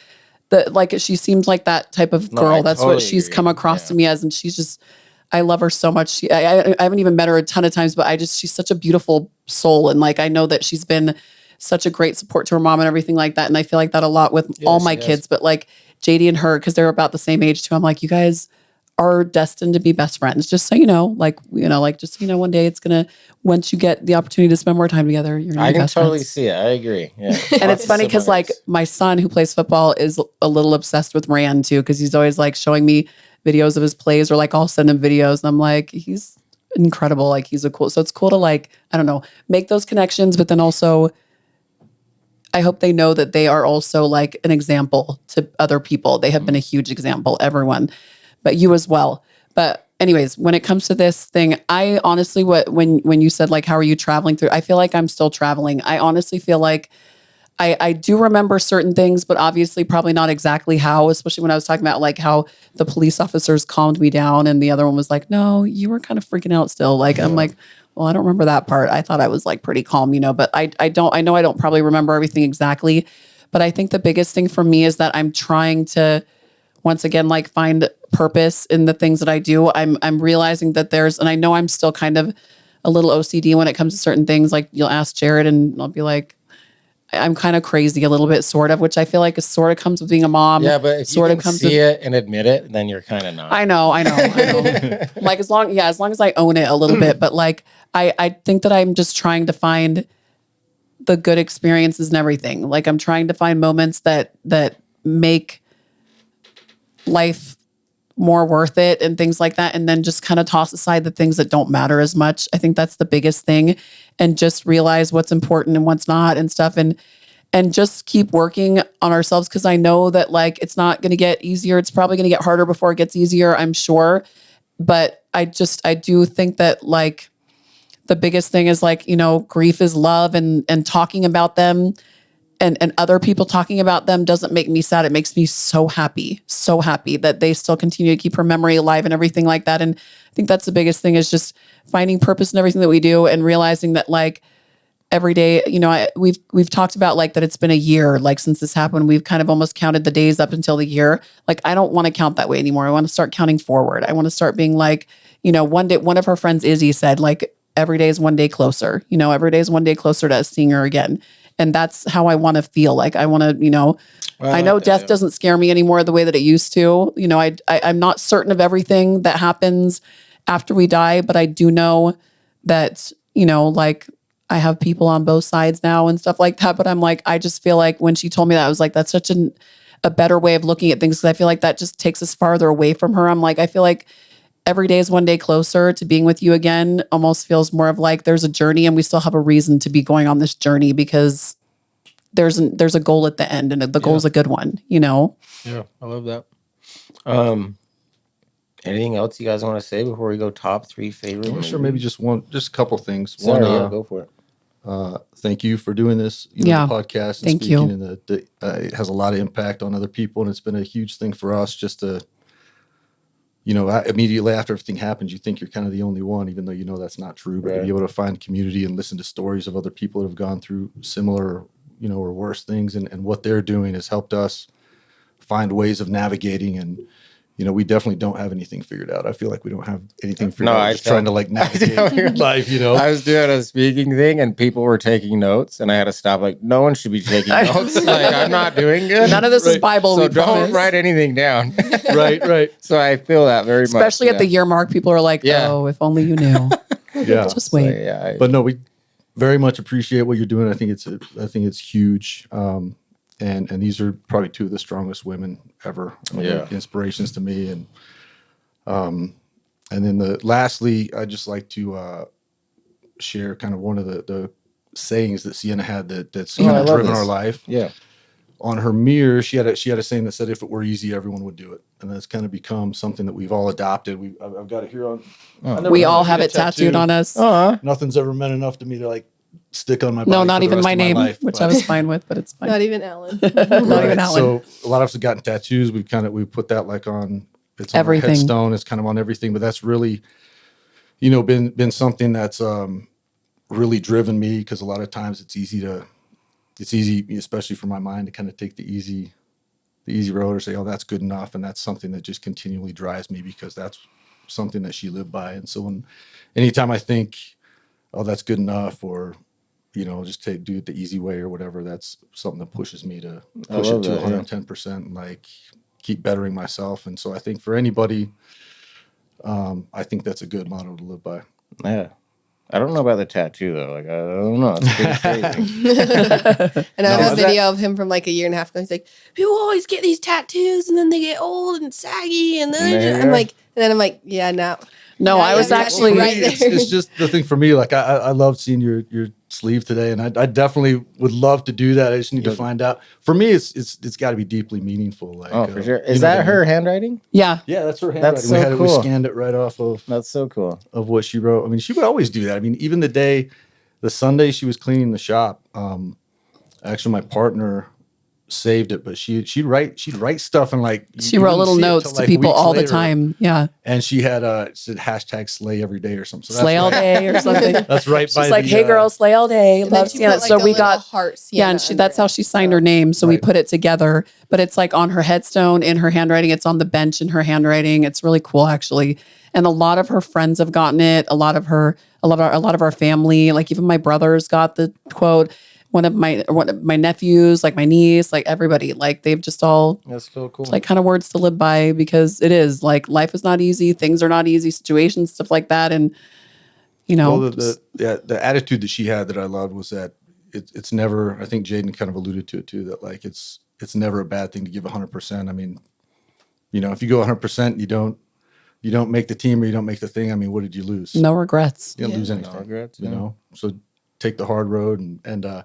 she seems like that type of No, girl. I That's totally what she's agree. come across to me as. And she's just, I love her so much. I haven't even met her a ton of times, but she's such a beautiful soul. And like, I know that she's been such a great support to her mom and everything like that. And I feel like that a lot with all my kids, but like JD and her, because they're about the same age too. I'm like, you guys are destined to be best friends. Just so you know, one day it's going to, once you get the opportunity to spend more time together, you're going to I be can best totally friends. see it. I agree. Yeah. And it's funny because like my son who plays football is a little obsessed with Rand too, because he's always like showing me videos of his plays, or like I'll send him videos and I'm like, he's incredible. Like so it's cool to like, I don't know, make those connections, but then also I hope they know that they are also like an example to other people. They have been a huge example, everyone, but you as well. But anyways, when it comes to this thing, I honestly, when you said like, how are you traveling through? I feel like I'm still traveling. I honestly feel like I do remember certain things, but obviously probably not exactly how, especially when I was talking about like how the police officers calmed me down and the other one was like, no, you were kind of freaking out still. Like, I'm like, well, I don't remember that part. I thought I was like pretty calm, but I know I don't probably remember everything exactly, but I think the biggest thing for me is that I'm trying to, once again, like find purpose in the things that I do. I'm realizing that and I know I'm still kind of a little OCD when it comes to certain things. Like you'll ask Jared and I'll be like, I'm kind of crazy a little bit, sort of, which I feel like is sort of comes with being a mom. Yeah, but if sort you of can comes see with, it and admit it, then you're kind of not. I know. Like as long as I own it a little bit, but like I think that I'm just trying to find the good experiences and everything. Like I'm trying to find moments that make life more worth it and things like that. And then just kind of toss aside the things that don't matter as much. I think that's the biggest thing. And just realize what's important and what's not and stuff. And just keep working on ourselves. Cause I know that like, it's not going to get easier. It's probably going to get harder before it gets easier, I'm sure. But I do think that like the biggest thing is like, grief is love and talking about them and other people talking about them doesn't make me sad. It makes me so happy that they still continue to keep her memory alive and everything like that. And I think that's the biggest thing is just finding purpose in everything that we do and realizing that like every day, we've talked about like that it's been a year, like since this happened, we've kind of almost counted the days up until the year. Like, I don't want to count that way anymore. I want to start counting forward. I want to start being like, one day, one of her friends, Izzy, said like, every day is one day closer, every day is one day closer to us seeing her again. And that's how I want to feel. Like I want to, well, I know death doesn't scare me anymore the way that it used to. I'm not certain of everything that happens after we die, but I do know that, like I have people on both sides now and stuff like that. But I'm like, I just feel like when she told me that, I was like, that's such a better way of looking at things. Cause I feel like that just takes us farther away from her. I'm like, I feel like every day is one day closer to being with you again. Almost feels more of like there's a journey and we still have a reason to be going on this journey because there's a goal at the end and the goal is a good one, Yeah, I love that. Anything else you guys want to say before we go top 3 favorite? I'm sure maybe just a couple things. Sorry, go for it. Thank you for doing this, the podcast and thank speaking. you. And it has a lot of impact on other people, and it's been a huge thing for us. Just to, immediately after everything happens, you think you're kind of the only one, even though that's not true. But to be able to find community and listen to stories of other people that have gone through similar, or worse things, and what they're doing has helped us find ways of navigating. And we definitely don't have anything figured out. I feel like we don't have anything figured out. We're just trying to like navigate life, I was doing a speaking thing and people were taking notes and I had to stop. Like, no one should be taking notes. Like, I'm not doing good. None of this is Bible. So we don't promise. write anything down. Right. So I feel that very much. Especially at the year mark, people are like, oh, if only you knew. Just wait. So, but no, we very much appreciate what you're doing. I think it's huge. And these are probably 2 of the strongest women ever. Inspirations to me. And And then lastly, I just like to share kind of one of the sayings that Sienna had that's kind of driven our life. Yeah. On her mirror, she had a saying that said, "If it were easy, everyone would do it." And that's kind of become something that we've all adopted. I've got it here on. We all have it tattooed on us. Nothing's ever meant enough to me to like stick on my body. No, not even my name, life, which I was fine with, but it's fine. Not even Alin. Not even Alin. So a lot of us have gotten tattoos. We put that like on it's on Everything. our headstone. It's kind of on everything. But that's really, been something that's really driven me, because a lot of times it's easy, especially for my mind, to kind of take the easy road or say, oh, that's good enough. And that's something that just continually drives me, because that's something that she lived by. And so anytime I think, oh, that's good enough, or, just do it the easy way or whatever, that's something that pushes me to push it to 110% and like keep bettering myself. And so I think for anybody, I think that's a good motto to live by. Yeah. I don't know about the tattoo though. Like, I don't know. It's pretty crazy. And I have a video of him from like a year and a half ago. He's like, people always get these tattoos and then they get old and saggy. And then I'm like, yeah, no. No, I was actually right there. It's just the thing for me. Like I loved seeing your sleeve today, and I definitely would love to do that. I just need to find out. For me, it's got to be deeply meaningful. Like, for sure. Is that her handwriting? Yeah. Yeah, that's her handwriting. That's so cool. We scanned it right off of. That's so cool. Of what she wrote. I mean, she would always do that. I mean, even the Sunday she was cleaning the shop. Actually, my partner saved it, but she'd write stuff, and like she wrote little notes to people all the time. Yeah. And she had said hashtag slay every day or something. So slay all day or something. That's right. She's like, hey girl, slay all day. Love Sienna. Like, so we got heart Sienna and that's how she signed her name. So we put it together, but it's like on her headstone in her handwriting. It's on the bench in her handwriting. It's really cool actually. And a lot of her friends have gotten it. A lot of our family, like even my brothers got the quote. One of my nephews, like my niece, like everybody, like they've just all, that's so cool. Like kind of words to live by, because it is like life is not easy. Things are not easy, situations, stuff like that. And, well, the attitude that she had that I loved was that it's never, I think Jaden kind of alluded to it too, that like, it's never a bad thing to give 100%. I mean, if you go 100%, you don't make the team or you don't make the thing. I mean, what did you lose? No regrets. You didn't lose anything. No regrets, So take the hard road, and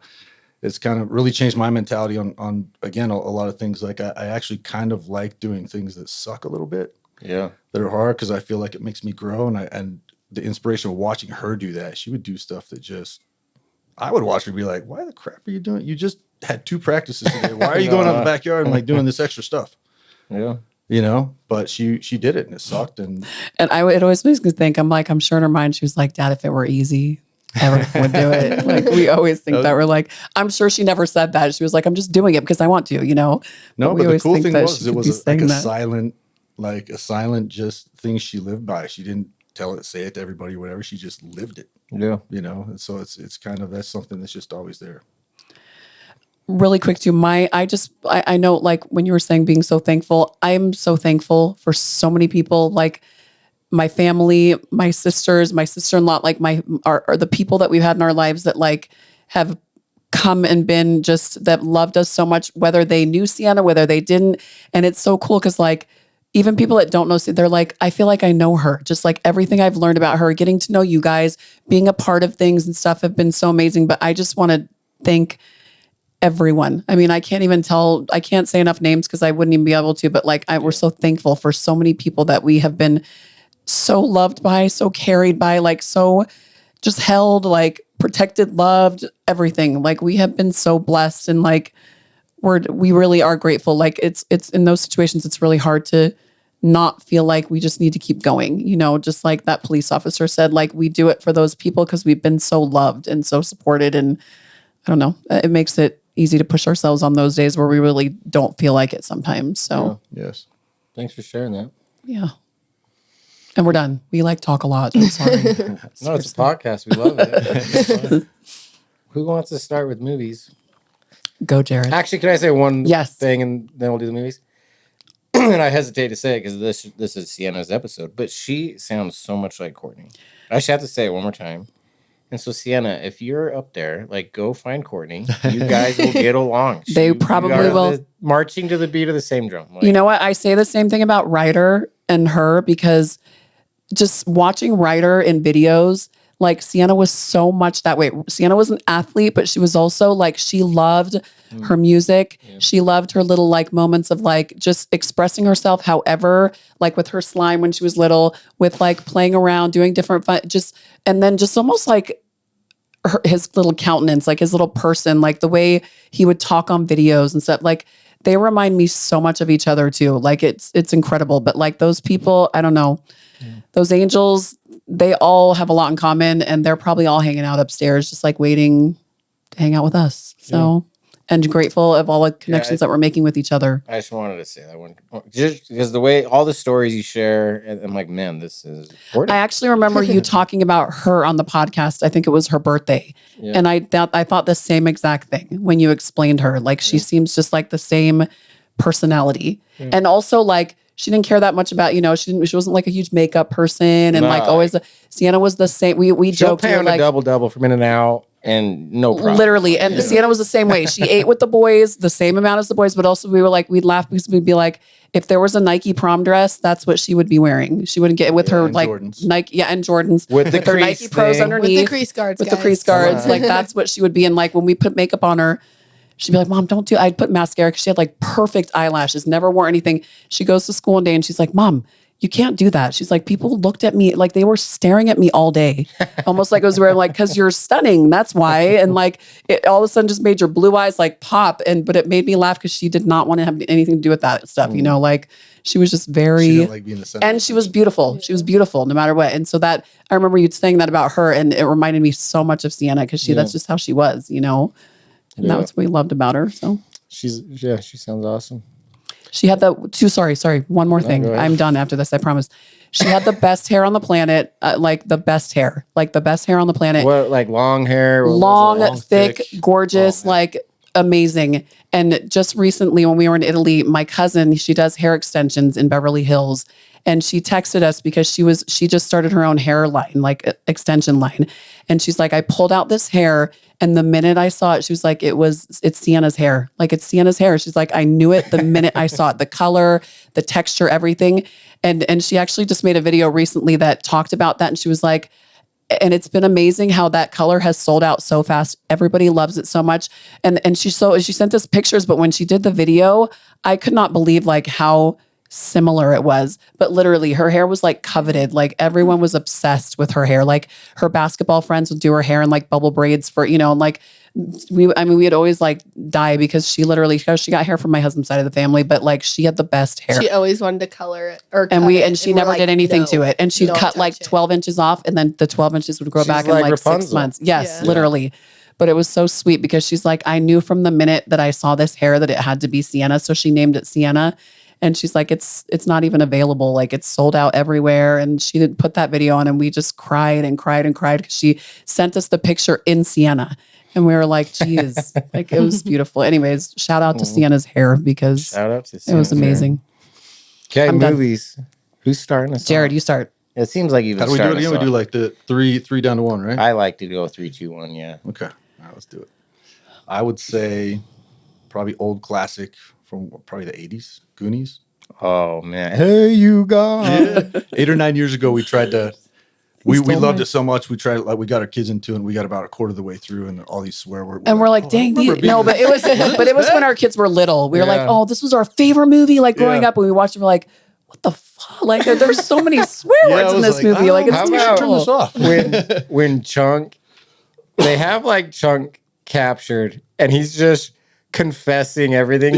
it's kind of really changed my mentality on again a lot of things. Like I actually kind of like doing things that suck a little bit, that are hard, because I feel like it makes me grow. And the inspiration of watching her do that, she would do stuff that just I would watch her and be like, why the crap are you doing? You just had 2 practices today. Why are you going out in the backyard and like doing this extra stuff? Yeah. But she did it, and it sucked. And it always makes me think, I'm sure in her mind she was like, Dad, if it were easy, everyone would do it. Like we always think that. We're like, I'm sure she never said that. She was like, I'm just doing it because I want to, No, but the cool thing was it was like a silent just thing she lived by. She didn't say it to everybody or whatever. She just lived it. Yeah. And so it's kind of, that's something that's just always there. Really quick too, I know, like when you were saying being so thankful, I'm so thankful for so many people, like my family, my sisters, my sister-in-law, like are the people that we've had in our lives that like have come and been just that loved us so much, whether they knew Sienna, whether they didn't. And it's so cool because like even people that don't know, they're like, I feel like I know her. Just like everything I've learned about her, getting to know you guys, being a part of things and stuff have been so amazing. But I just want to thank everyone. I mean, I can't say enough names because I wouldn't even be able to, but like we're so thankful for so many people that we have been so loved by, so carried by, like so just held, like protected, loved, everything. Like we have been so blessed, and like we really are grateful. Like it's in those situations, it's really hard to not feel like we just need to keep going. Just like that police officer said, like we do it for those people because we've been so loved and so supported. And I don't know, it makes it easy to push ourselves on those days where we really don't feel like it sometimes. So yes, thanks for sharing that. Yeah. And we're done. We like talk a lot. I'm sorry. No, it's a podcast. We love it. Who wants to start with movies? Go, Jared. Actually, can I say one Yes. thing and then we'll do the movies? And I hesitate to say it because this is Sienna's episode, but she sounds so much like Courtney. I should have to say it one more time. And so, Sienna, if you're up there, like, go find Courtney. You guys will get along. They probably will. Marching to the beat of the same drum. Like, you know what? I say the same thing about Ryder and her because just watching Ryder in videos, like Sienna was so much that way. Sienna was an athlete, but she was also like, she loved her music. Yeah. She loved her little like moments of like just expressing herself however, like with her slime when she was little, with like playing around, doing different fun, and then just almost like his little countenance, like his little person, like the way he would talk on videos and stuff. Like they remind me so much of each other too. Like it's incredible. But like those people, I don't know, those angels, they all have a lot in common, and they're probably all hanging out upstairs, just like waiting to hang out with us. So, and grateful of all the connections that we're making with each other. I just wanted to say that one, just because the way all the stories you share, and I'm like, man, this is important. I actually remember you talking about her on the podcast. I think it was her birthday, and I thought the same exact thing when you explained her. Like she seems just like the same personality, and also like. She didn't care that much about, she wasn't like a huge makeup person, and like always Sienna was the same. We joked like double from In-N-Out and no problem. Literally. And Sienna was the same way. She ate with the boys, the same amount as the boys, but also we were like, we'd laugh because we'd be like, if there was a Nike prom dress, that's what she would be wearing. She wouldn't get with her like Jordans. Nike, and Jordans with her Nike Pros underneath. With the crease guards. With the crease guards. Like that's what she would be in. Like when we put makeup on her, she'd be like, Mom, don't do it. I'd put mascara because she had like perfect eyelashes, never wore anything. She goes to school one day and she's like, Mom, you can't do that. She's like, people looked at me like they were staring at me all day. Almost like it was where like, because you're stunning. That's why. And like it all of a sudden just made your blue eyes like pop. But it made me laugh because she did not want to have anything to do with that stuff. Like she was just very, she didn't like being the center. And she was beautiful. She was beautiful no matter what. And so that I remember you saying that about her, and it reminded me so much of Sienna because that's just how she was, And that was what we loved about her. So she sounds awesome. She had one more thing. I'm done after this, I promise. She had the best hair on the planet, like the best hair on the planet. What, like long hair? Long, thick, gorgeous, like amazing. And just recently when we were in Italy, my cousin, she does hair extensions in Beverly Hills. And she texted us because she just started her own hair line, like extension line. And she's like, I pulled out this hair, and the minute I saw it, she was like, it's Sienna's hair. Like it's Sienna's hair. She's like, I knew it the minute I saw it, the color, the texture, everything. And she actually just made a video recently that talked about that. And she was like, and it's been amazing how that color has sold out so fast. Everybody loves it so much. And she sent us pictures, but when she did the video, I could not believe like how similar it was. But literally her hair was like coveted. Like everyone was obsessed with her hair. Like her basketball friends would do her hair in like bubble braids for, and like we'd always like die because she got hair from my husband's side of the family, but like she had the best hair. She always wanted to color it she never did anything to it. And she'd cut like 12 inches off, and then the 12 inches would grow back in like Rapunzel. 6 months. Yes, literally. But it was so sweet because she's like, I knew from the minute that I saw this hair that it had to be Sienna. So she named it Sienna. And she's like, it's not even available. Like it's sold out everywhere. And she didn't put that video on, and we just cried and cried and cried because she sent us the picture in Sienna. And we were like, geez, like it was beautiful. Anyways, shout out to Sienna's hair because it was amazing. Okay, movies. Who's starting us? Jared, you start. It seems like you've been starting. How do we do it again? We do like the three down to one, right? I like to go 3, 2, 1. Yeah. Okay. All right, let's do it. I would say probably old classic from probably the 80s, Goonies. Oh, man. Hey, you guys. Yeah. 8 or 9 years ago, we tried to, we loved it so much. We tried, like, we got our kids into it, and we got about a quarter of the way through, and all these swear words. And we're like, dang, but it was when our kids were little. We were like, oh, this was our favorite movie, like growing up. When we watched it, we're like, what the fuck? Like, there's so many swear words in this movie. Like, it's turn this off. when Chunk, they have like Chunk captured, and he's just confessing everything.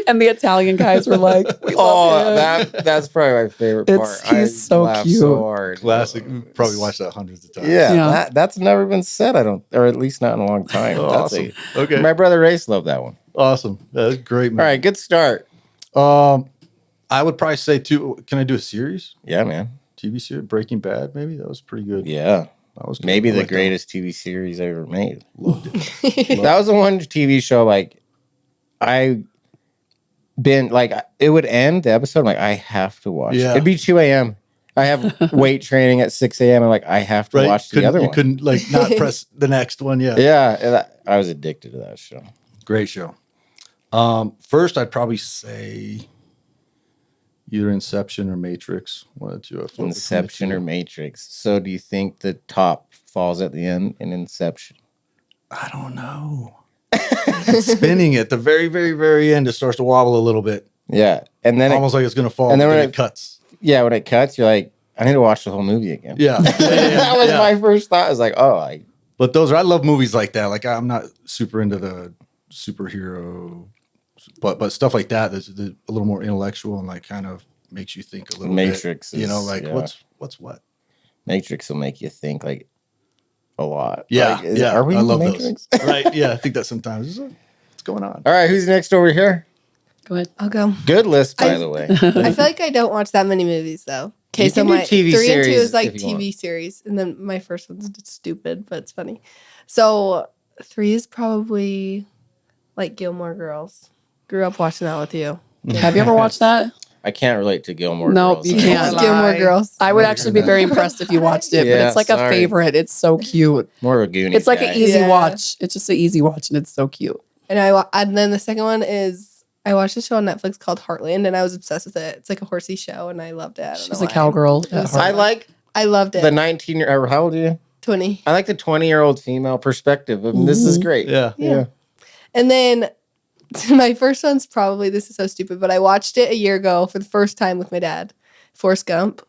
And the Italian guys were like, that's probably my favorite part. He's so cute. So hard. Classic. Probably watched that hundreds of times. Yeah. That's never been said, or at least not in a long time. Awesome. Okay. My brother Race loved that one. Awesome. That's a great movie. All right, good start. I would probably say can I do a series? Yeah, man. TV series? Breaking Bad, maybe? That was pretty good. Yeah. That was good. Maybe the greatest TV series ever made. Loved it. That was the one TV show, like, it would end the episode, I'm like, I have to watch. Yeah. It'd be 2 a.m. I have weight training at 6 a.m. I'm like, I have to watch the other one. You couldn't like not press the next one. Yeah. Yeah. And I was addicted to that show. Great show. First, I'd probably say either Inception or Matrix. One of the two. Inception or Matrix. So do you think the top falls at the end in Inception? I don't know. It's spinning at the very, very, very end. It starts to wobble a little bit. Yeah. And then almost like it's going to fall. And then when when it cuts. Yeah. When it cuts, you're like, I need to watch the whole movie again. Yeah. That was my first thought. I was like, But I love movies like that. Like I'm not super into the superhero, but stuff like that that's a little more intellectual and like kind of makes you think a little Matrix bit. Is, What's what? Matrix will make you think like a lot. Yeah. Like, are we I in love the Matrix? those. Right. Yeah. I think that sometimes what's going on. All right. Who's next over here? Go ahead. I'll go. Good list, by the way. I feel like I don't watch that many movies though. Okay, You so can do my TV 3 and 2 series is like if you want. TV series, and then my first one's just stupid, but it's funny. So 3 is probably like Gilmore Girls. Grew up watching that with you. Have you ever watched that? I can't relate to Gilmore Nope, Girls. you can't. Gilmore Girls. I would actually be very impressed if you watched it, but Yeah, it's like a sorry. favorite. It's so cute. More of a Goonies It's like guy. an easy Yeah. watch. It's just an easy watch, and it's so cute. And and then the second one is I watched a show on Netflix called Heartland, and I was obsessed with it. It's like a horsey show, and I loved it. I don't She's know a why. cowgirl. It was I like I loved it. the 19-year. How old are you? 20. I like the 20-year-old female perspective. I mean, this is great. Yeah. Yeah. And then my first one's probably, this is so stupid, but I watched it a year ago for the first time with my dad, Forrest Gump.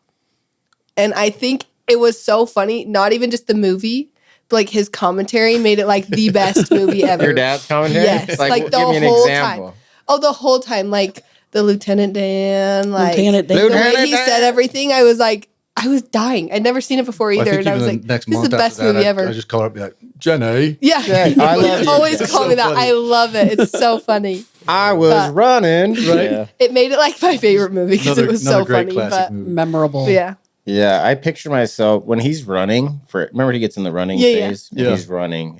And I think it was so funny, not even just the movie, but like his commentary made it like the best movie ever. Your dad's commentary? Yes, like the give me an whole example. time. Oh, the whole time. Like the Lieutenant Dan, like Lieutenant Dan. the way Lieutenant he Dan. said everything, I was dying. I'd never seen it before Well, either. I think And I was even like, the next this is month the after best that, movie ever. I just call her up and be like, Jenny. Yeah. Jen, I love you. Always That's call so me that. funny. I love it. It's so funny. I was But- running. Right? Yeah. It made it like my favorite movie because it was so great funny. classic But movie. Memorable. yeah. Yeah, I picture myself when he's running remember he gets in the running Yeah, yeah. phase and Yeah. he's running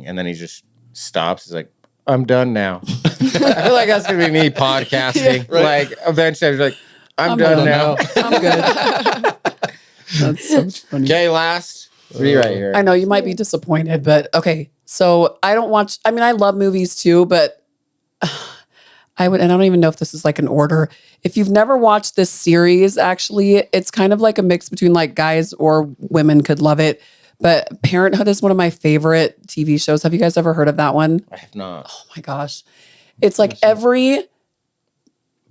and then he just stops. He's like, I'm done now. I feel like that's gonna be me podcasting. Yeah, right. Like eventually I was like, I'm I'm done done now. I'm good. That's so funny. Okay, last 3 right here. I know you might be disappointed, but okay. So I don't watch, I mean, I love movies too, but I don't even know if this is like an order. If you've never watched this series, actually, it's kind of like a mix between like guys or women could love it. But Parenthood is one of my favorite TV shows. Have you guys ever heard of that one? I have not. Oh my gosh. It's like every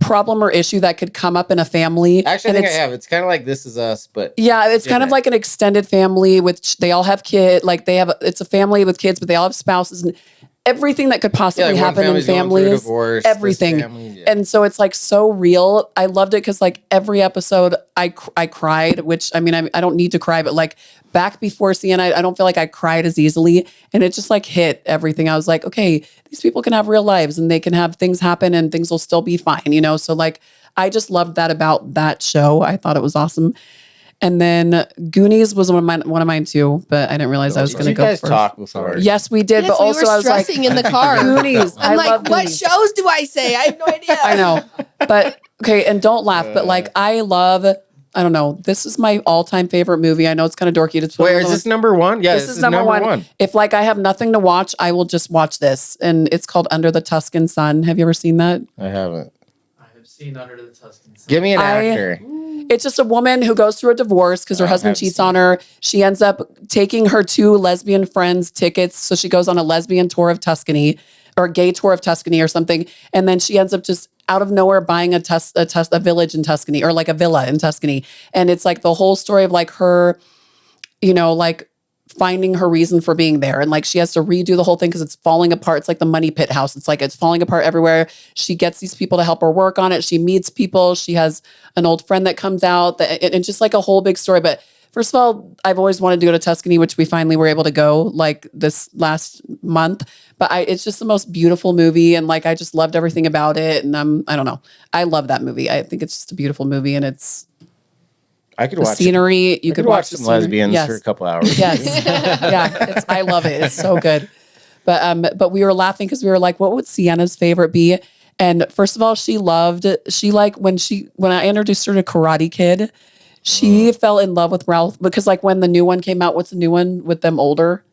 problem or issue that could come up in a family. Actually, I and think I it's- have. It's kind of like This Is Us, but Yeah, it's kind of different. like an extended family with they all have kids. Like it's a family with kids, but they all have spouses and everything that could possibly like one happen in family's going through a families. divorce, this Everything. family, yeah. And so it's like so real. I loved it because like every episode I cried, which I mean, I don't need to cry, but like back before Siena, I don't feel like I cried as easily. And it just like hit everything. I was like, okay, these people can have real lives and they can have things happen and things will still be fine, you know? So like, I just loved that about that show. I thought it was awesome. And then Goonies was one of mine too, but I didn't realize I was Did going to you go guys first. talk before? Yes, we did, Yes, but we also were I was like, stressing in the car. Goonies. I'm I like, love what Goonies. shows do I say? I have no idea. I know. But okay, and don't laugh, but like I don't know. This is my all-time favorite movie. I know it's kind of dorky to tell Wait, you. is this number one? Yeah, This is number one. If like I have nothing to watch, I will just watch this. And it's called Under the Tuscan Sun. Have you ever seen that? I haven't. I have seen Under the Tuscan Sun. Give me an actor. It's just a woman who goes through a divorce because her I husband haven't cheats seen on her. She ends up taking her 2 lesbian friends tickets. So she goes on a lesbian tour of Tuscany or a gay tour of Tuscany or something. And then she ends up just out of nowhere buying a village in Tuscany or like a villa in Tuscany. And it's like the whole story of like her, you know, like finding her reason for being there. And like she has to redo the whole thing because it's falling apart. It's like the money pit house. It's like it's falling apart everywhere. She gets these people to help her work on it. She meets people. She has an old friend that comes out and just like a whole big story. But first of all, I've always wanted to go to Tuscany, which we finally were able to go like this last month. But it's just the most beautiful movie. And like, I just loved everything about it. And I don't know. I love that movie. I think it's just a beautiful movie and it's I could the watch scenery. You I could watch the some scenery. lesbians Yes. for a couple hours. Yes. Yeah. I love it. It's so good. But we were laughing because we were like, what would Sienna's favorite be? And first of all, she like when I introduced her to Karate Kid, She fell in love with Ralph because like when the new one came out, what's the new one with them older?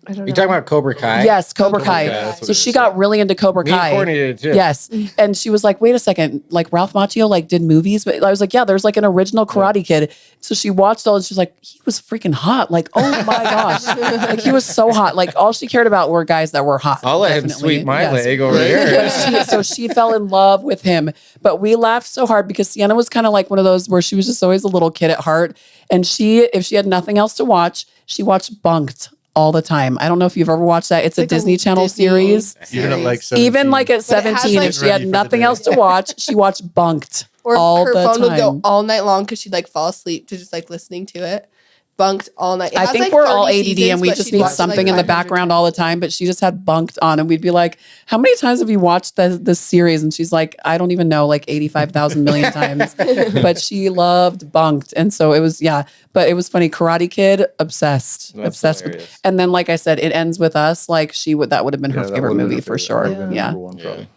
I don't You know. talking about Cobra Kai? Yes, Cobra Kai. that's what So it she is, got really into Cobra Me and Kai. Courtney did it too. Yes. And she was like, wait a second, like Ralph Macchio like did movies, but I was like, yeah, there's like an original Karate Kid. So she watched all and she's like, he was freaking hot. Like, oh my gosh. Like he was so hot. Like all she cared about were guys that were hot. I'll let him Definitely. sweep my Yes. leg over here. So she fell in love with him. But we laughed so hard because Sienna was kind of like one of those where she was just always a little kid at heart. And if she had nothing else to watch, she watched Bunked all the time. I don't know if you've ever watched that. It's a like a Disney Channel Disney series. Even at like 17. Even like at But it has, 17, like, if she had ready for the nothing day. else to watch, she watched Bunked Or all her the phone would go time. all night long because she'd like fall asleep to just like listening to it. Bunked all night. It I has, think like, we're all 30 ADD seasons, and we but just she'd need watch it, like, something in the 500 background all the time. But she just had Bunked on, and we'd be like, "How many times have you watched this series?" And she's like, "I don't even know, like 85,000 million times." But she loved Bunked, and so it was But it was funny. Karate Kid, obsessed with. Hilarious. And then, like I said, it ends with us. Like that would have been her that favorite would've been movie her for favorite. That sure. would've been Yeah. number one, probably.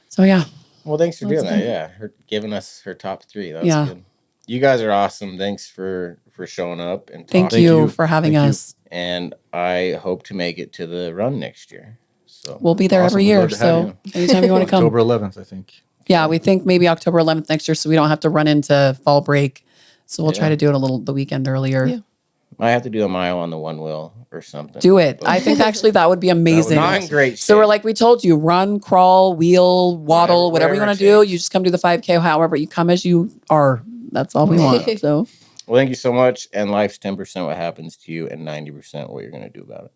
So yeah. Well, thanks for doing That's that. good. Yeah, her giving us her top 3. That was Yeah. good. You guys are awesome. Thanks for showing up and Thank talking. you you. for having Thank you. us. And I hope to make it to the run next year. So We'll be there Awesome. every We'd year. love to have So anytime you want to come. October 11th, I think. Yeah, we think maybe October 11th next year, so we don't have to run into fall break. So we'll try Yeah. to do it the weekend earlier. Yeah. I have to do a mile on the one wheel or something. Do it. But I think actually that would be amazing. not in great shape. So we're like we told you, run, crawl, wheel, waddle, whatever you whatever want it to do. takes. You just come do the 5K. However, you come as you are. That's all we want. So Well, thank you so much. And life's 10% what happens to you and 90% what you're going to do about it.